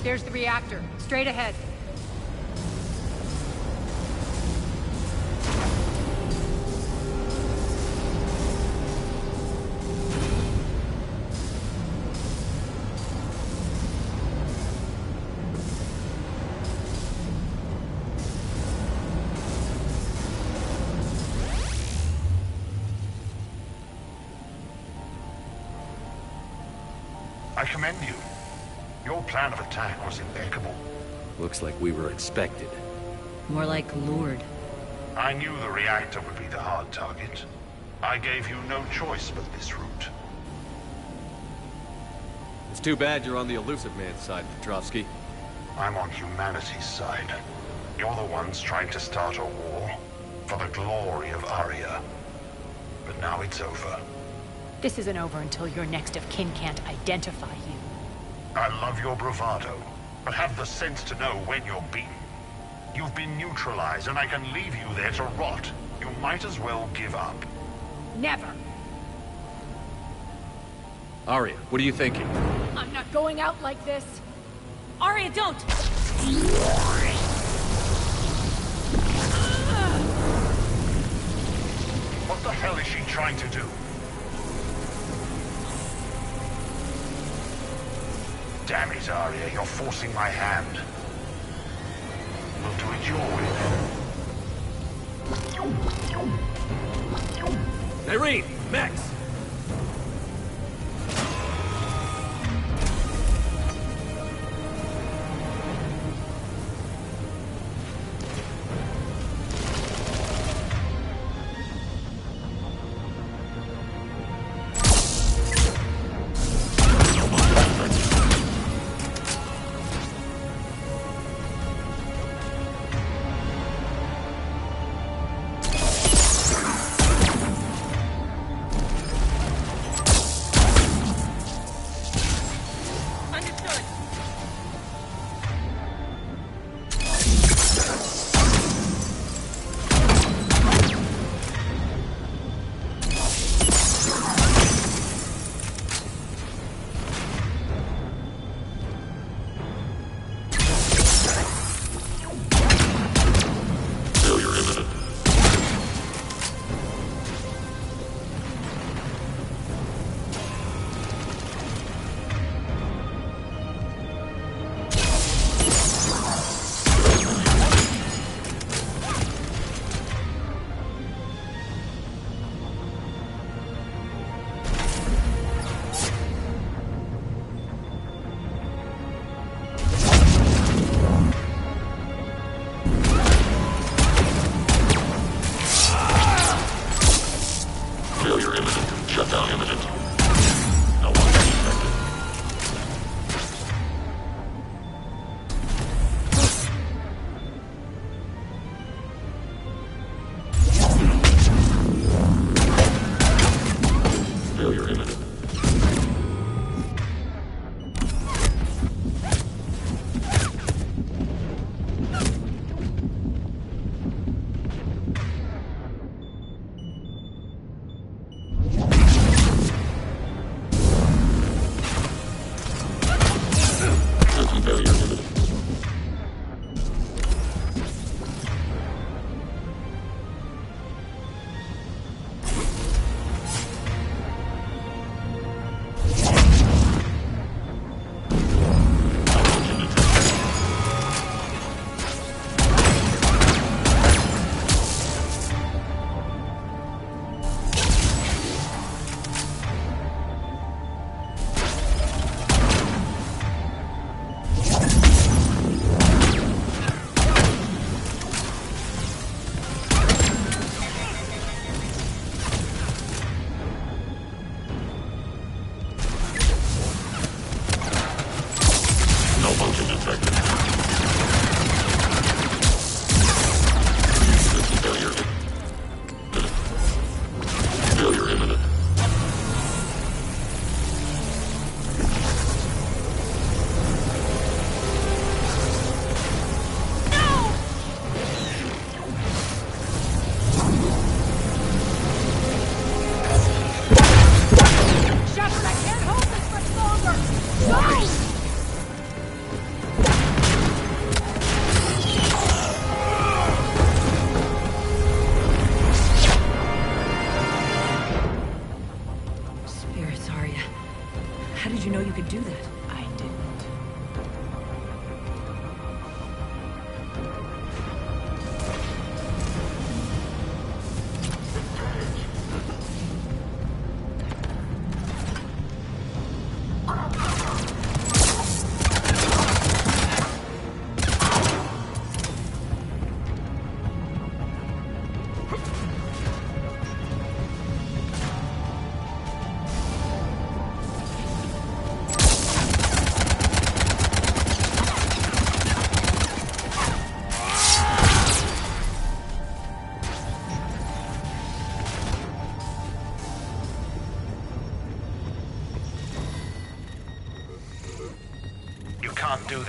Speaker 12: There's the reactor. Straight ahead.
Speaker 2: I commend you. Your plan of attack was impeccable.
Speaker 5: Looks like we were expected.
Speaker 6: More like lured.
Speaker 2: I knew the reactor would be the hard target. I gave you no choice but this route.
Speaker 14: It's too bad you're on the Elusive Man's side, Petrovsky.
Speaker 2: I'm on humanity's side. You're the ones trying to start a war for the glory of Arya. But now it's over.
Speaker 12: This isn't over until your next of kin can't identify you.
Speaker 2: I love your bravado, but have the sense to know when you're beaten. You've been neutralized, and I can leave you there to rot. You might as well give up.
Speaker 12: Never.
Speaker 14: Arya, what are you thinking?
Speaker 10: I'm not going out like this. Arya, don't!
Speaker 2: What the hell is she trying to do? Damn it, Arya, you're forcing my hand. We'll do it your way then.
Speaker 14: Irene! Max!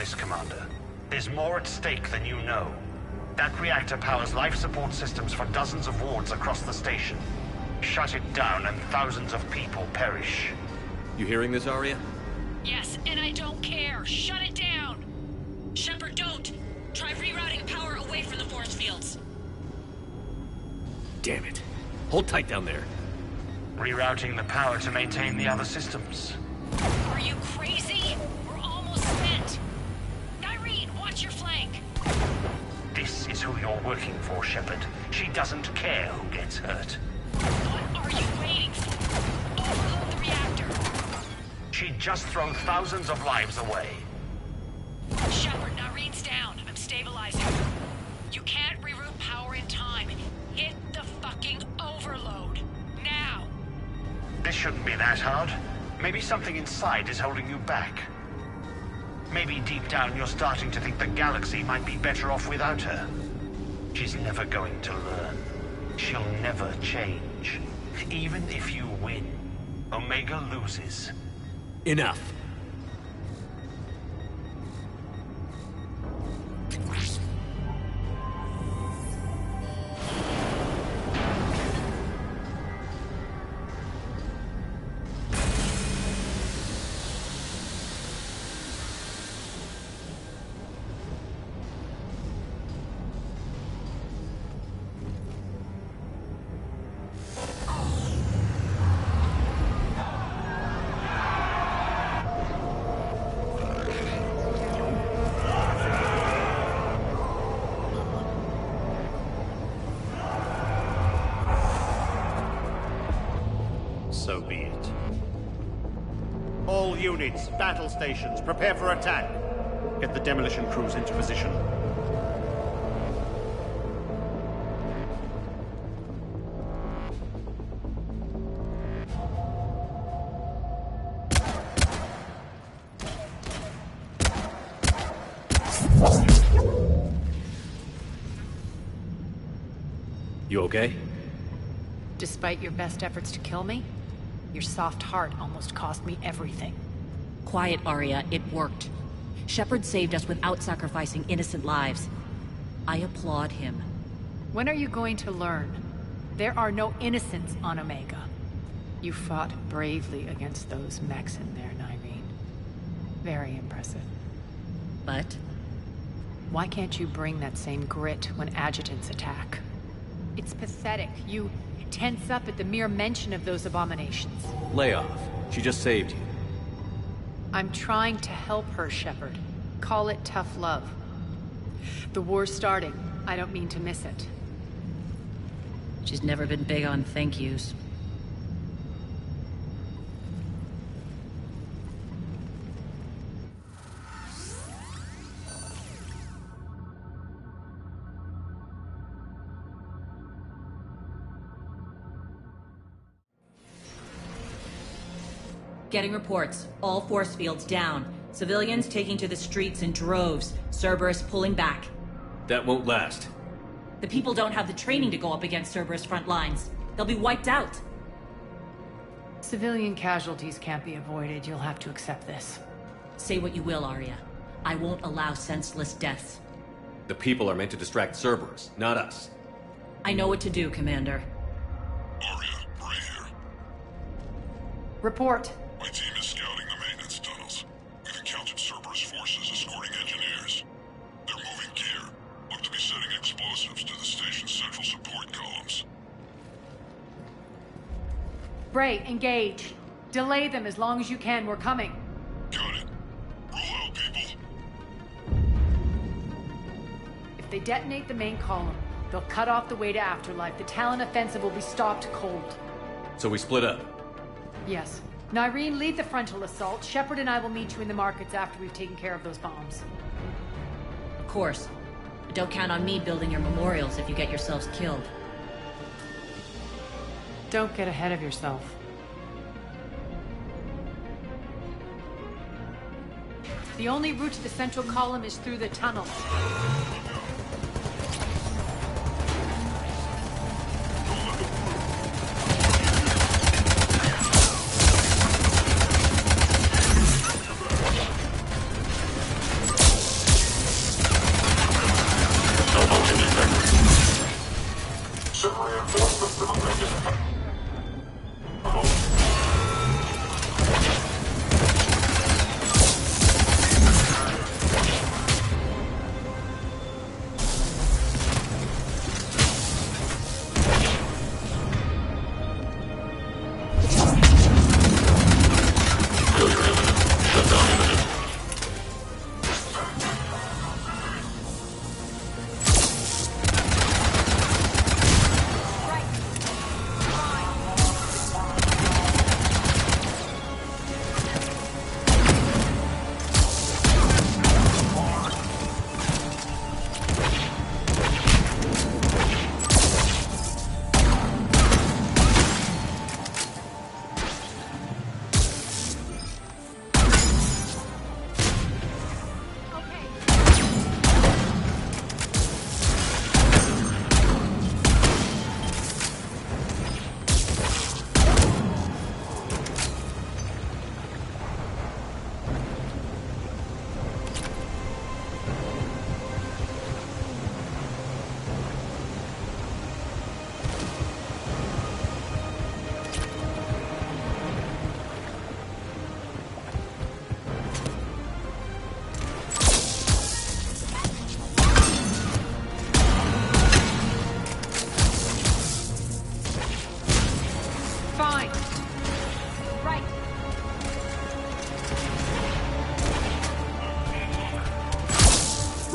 Speaker 3: this, Commander. There's more at stake than you know. That reactor powers life support systems for dozens of wards across the station. Shut it down and thousands of people perish.
Speaker 14: You hearing this, Arya?
Speaker 6: Yes, and I don't care. Shut it down! Shepard, don't! Try rerouting power away from the force fields.
Speaker 14: Damn it. Hold tight down there.
Speaker 3: Rerouting the power to maintain the other systems.
Speaker 6: Are you crazy? We're almost spent. Nyreen, watch your flank.
Speaker 3: This is who you're working for, Shepard. She doesn't care who gets hurt.
Speaker 6: What are you waiting for? Overload the reactor.
Speaker 3: She'd just throw thousands of lives away.
Speaker 6: Shepard, Nyreen's down. I'm stabilizing. You can't reroute power in time. Hit the fucking overload. Now!
Speaker 3: This shouldn't be that hard. Maybe something inside is holding you back. Maybe deep down you're starting to think the galaxy might be better off without her. She's never going to learn. She'll never change. Even if you win, Omega loses.
Speaker 14: Enough.
Speaker 17: So be it. All units, battle stations, prepare for attack. Get the demolition crews into position.
Speaker 14: You okay?
Speaker 12: Despite your best efforts to kill me, your soft heart almost cost me everything.
Speaker 6: Quiet, Arya. It worked. Shepard saved us without sacrificing innocent lives. I applaud him.
Speaker 12: When are you going to learn? There are no innocents on Omega. You fought bravely against those mechs in there, Nyreen. Very impressive.
Speaker 6: But?
Speaker 12: Why can't you bring that same grit when adjutants attack? It's pathetic. You tense up at the mere mention of those abominations.
Speaker 14: Lay off. She just saved you.
Speaker 12: I'm trying to help her, Shepard. Call it tough love. The war's starting. I don't mean to miss it.
Speaker 6: She's never been big on thank yous. Getting reports. All force fields down. Civilians taking to the streets in droves. Cerberus pulling back.
Speaker 14: That won't last.
Speaker 6: The people don't have the training to go up against Cerberus front lines. They'll be wiped out.
Speaker 12: Civilian casualties can't be avoided. You'll have to accept this.
Speaker 6: Say what you will, Arya. I won't allow senseless deaths.
Speaker 14: The people are meant to distract Cerberus, not us.
Speaker 6: I know what to do, Commander.
Speaker 21: Arya, Bray here.
Speaker 12: Report.
Speaker 21: My team is scouting the maintenance tunnels. We've encountered Cerberus forces escorting engineers. They're moving gear. Look to be setting explosives to the station's central support columns.
Speaker 12: Bray, engage. Delay them as long as you can. We're coming.
Speaker 21: Got it. Roll out, people.
Speaker 12: If they detonate the main column, they'll cut off the way to Afterlife. The Talon offensive will be stopped cold.
Speaker 14: So we split up.
Speaker 12: Yes. Nyreen, lead the frontal assault. Shepard and I will meet you in the markets after we've taken care of those bombs.
Speaker 6: Of course. But don't count on me building your memorials if you get yourselves killed.
Speaker 12: Don't get ahead of yourself. The only route to the central column is through the tunnels.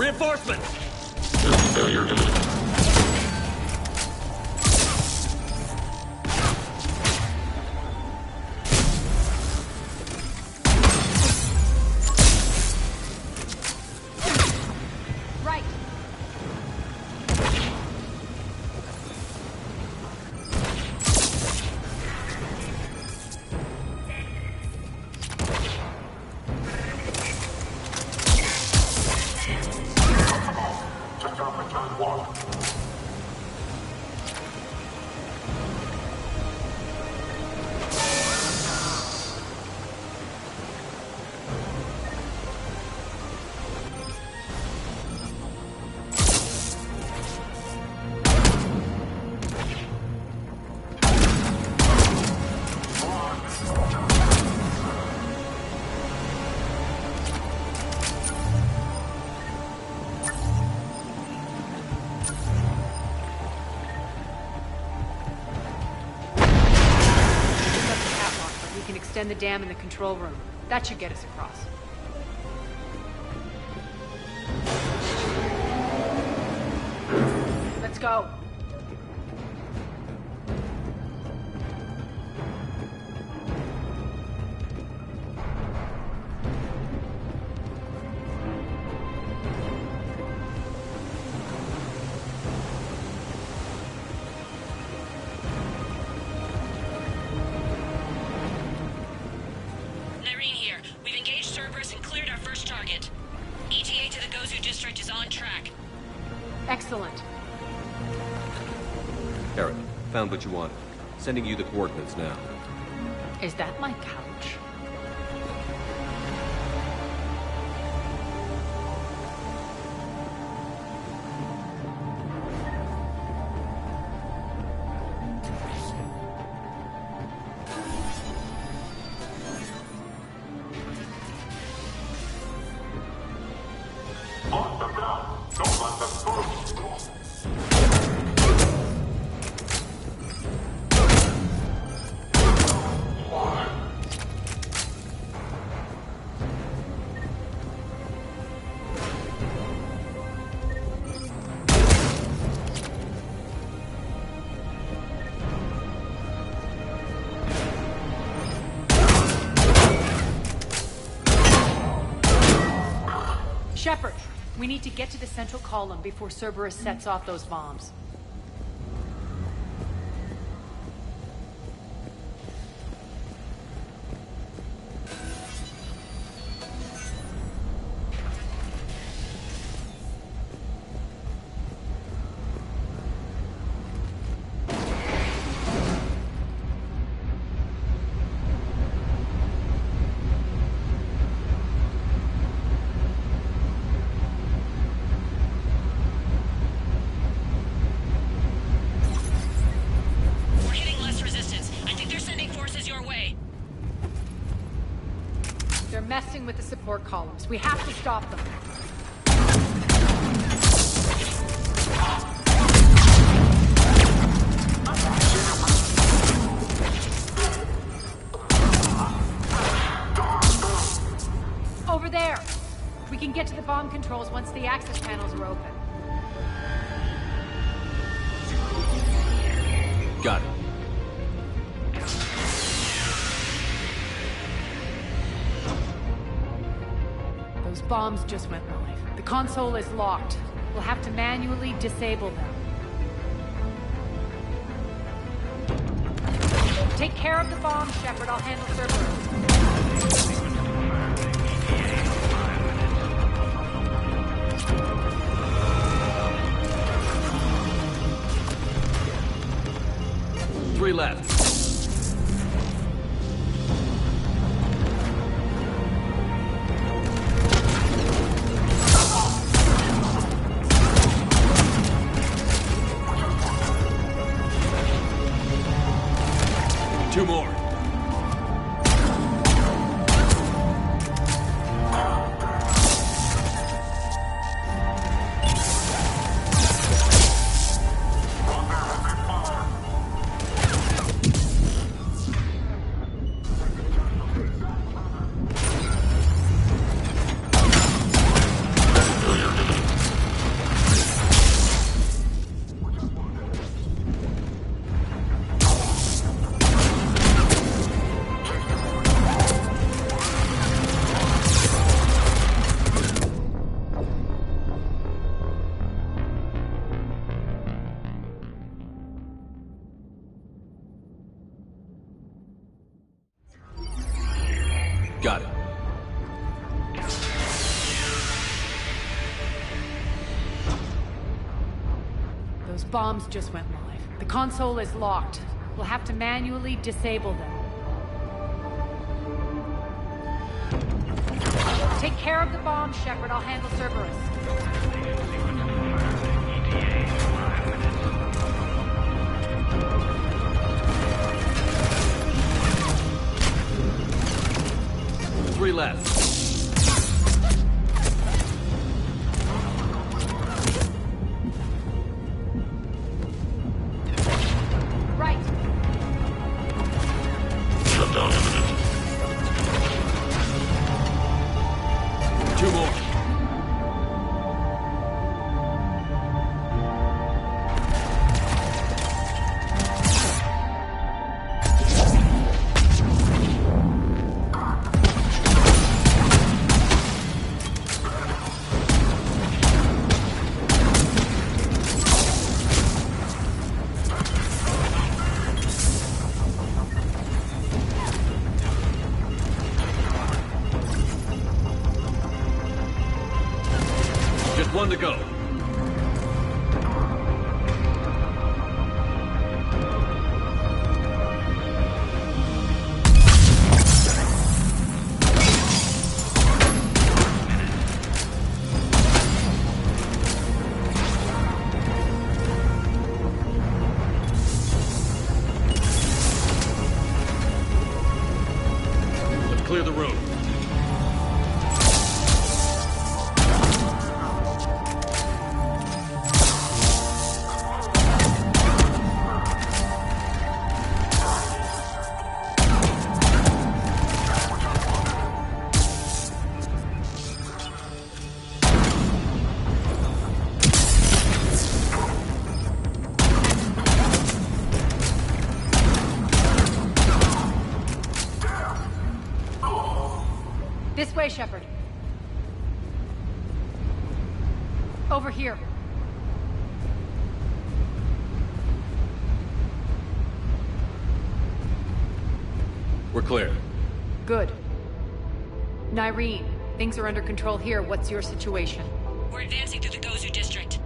Speaker 13: Reinforcements!
Speaker 10: Right. Extend the dam in the control room. That should get us across. Let's go. Excellent.
Speaker 14: Eric, found what you wanted. Sending you the coordinates now.
Speaker 12: Is that my couch? Shepard, we need to get to the central column before Cerberus sets off those bombs. with the support columns. We have to stop them. Over there! We can get to the bomb controls once the access panels are open.
Speaker 14: Got it.
Speaker 12: Those bombs just went live. The console is locked. We'll have to manually disable them. Take care of the bomb, Shepard. I'll handle Cerberus.
Speaker 14: Three left. Two more. Got it.
Speaker 12: Those bombs just went live. The console is locked. We'll have to manually disable them. Take care of the bomb, Shepard. I'll handle Cerberus.
Speaker 14: Three left.
Speaker 12: Right.
Speaker 21: Shutdown imminent.
Speaker 14: Two more. Just one to go. Let's clear the room.
Speaker 12: This way, Shepard. Over here.
Speaker 14: We're clear.
Speaker 12: Good. Nyreen, things are under control here. What's your situation?
Speaker 19: We're advancing through the Gozu district.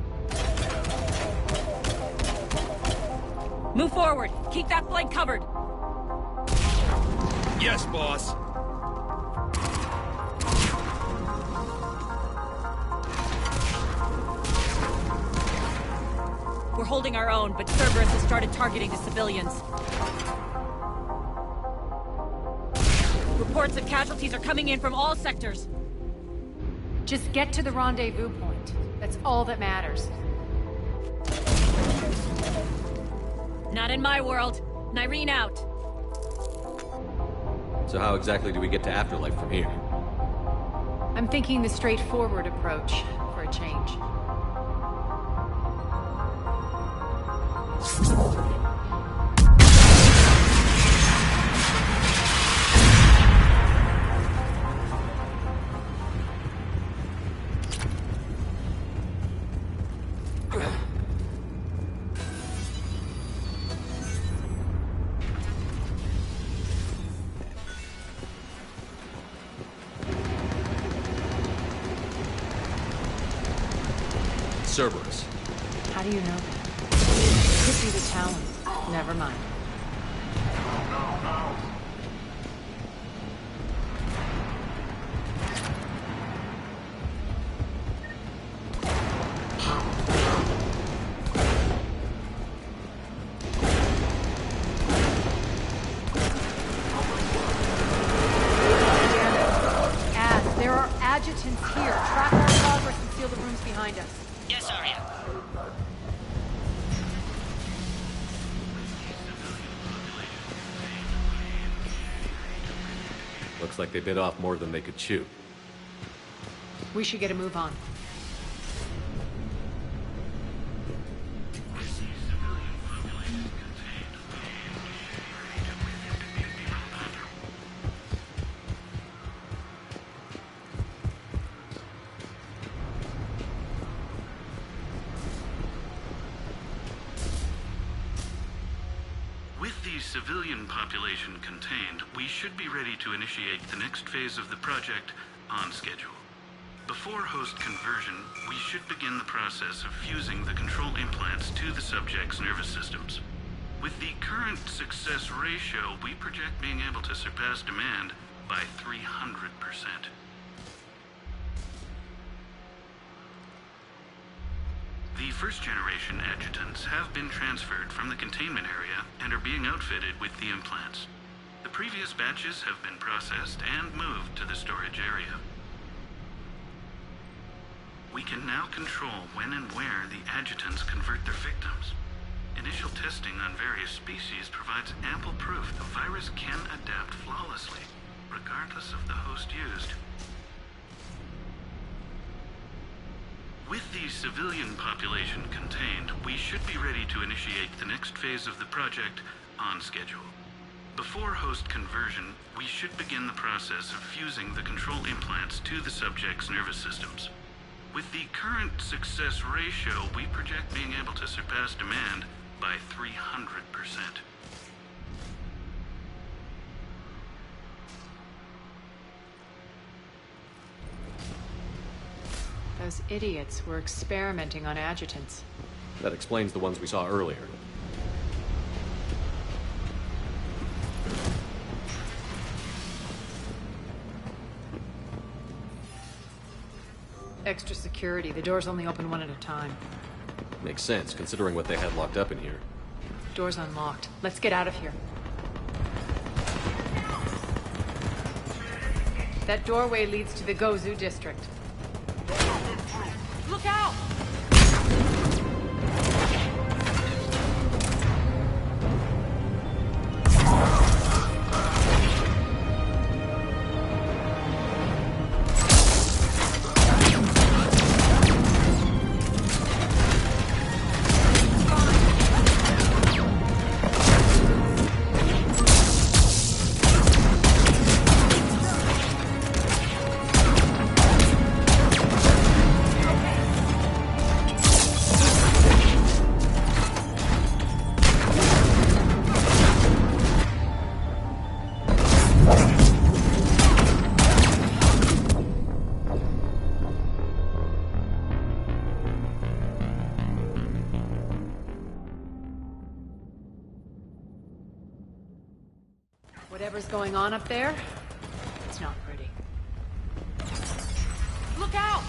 Speaker 6: Move forward. Keep that flank covered.
Speaker 14: Yes, boss.
Speaker 6: We're holding our own, but Cerberus has started targeting the civilians. reports of casualties are coming in from all sectors.
Speaker 12: Just get to the rendezvous point. That's all that matters.
Speaker 6: Not in my world. Nyreen out.
Speaker 14: So how exactly do we get to Afterlife from here?
Speaker 12: I'm thinking the straightforward approach, for a change.
Speaker 14: Cerberus.
Speaker 12: How do you know that? Could be the Talon. Never mind. There are adjutants here. Track our progress and seal the rooms behind us.
Speaker 9: Yes, Arya.
Speaker 14: Looks like they bit off more than they could chew.
Speaker 12: We should get a move on.
Speaker 23: With the civilian population contained, we should be ready to initiate the next phase of the project on schedule. Before host conversion, we should begin the process of fusing the control implants to the subject's nervous systems. With the current success ratio, we project being able to surpass demand by 300%. The first-generation adjutants have been transferred from the containment area and are being outfitted with the implants. The previous batches have been processed and moved to the storage area. We can now control when and where the adjutants convert their victims. Initial testing on various species provides ample proof the virus can adapt flawlessly, regardless of the host used. With the civilian population contained, we should be ready to initiate the next phase of the project on schedule. Before host conversion, we should begin the process of fusing the control implants to the subject's nervous systems. With the current success ratio, we project being able to surpass demand by 300%.
Speaker 12: Those idiots were experimenting on adjutants.
Speaker 14: That explains the ones we saw earlier.
Speaker 12: Extra security. The doors only open one at a time.
Speaker 14: Makes sense, considering what they had locked up in here.
Speaker 12: Door's unlocked. Let's get out of here. That doorway leads to the Gozu district.
Speaker 7: Look out!
Speaker 12: Whatever's going on up there, it's not pretty.
Speaker 7: Look out!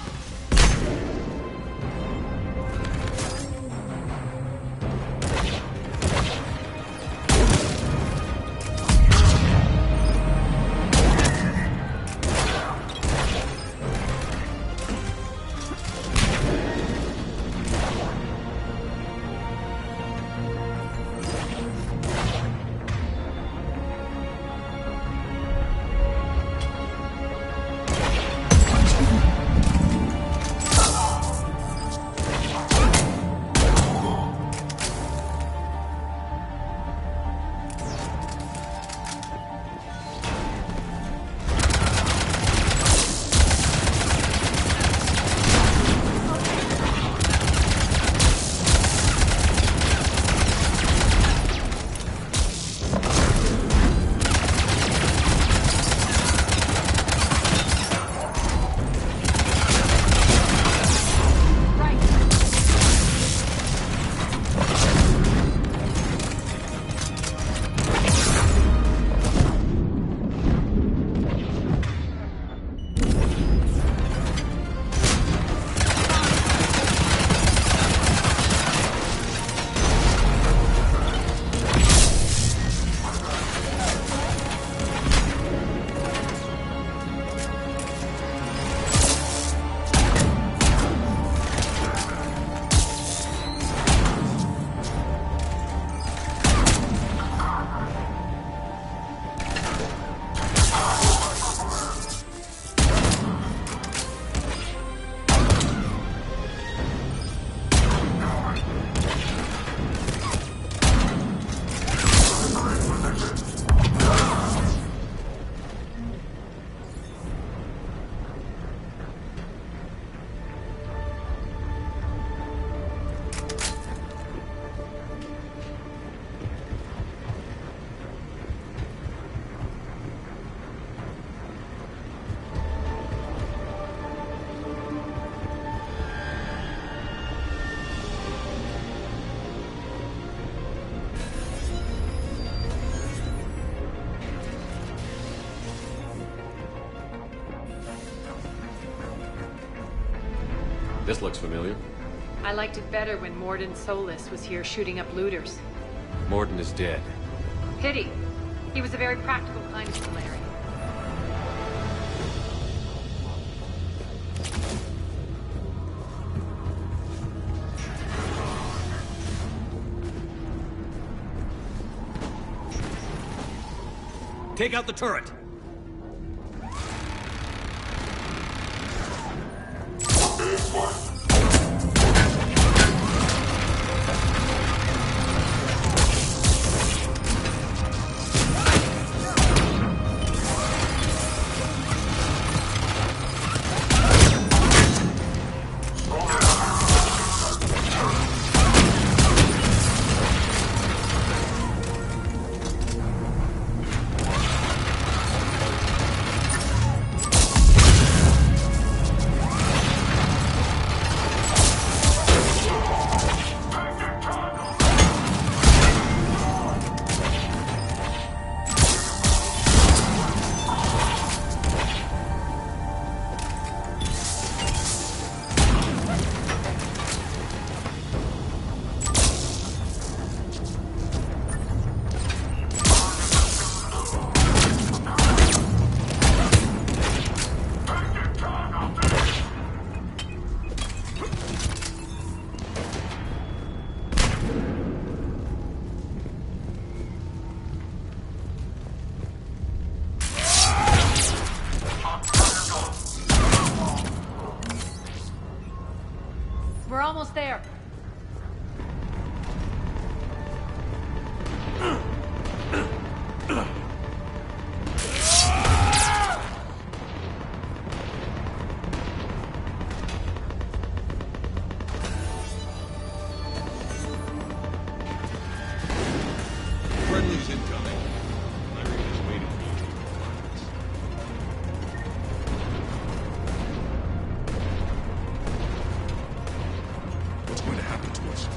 Speaker 14: This looks familiar.
Speaker 12: I liked it better when Morden Solis was here shooting up looters.
Speaker 14: Morden is dead.
Speaker 12: Pity. He was a very practical kind of Solarian.
Speaker 13: Take out the turret!
Speaker 12: We're almost there.
Speaker 13: Friendly's incoming.
Speaker 14: Irene is waiting for you.
Speaker 13: What's going to happen to us?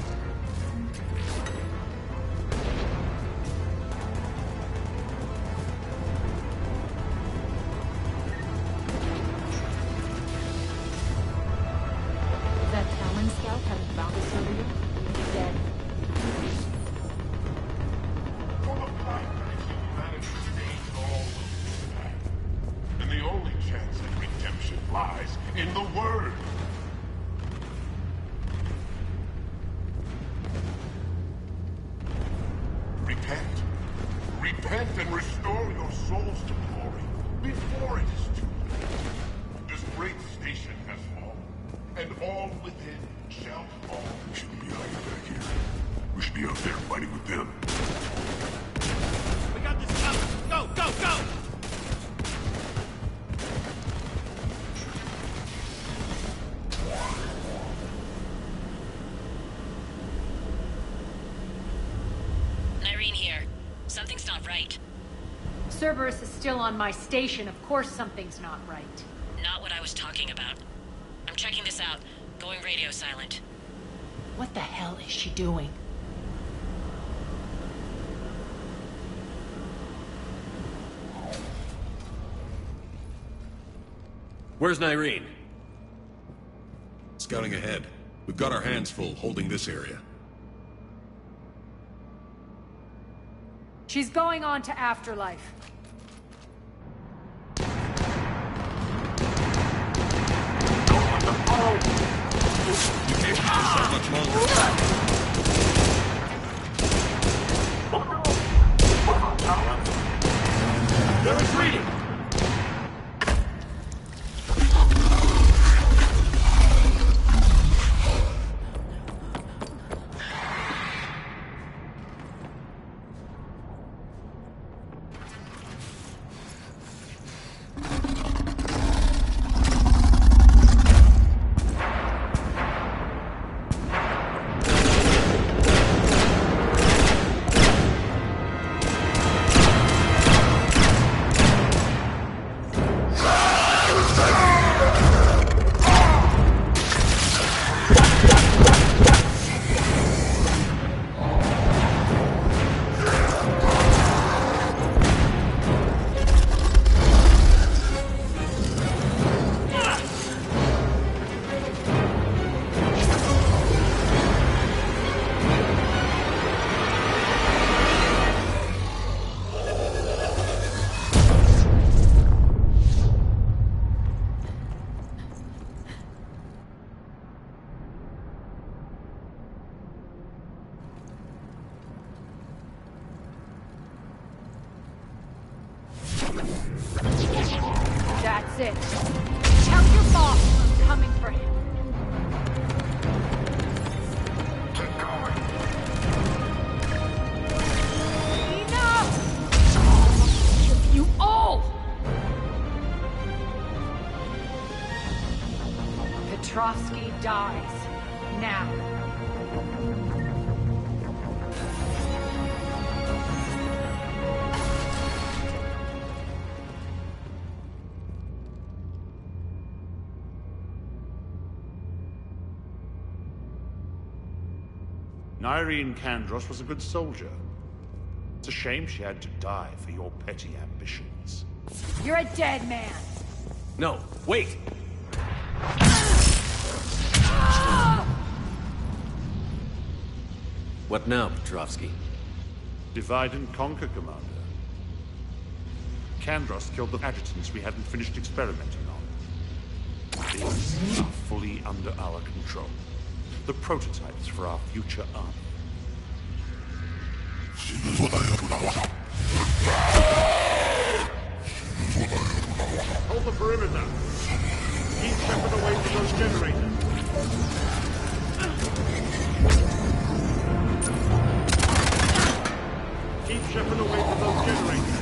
Speaker 19: That Talon scout hadn't found us earlier. He's dead.
Speaker 21: And the only chance at redemption lies in the Word. Repent. Repent and restore your souls to glory before it is too late. This great station has fallen, and all within shall fall. We shouldn't be hiding back here. We should be out there fighting with them.
Speaker 13: We got this covered! Go, go, go!
Speaker 9: Irene here. Something's not right.
Speaker 12: Cerberus is still on my station. Of course something's not right.
Speaker 9: Not what I was talking about. I'm checking this out. Going radio silent.
Speaker 12: What the hell is she doing?
Speaker 14: Where's Irene?
Speaker 13: Scouting ahead. We've got our hands full holding this area.
Speaker 12: She's going on to Afterlife.
Speaker 13: You can't keep this up much longer.
Speaker 14: They're retreating!
Speaker 10: it. Tell your boss I'm coming for him.
Speaker 21: Keep going.
Speaker 10: Enough! You all!
Speaker 12: Petrovsky dies. Now.
Speaker 17: Irene Kandros was a good soldier. It's a shame she had to die for your petty ambitions.
Speaker 10: You're a dead man.
Speaker 5: No, wait! What now, Petrovsky?
Speaker 17: Divide and conquer, Commander. Kandros killed the adjutants we hadn't finished experimenting on. These are fully under our control. The prototypes for our future army. Hold the perimeter. Keep Shepard away from those generators. Keep Shepard away from those generators.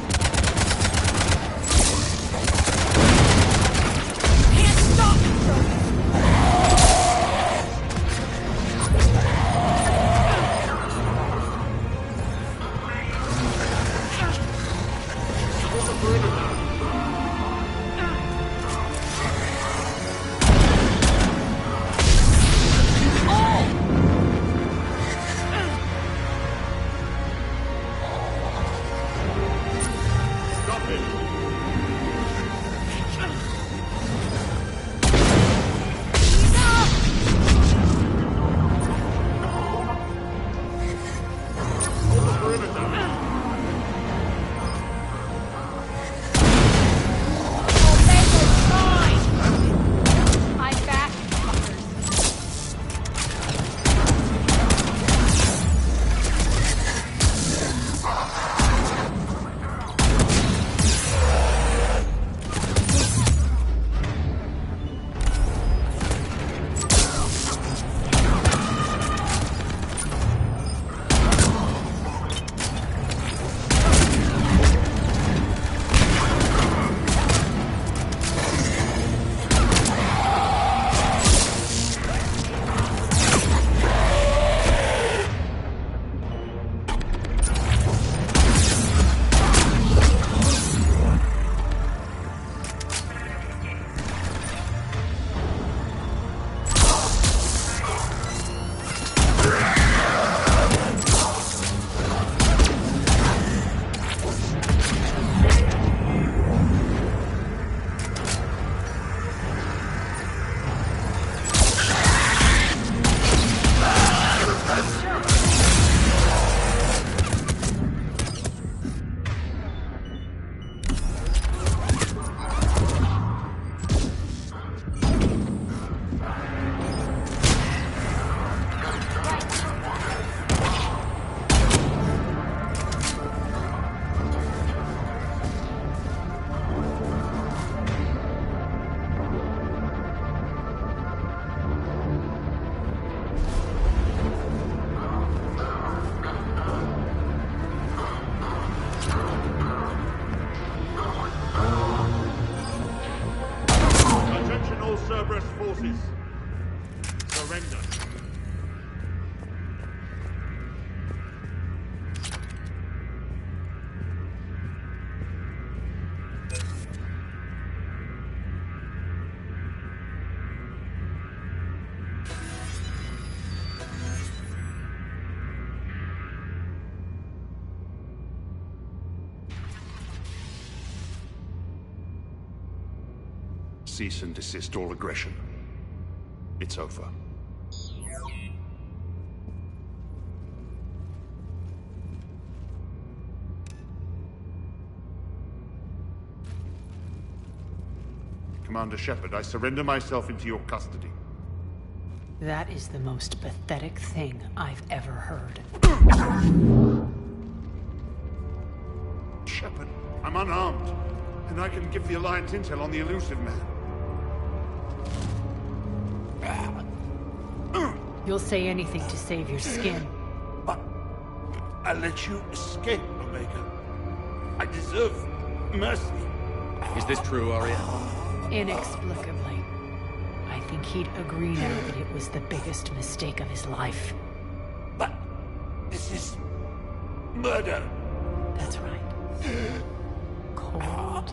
Speaker 10: Can't stop me,
Speaker 17: forces. Surrender. Cease and desist all aggression. It's over. Commander Shepard, I surrender myself into your custody.
Speaker 12: That is the most pathetic thing I've ever heard.
Speaker 17: Shepard, I'm unarmed. and I can give the Alliance intel on the elusive man.
Speaker 12: You'll say anything to save your skin.
Speaker 17: But I let you escape, Omega. I deserve mercy.
Speaker 14: Is this true, Arya?
Speaker 12: Inexplicably. I think he'd agree now that it was the biggest mistake of his life.
Speaker 17: But this is murder.
Speaker 12: That's right. Cold-blooded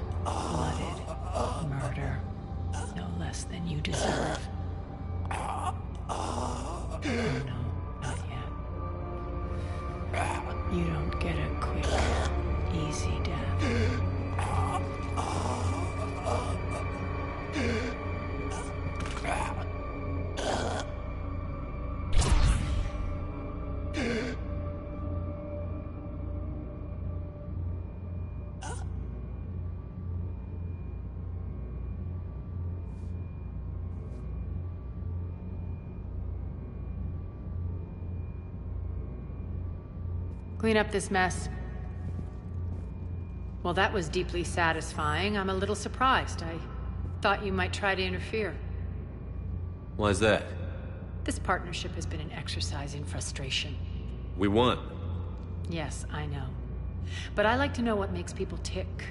Speaker 12: murder. No less than you deserve. Oh, no, not yet. You don't get a quick, easy death. Clean up this mess. Well, that was deeply satisfying. I'm a little surprised. I thought you might try to interfere.
Speaker 5: Why's that?
Speaker 12: This partnership has been an exercise in frustration.
Speaker 5: We won.
Speaker 12: Yes, I know. But I like to know what makes people tick.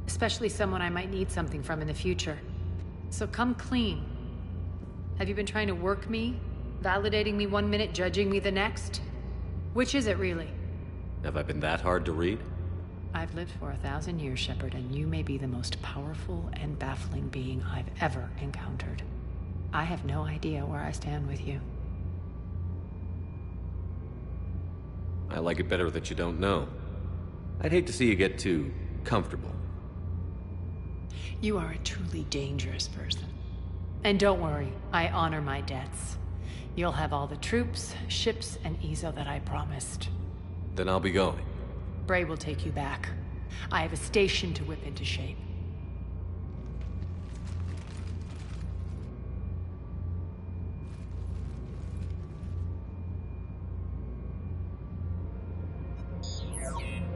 Speaker 12: Especially someone I might need something from in the future. So come clean. Have you been trying to work me? Validating me 1 minute, judging me the next? Which is it, really?
Speaker 5: Have I been that hard to read?
Speaker 12: I've lived for 1,000 years, Shepard, and you may be the most powerful and baffling being I've ever encountered. I have no idea where I stand with you.
Speaker 5: I like it better that you don't know. I'd hate to see you get too comfortable.
Speaker 12: You are a truly dangerous person. And don't worry, I honor my debts. You'll have all the troops, ships, and Ezo that I promised.
Speaker 5: Then I'll be going.
Speaker 12: Bray will take you back. I have a station to whip into shape.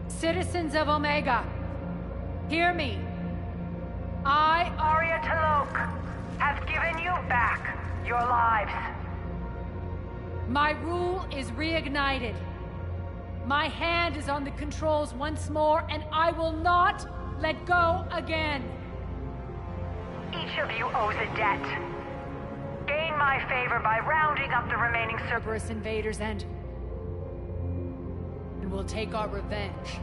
Speaker 12: Citizens of Omega, hear me. I,
Speaker 15: Arya T'Loak, have given you back your lives.
Speaker 12: My rule is reignited. My hand is on the controls once more, and I will not let go again.
Speaker 15: Each of you owes a debt. Gain my favor by rounding up the remaining
Speaker 12: Cerberus invaders and we'll take our revenge.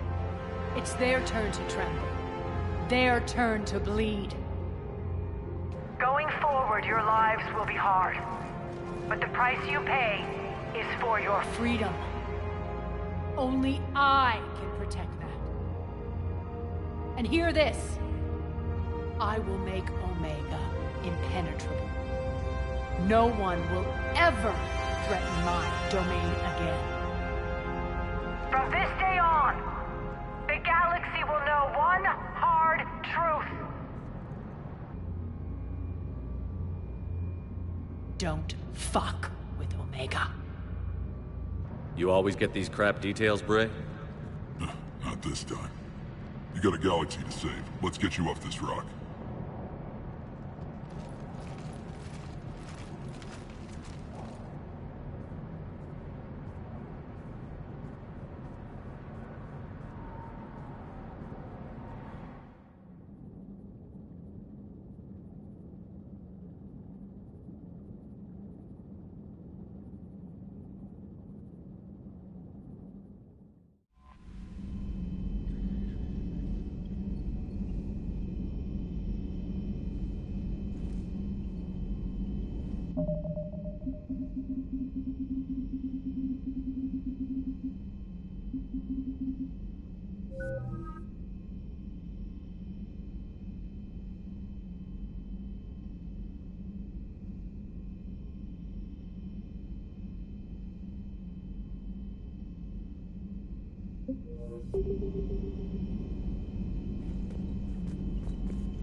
Speaker 12: It's their turn to tremble. Their turn to bleed.
Speaker 15: Going forward, your lives will be hard. But the price you pay is for your
Speaker 12: freedom. Only I can protect that. And hear this. I will make Omega impenetrable. No one will ever threaten my domain again.
Speaker 15: From this day on, the galaxy will know one hard truth.
Speaker 12: Don't fuck with Omega.
Speaker 5: You always get these crap details, Bray?
Speaker 21: Not this time. You got a galaxy to save. Let's get you off this rock.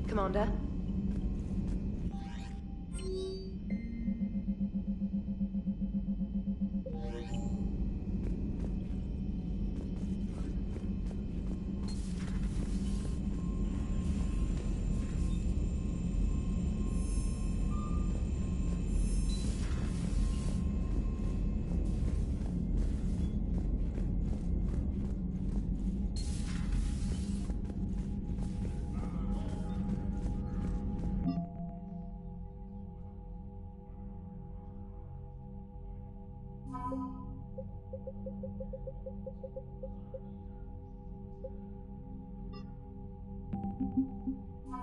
Speaker 18: Commander?
Speaker 21: Thank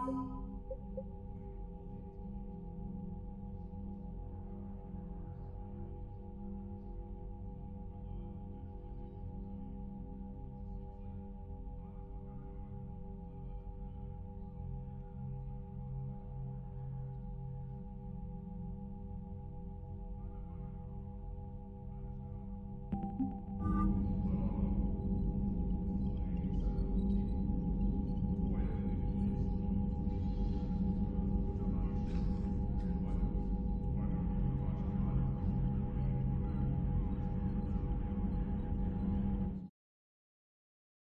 Speaker 21: you.